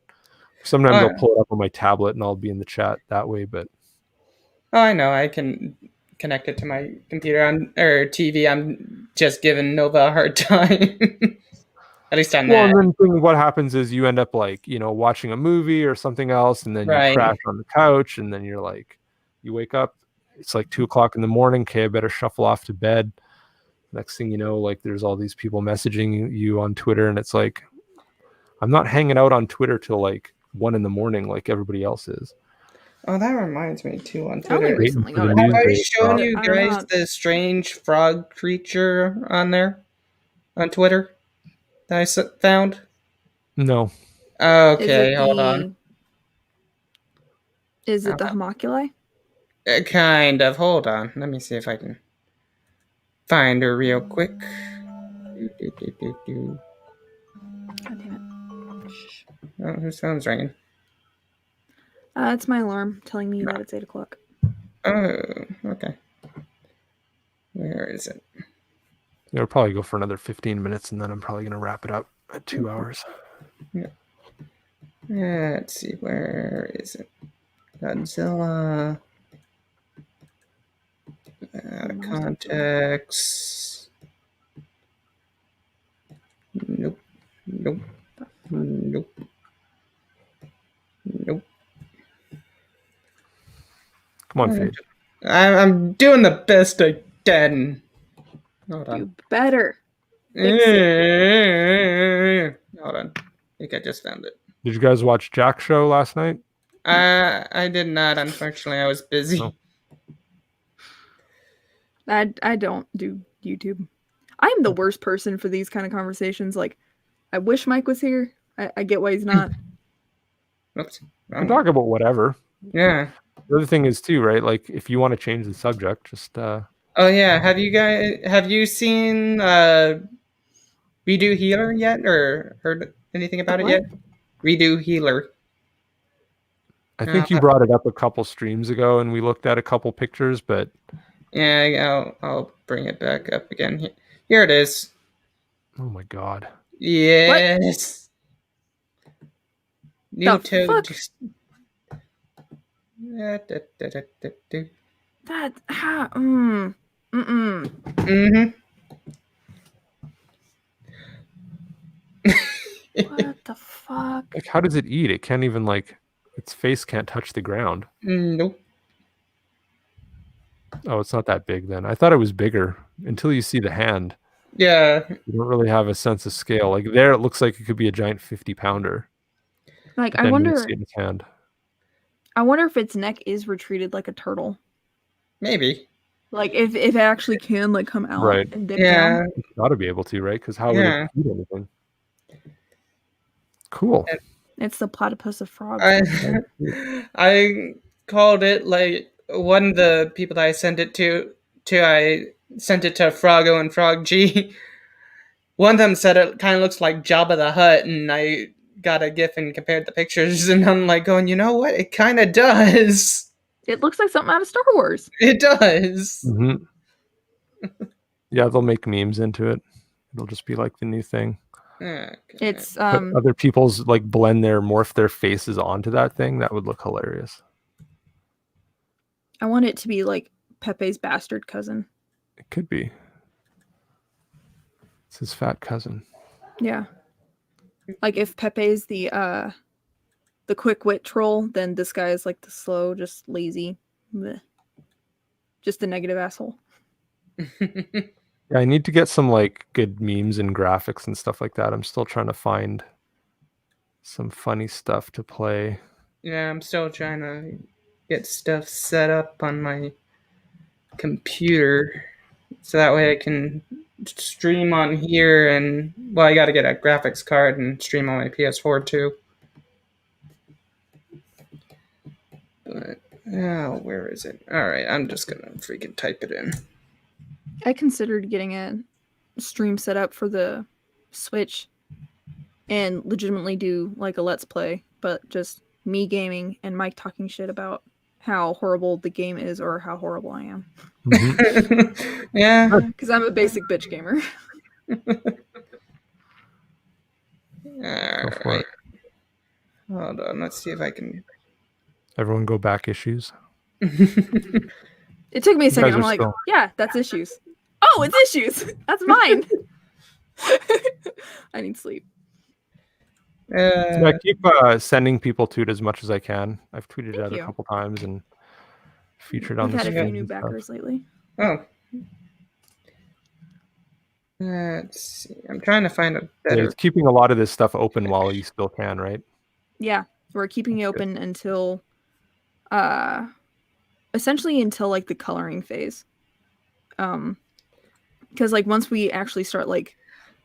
Speaker 2: Sometimes
Speaker 3: Oh.
Speaker 2: I'll pull it up on my tablet and I'll be in the chat that way, but
Speaker 3: Oh, I know. I can connect it to my computer or TV. I'm just giving Nova a hard time. At least on
Speaker 2: well,
Speaker 3: that.
Speaker 2: and then what happens is you end up like watching a movie or something else, and then
Speaker 3: Right.
Speaker 2: you crash on the couch, and then you're like, you wake up, it's like 2:00 in the morning. Okay, I better shuffle off to bed. Next thing you know, like there's all these people messaging you on Twitter, and it's like, I'm not hanging out on Twitter till like 1 a.m. like everybody else is.
Speaker 3: Oh, that reminds me too on
Speaker 5: I only
Speaker 3: Twitter.
Speaker 5: recently got
Speaker 2: the
Speaker 5: it.
Speaker 2: news
Speaker 3: Have I
Speaker 2: break
Speaker 3: shown
Speaker 2: drop.
Speaker 3: you
Speaker 5: I'm
Speaker 3: guys
Speaker 5: not-
Speaker 3: the strange frog creature on there on Twitter that I found?
Speaker 2: No.
Speaker 3: Okay, hold on.
Speaker 5: Is it the homoculi?
Speaker 3: Kind of. Hold on. Let me see if I can find her real quick.
Speaker 5: God damn it.
Speaker 3: Oh, whose phone's ringing?
Speaker 5: It's my alarm telling me that it's 8 o'clock.
Speaker 3: Oh, okay. Where is it?
Speaker 2: It'll probably go for another 15 minutes, and then I'm probably going to wrap it up at 2 hours.
Speaker 3: Let's see. Where is it? Godzilla. Out of context. Nope. Nope. Nope. Nope.
Speaker 2: Come on, Fade.
Speaker 3: I'm doing the best I can. Hold on.
Speaker 5: You better.
Speaker 3: Hold on. I think I just found it.
Speaker 2: Did you guys watch Jack's show last night?
Speaker 3: I did not, unfortunately. I was busy.
Speaker 2: No.
Speaker 5: I don't do YouTube. I'm the worst person for these kind of conversations. Like, I wish Mike was here. I get why he's not.
Speaker 3: Oops.
Speaker 2: I'm talking about whatever.
Speaker 3: Yeah.
Speaker 2: The other thing is too, right? Like, if you want to change the subject, just
Speaker 3: Oh yeah. Have you seen Redo Healer yet, or heard anything about it
Speaker 5: What?
Speaker 3: yet? Redo Healer.
Speaker 2: I think you brought it up a couple streams ago, and we looked at a couple pictures, but
Speaker 3: Yeah, I'll bring it back up again. Here it is.
Speaker 2: oh my god.
Speaker 3: Yes. New
Speaker 5: The fuck?
Speaker 3: Toad.
Speaker 5: That Mm-mm.
Speaker 3: Mm-hmm.
Speaker 5: What the fuck?
Speaker 2: Like, how does it eat? It can't even like its face can't touch the ground.
Speaker 3: Nope.
Speaker 2: Oh, it's not that big then. I thought it was bigger until you see the hand.
Speaker 3: Yeah.
Speaker 2: You don't really have a sense of scale. Like there, it looks like it could be a giant 50-pounder.
Speaker 5: Like,
Speaker 2: But
Speaker 5: I
Speaker 2: then when you
Speaker 5: wonder.
Speaker 2: see it in its hand.
Speaker 5: I wonder if its neck is retreated like a turtle.
Speaker 3: Maybe.
Speaker 5: Like, if it actually can like come out
Speaker 2: Right.
Speaker 5: and dip
Speaker 3: Yeah.
Speaker 5: down.
Speaker 2: It's got to be able to, right? Because how
Speaker 3: Yeah.
Speaker 2: would it eat anything? Cool.
Speaker 5: It's the platypus of frogs.
Speaker 3: I called it like one of the people that I sent it to I sent it to Froggo and Frog G. One of them said it kind of looks like Jabba the Hutt, and I got a GIF and compared the pictures, and I'm like going, you know what? It kind of does.
Speaker 5: It looks like something out of Star Wars.
Speaker 3: It does.
Speaker 2: Mhm. Yeah, they'll make memes into it. It'll just be like the new thing.
Speaker 3: Okay.
Speaker 5: It's
Speaker 2: But other people's like morph their faces onto that thing. That would look hilarious.
Speaker 5: I want it to be like Pepe's bastard cousin.
Speaker 2: It could be. It's his fat cousin.
Speaker 5: Yeah. Like if Pepe's the quick wit troll, then this guy is like the slow, just lazy, bleh. Just a negative asshole.
Speaker 2: Yeah, I need to get some like good memes and graphics and stuff like that. I'm still trying to find some funny stuff to play.
Speaker 3: Yeah, I'm still trying to get stuff set up on my computer so that way I can stream on here, and well, I got to get a graphics card and stream on my PS4 too. But where is it? All right, I'm just gonna freaking type it in.
Speaker 5: I considered getting a stream set up for the Switch and legitimately do like a let's play, but just me gaming and Mike talking shit about how horrible the game is or how horrible I am.
Speaker 2: Mhm.
Speaker 3: Yeah.
Speaker 5: Because I'm a basic bitch gamer.
Speaker 3: All
Speaker 2: Go for
Speaker 3: right.
Speaker 2: it.
Speaker 3: Hold on. Let's see if I can.
Speaker 2: Everyone go back issues.
Speaker 5: It took me a
Speaker 2: You
Speaker 5: second.
Speaker 2: guys
Speaker 5: I'm
Speaker 2: are
Speaker 5: like,
Speaker 2: still-
Speaker 5: yeah, that's issues. Oh, it's issues. That's mine. I need sleep.
Speaker 2: Yeah, I keep sending people to it as much as I can. I've tweeted it
Speaker 5: Thank
Speaker 2: out
Speaker 5: you.
Speaker 2: a couple times and featured on
Speaker 5: We've
Speaker 2: the
Speaker 5: had a few
Speaker 2: streams
Speaker 5: new
Speaker 2: and stuff.
Speaker 5: backers lately.
Speaker 3: Oh. Let's see. I'm trying to find a
Speaker 2: Yeah,
Speaker 3: better.
Speaker 2: it's keeping a lot of this stuff open while you still can, right?
Speaker 5: Yeah, we're keeping it
Speaker 2: That's good.
Speaker 5: open until, essentially until like the coloring phase. Because like once we actually start like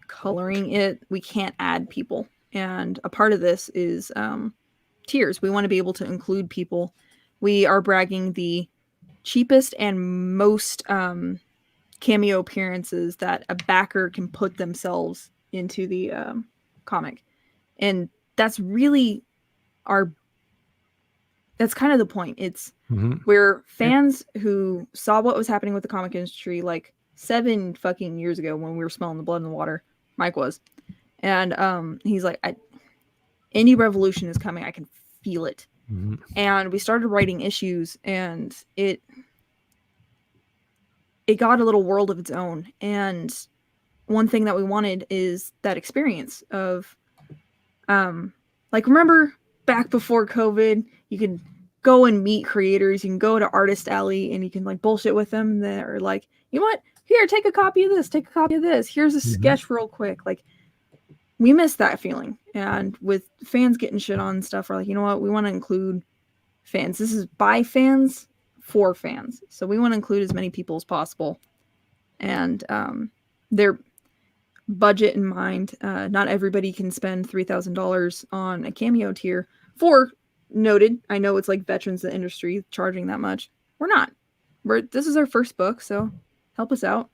Speaker 5: coloring it, we can't add people, and a part of this is tiers. We want to be able to include people. We are bragging the cheapest and most cameo appearances that a backer can put themselves into the comic, and that's really that's kind of the point. It's
Speaker 2: Mhm.
Speaker 5: we're fans who saw what was happening with the comic industry like 7 fucking years ago when we were smelling the blood in the water. Mike was, and he's like, indie revolution is coming. I can feel it.
Speaker 2: Mhm.
Speaker 5: And we started writing issues, and it got a little world of its own. And one thing that we wanted is that experience of like, remember back before COVID, you could go and meet creators, you can go to Artist Alley and you can like bullshit with them. They're like, you know what, here, take a copy of this, take a copy of this, here's a sketch real quick. Like, we miss that feeling. And with fans getting shit on and stuff, we're like, you know what, we want to include fans. This is by fans for fans, so we want to include as many people as possible. And their budget in mind, not everybody can spend $3,000 on a cameo tier. For noted, I know it's like veterans of the industry charging that much. We're not. This is our first book, so help us out.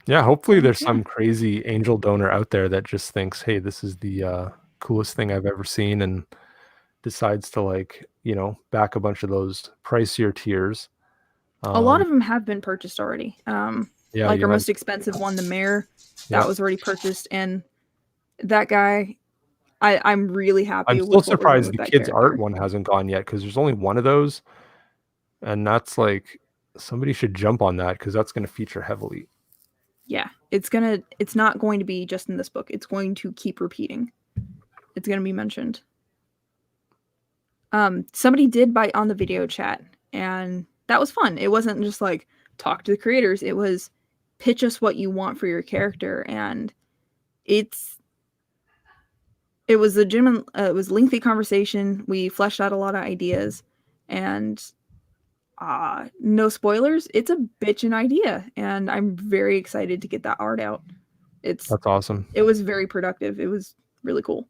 Speaker 2: Yeah, hopefully there's
Speaker 5: Yeah.
Speaker 2: some crazy angel donor out there that just thinks, hey, this is the coolest thing I've ever seen, and decides to like, back a bunch of those pricier tiers.
Speaker 5: A lot of them have been purchased already.
Speaker 2: Yeah,
Speaker 5: like
Speaker 2: you
Speaker 5: our
Speaker 2: had-
Speaker 5: most expensive one, the Mayor,
Speaker 2: Yeah.
Speaker 5: that was already purchased, and that guy, I'm really happy.
Speaker 2: I'm
Speaker 5: with
Speaker 2: still
Speaker 5: what we're doing
Speaker 2: surprised
Speaker 5: with
Speaker 2: the
Speaker 5: that
Speaker 2: kids' art
Speaker 5: character.
Speaker 2: one hasn't gone yet, because there's only one of those, and that's like Somebody should jump on that because that's going to feature heavily.
Speaker 5: Yeah, it's not going to be just in this book. It's going to keep repeating. It's going to be mentioned. Somebody did bite on the video chat, and that was fun. It wasn't just like talk to the creators. It was pitch us what you want for your character, and it was a genuine, it was lengthy conversation. We fleshed out a lot of ideas, and no spoilers. It's a bitchin' idea, and I'm very excited to get that art out.
Speaker 2: That's awesome.
Speaker 5: It was very productive. It was really cool.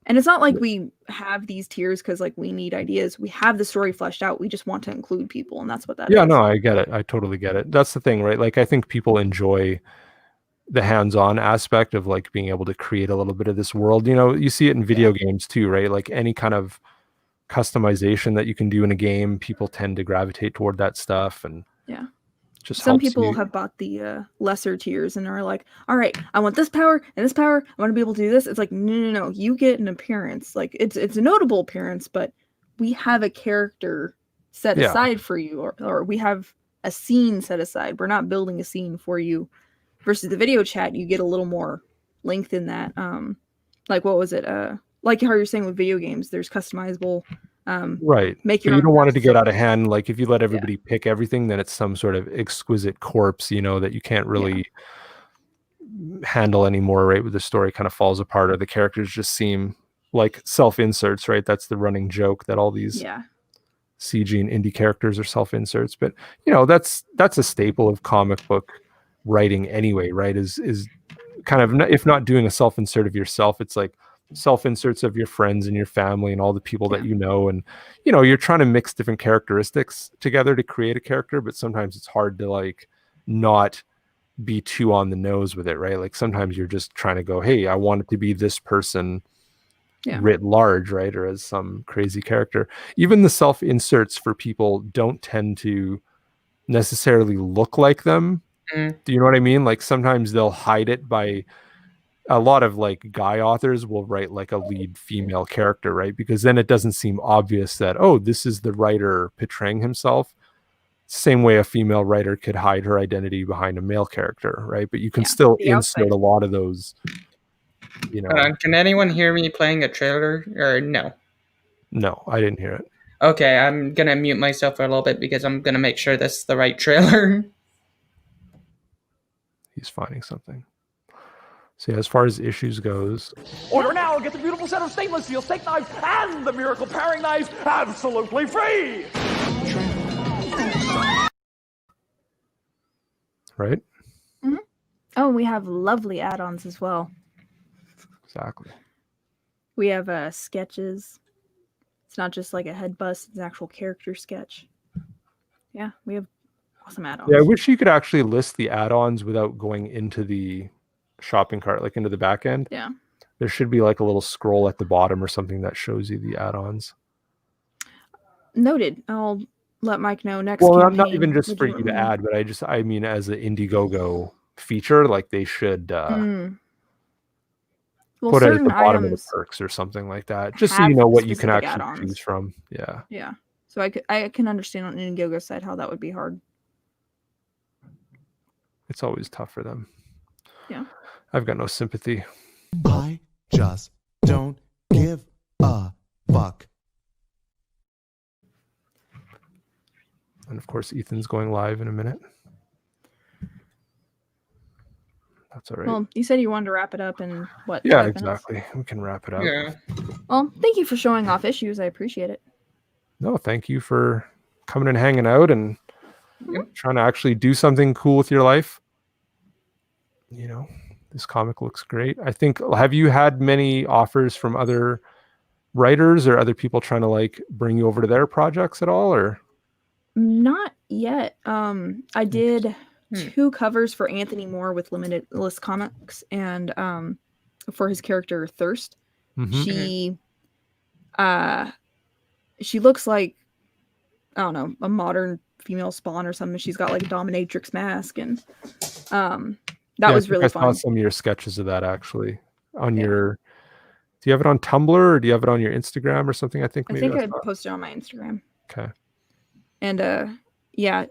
Speaker 5: And it's not like we have these tiers because like we need ideas. We have the story fleshed out. We just want to include people, and that's what that is.
Speaker 2: Yeah, no, I get it. I totally get it. That's the thing, right? Like I think people enjoy the hands-on aspect of like being able to create a little bit of this world. You know, you see it in video games too, right? Like any kind of customization that you can do in a game, people tend to gravitate toward that stuff, and
Speaker 5: yeah.
Speaker 2: Just
Speaker 5: some people have bought the lesser tiers and are like, all right, I want this power and this power. I want to be able to do this. It's like, no. You get an appearance. Like it's a notable appearance, but we have a character set aside for you, or we have a scene set aside. We're not building a scene for you. Versus the video chat, you get a little more length in that. Like what was it? Like how you're saying with video games, there's customizable.
Speaker 2: Right.
Speaker 5: Make
Speaker 2: you
Speaker 5: your
Speaker 2: don't want it to get out of hand. Like if you let everybody pick everything, then it's some sort of exquisite corpse, you know, that you can't really handle anymore, right? Where the story kind of falls apart, or the characters just seem like self-inserts, right? That's the running joke, that all these CG and indie characters are self-inserts. But you know, that's a staple of comic book writing anyway, right? Is kind of, if not doing a self-insert of yourself, it's like self-inserts of your friends and your family and all the people that you know. And you know, you're trying to mix different characteristics together to create a character, but sometimes it's hard to like not be too on the nose with it, right? Like sometimes you're just trying to go, hey, I want it to be this person writ large, right? Or as some crazy character. Even the self-inserts for people don't tend to necessarily look like them. Do you know what I mean? Like sometimes they'll hide it by, a lot of like guy authors will write like a lead female character, right? Because then it doesn't seem obvious that, oh, this is the writer portraying himself. Same way a female writer could hide her identity behind a male character, right? But you can still insert a lot of those, you know.
Speaker 3: Can anyone hear me playing a trailer or no?
Speaker 2: No, I didn't hear it.
Speaker 3: Okay, I'm going to mute myself for a little bit because I'm going to make sure this is the right trailer.
Speaker 2: He's finding something. So as far as issues goes,
Speaker 8: Order now and get the beautiful set of stainless steel steak knives and the miracle paring knives absolutely free!
Speaker 2: right?
Speaker 5: Mm-hmm. Oh, we have lovely add-ons as well.
Speaker 2: Exactly.
Speaker 5: We have sketches. It's not just like a head bust, it's an actual character sketch. Yeah, we have awesome add-ons.
Speaker 2: Yeah, I wish you could actually list the add-ons without going into the shopping cart, like into the back end.
Speaker 5: Yeah.
Speaker 2: There should be like a little scroll at the bottom or something that shows you the add-ons.
Speaker 5: Noted. I'll let Mike know next.
Speaker 2: Well, not even just for you to add, but I mean as an Indiegogo feature, like they should
Speaker 5: well,
Speaker 2: put it at the bottom of the
Speaker 5: items
Speaker 2: perks or something like that, just so you know what you can actually
Speaker 5: add-ons.
Speaker 2: choose from. Yeah.
Speaker 5: Yeah. So I can understand on Indiegogo side how that would be hard.
Speaker 2: It's always tough for them.
Speaker 5: Yeah.
Speaker 2: I've got no sympathy.
Speaker 7: I just don't give a fuck.
Speaker 2: And of course, Ethan's going live in a minute. That's all right.
Speaker 5: Well, you said you wanted to wrap it up in what?
Speaker 2: Yeah,
Speaker 5: 5 minutes?
Speaker 2: exactly. We can wrap it up.
Speaker 3: Yeah.
Speaker 5: Well, thank you for showing off issues. I appreciate it.
Speaker 2: No, thank you for coming and hanging out and trying to actually do something cool with your life. You know, this comic looks great. I think, have you had many offers from other writers or other people trying to like bring you over to their projects at all, or?
Speaker 5: Not yet. I did 2 covers for Anthony Moore with Limited List Comics, and for his character Thirst.
Speaker 2: Mm-hmm.
Speaker 5: She looks like, I don't know, a modern female Spawn or something. She's got like a dominatrix mask, and that was really fun.
Speaker 2: I saw some of your sketches of that actually on your. Do you have it on Tumblr or do you have it on your Instagram or something? I think
Speaker 5: I posted on my Instagram.
Speaker 2: Okay.
Speaker 5: And yeah,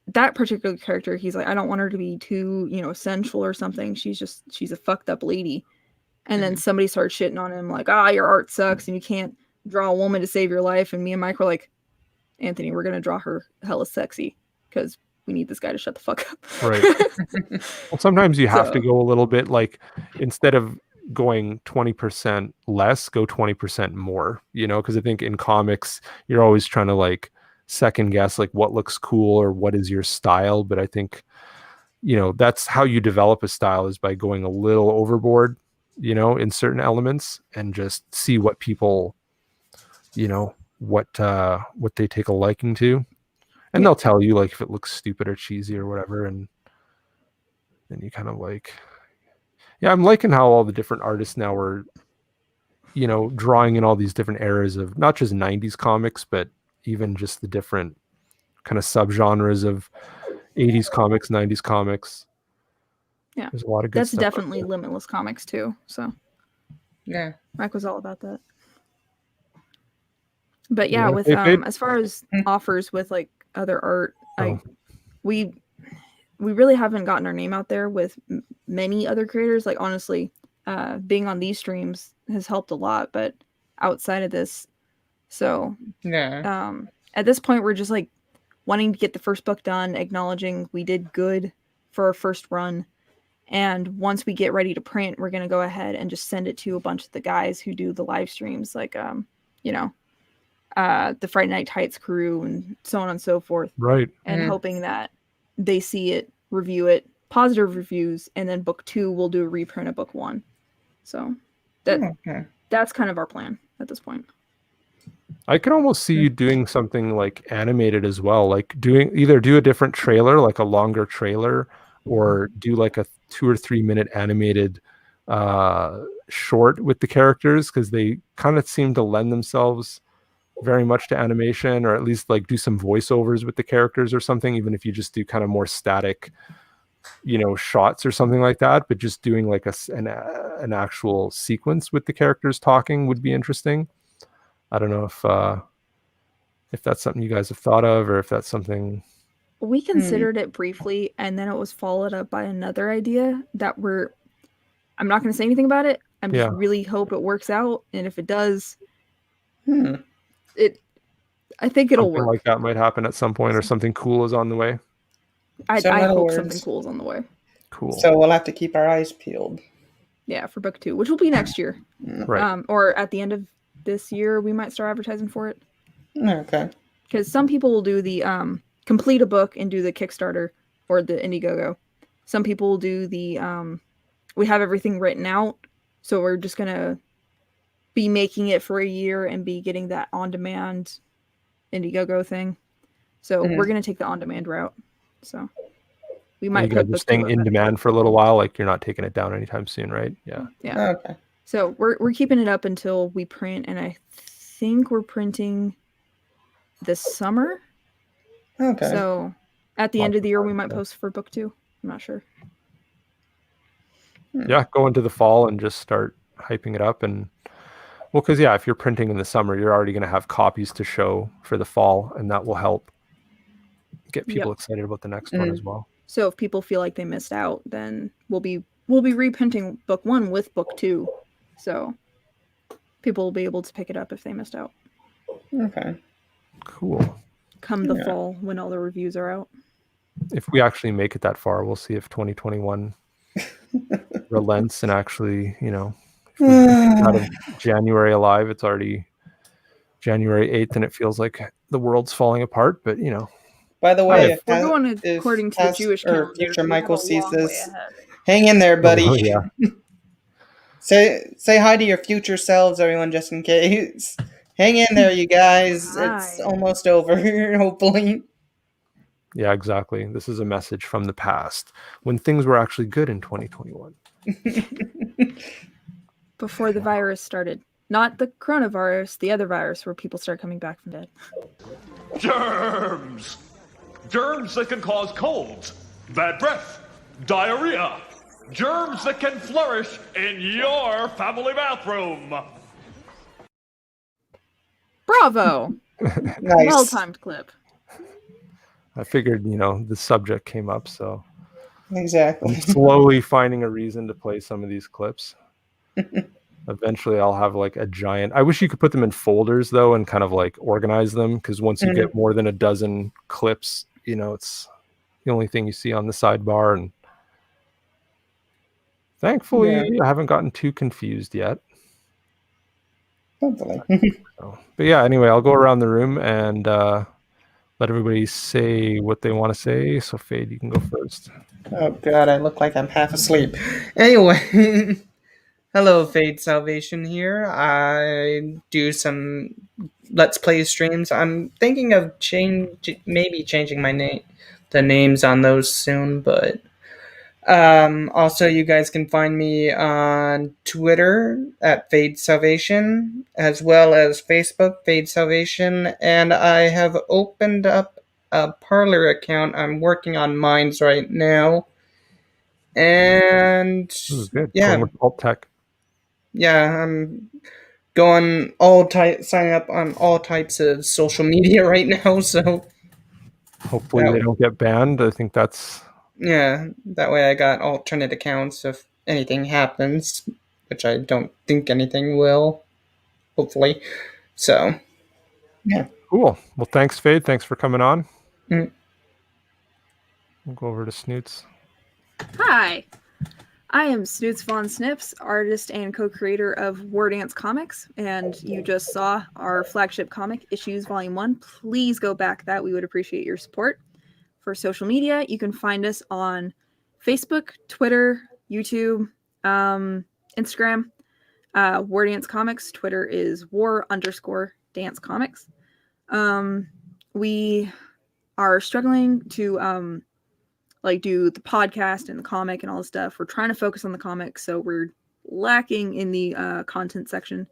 Speaker 5: that particular character, he's like, I don't want her to be too, sensual or something. She's a fucked up lady. And then somebody started shitting on him like, your art sucks and you can't draw a woman to save your life. And me and Mike were like, Anthony, we're gonna draw her hella sexy because we need this guy to shut the fuck up.
Speaker 2: Right. Well, sometimes you have to go a little bit, like, instead of going 20% less, go 20% more, because I think in comics you're always trying to like second guess like what looks cool or what is your style. But I think, that's how you develop a style, is by going a little overboard, in certain elements, and just see what people, what they take a liking to. And they'll tell you like if it looks stupid or cheesy or whatever. And then you kind of like, I'm liking how all the different artists now are, drawing in all these different eras of not just 90s comics, but even just the different kind of subgenres of 80s comics, 90s comics.
Speaker 5: Yeah.
Speaker 2: There's a lot of good
Speaker 5: That's
Speaker 2: stuff.
Speaker 5: definitely Limitless Comics too. So
Speaker 3: Yeah.
Speaker 5: Mike was all about that. But yeah,
Speaker 2: Yeah,
Speaker 5: with
Speaker 2: Faith?
Speaker 5: as far as offers with like other art, we really haven't gotten our name out there with many other creators. Like honestly, being on these streams has helped a lot, but outside of this, so
Speaker 3: Yeah.
Speaker 5: at this point we're just like wanting to get the first book done, acknowledging we did good for our first run. And once we get ready to print, we're going to go ahead and just send it to a bunch of the guys who do the live streams, like, the Friday Night Tights crew and so on and so forth.
Speaker 2: Right.
Speaker 5: And hoping that they see it, review it, positive reviews, and then book 2 we'll do a reprint of book 1. So that's kind of our plan at this point.
Speaker 2: I could almost see you doing something like animated as well, like do a different trailer, like a longer trailer, or do like a 2 or 3 minute animated short with the characters, because they kind of seem to lend themselves very much to animation, or at least like do some voiceovers with the characters or something, even if you just do kind of more static, shots or something like that. But just doing like an actual sequence with the characters talking would be interesting. I don't know if that's something you guys have thought of, or if that's something.
Speaker 5: We considered it briefly, and then it was followed up by another idea that I'm not going to say anything about it. I'm just really hope it works out. And if it does, I think it'll
Speaker 2: Something
Speaker 5: work.
Speaker 2: like that might happen at some point, or something cool is on the way.
Speaker 5: I
Speaker 3: So in other
Speaker 5: hope
Speaker 3: words-
Speaker 5: something cool is on the way.
Speaker 2: Cool.
Speaker 3: So we'll have to keep our eyes peeled.
Speaker 5: Yeah, for book 2, which will be next year.
Speaker 2: Right.
Speaker 5: Or at the end of this year, we might start advertising for it.
Speaker 3: Okay.
Speaker 5: Because some people will do the complete a book and do the Kickstarter or the Indiegogo. Some people will do the we have everything written out, so we're just gonna be making it for a year and be getting that on-demand Indiegogo thing. So we're gonna take the on-demand route. So we might
Speaker 2: You guys
Speaker 5: put
Speaker 2: are
Speaker 5: book
Speaker 2: staying
Speaker 5: 2
Speaker 2: in
Speaker 5: up.
Speaker 2: demand for a little while, like you're not taking it down anytime soon, right? Yeah.
Speaker 5: Yeah.
Speaker 3: Okay.
Speaker 5: So we're keeping it up until we print, and I think we're printing this summer.
Speaker 3: Okay.
Speaker 5: So at the end of the year, we might post for book 2. I'm not sure.
Speaker 2: Yeah, go into the fall and just start hyping it up. And well, because if you're printing in the summer, you're already going to have copies to show for the fall, and that will help get people excited about the next one as well.
Speaker 5: So if people feel like they missed out, then we'll be reprinting book 1 with book 2. So people will be able to pick it up if they missed out.
Speaker 3: Okay.
Speaker 2: Cool.
Speaker 5: Come the fall when all the reviews are out.
Speaker 2: If we actually make it that far, we'll see if 2021 relents and actually, if we get out of January alive. It's already January 8th, and it feels like the world's falling apart. But
Speaker 3: By the way,
Speaker 5: We're going
Speaker 3: if
Speaker 5: according to the
Speaker 3: past
Speaker 5: Jewish
Speaker 3: or
Speaker 5: calendar.
Speaker 3: future
Speaker 5: we
Speaker 3: Michael
Speaker 5: have a
Speaker 3: sees
Speaker 5: long way
Speaker 3: this,
Speaker 5: ahead.
Speaker 3: hang in there, buddy.
Speaker 2: Oh, yeah.
Speaker 3: Say hi to your future selves, everyone, just in case. Hang in there, you guys. It's
Speaker 5: Hi.
Speaker 3: almost over, hopefully.
Speaker 2: Yeah, exactly. This is a message from the past when things were actually good in 2021.
Speaker 5: Before the virus started. Not the coronavirus, the other virus where people start coming back from dead.
Speaker 8: Germs! Germs that can cause colds, bad breath, diarrhea. Germs that can flourish in your family bathroom.
Speaker 5: Bravo!
Speaker 3: Nice.
Speaker 5: Well-timed clip.
Speaker 2: I figured, the subject came up, so
Speaker 3: Exactly.
Speaker 2: I'm slowly finding a reason to play some of these clips. Eventually I'll have like a giant, I wish you could put them in folders though and kind of like organize them, because once you get more than a dozen clips, it's the only thing you see on the sidebar. And thankfully I haven't gotten too confused yet.
Speaker 3: Hopefully.
Speaker 2: But yeah, anyway, I'll go around the room and let everybody say what they want to say. So Fade, you can go first.
Speaker 3: Oh god, I look like I'm half asleep. Anyway, hello, Fade Salvation here. I do some Let's Play streams. I'm thinking of maybe changing my name, the names on those soon, but also you guys can find me on Twitter at Fade Salvation, as well as Facebook, Fade Salvation, and I have opened up a Parler account. I'm working on Minds right now. And
Speaker 2: This is good.
Speaker 3: yeah,
Speaker 2: Going with alt tech.
Speaker 3: yeah, I'm going signing up on all types of social media right now. So
Speaker 2: Hopefully they don't get banned. I think that's
Speaker 3: yeah, that way I got alternate accounts if anything happens, which I don't think anything will. Hopefully, so yeah.
Speaker 2: cool. Well, thanks, Fade. Thanks for coming on.
Speaker 3: Mm.
Speaker 2: We'll go over to Snoots.
Speaker 5: Hi, I am Snoots Von Snips, artist and co-creator of War Dance Comics, and you just saw our flagship comic, Issues Volume 1. Please go back that. We would appreciate your support. For social media, you can find us on Facebook, Twitter, YouTube, Instagram, War Dance Comics. Twitter is war_dance comics. We are struggling to do the podcast and the comic and all this stuff. We're trying to focus on the comic, so we're lacking in the content section.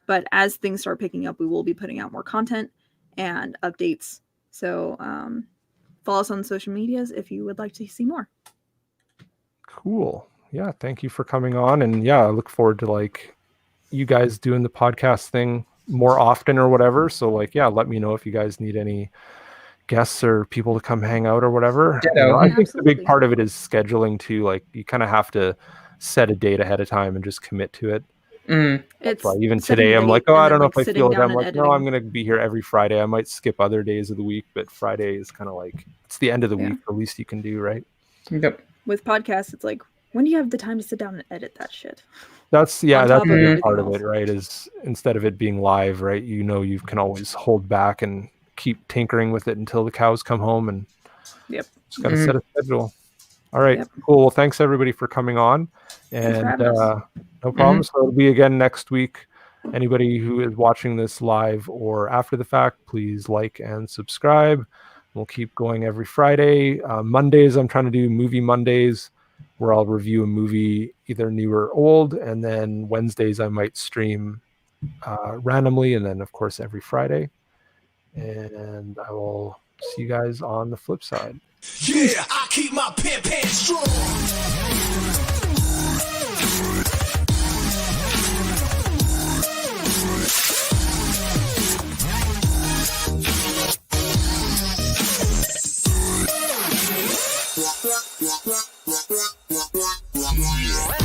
Speaker 5: But as things start picking up, we will be putting out more content and updates. So follow us on social medias if you would like to see more.
Speaker 2: Cool. Yeah, thank you for coming on. And yeah, I look forward to you guys doing the podcast thing more often or whatever. So let me know if you guys need any guests or people to come hang out or whatever. I think the big part of it is scheduling too. You kind of have to set a date ahead of time and just commit to it.
Speaker 5: It's
Speaker 2: even today I'm like, I don't know if I feel it. I'm like, no, I'm going to be here every Friday. I might skip other days of the week, but Friday is kind of it's the end of the week. The least you can do, right?
Speaker 3: Yep.
Speaker 5: With podcasts, it's when do you have the time to sit down and edit that shit?
Speaker 2: That's the big part of it, right? Is instead of it being live, right? You can always hold back and keep tinkering with it until the cows come home, and just got to set a schedule. All right, cool. Well, thanks everybody for coming on, and no problem. So it'll be again next week. Anybody who is watching this live or after the fact, please like and subscribe. We'll keep going every Friday. Mondays, I'm trying to do Movie Mondays, where I'll review a movie, either new or old, and then Wednesdays I might stream randomly, and then of course every Friday. And I will see you guys on the flip side.
Speaker 9: Yeah, I keep my pen strong. Yeah.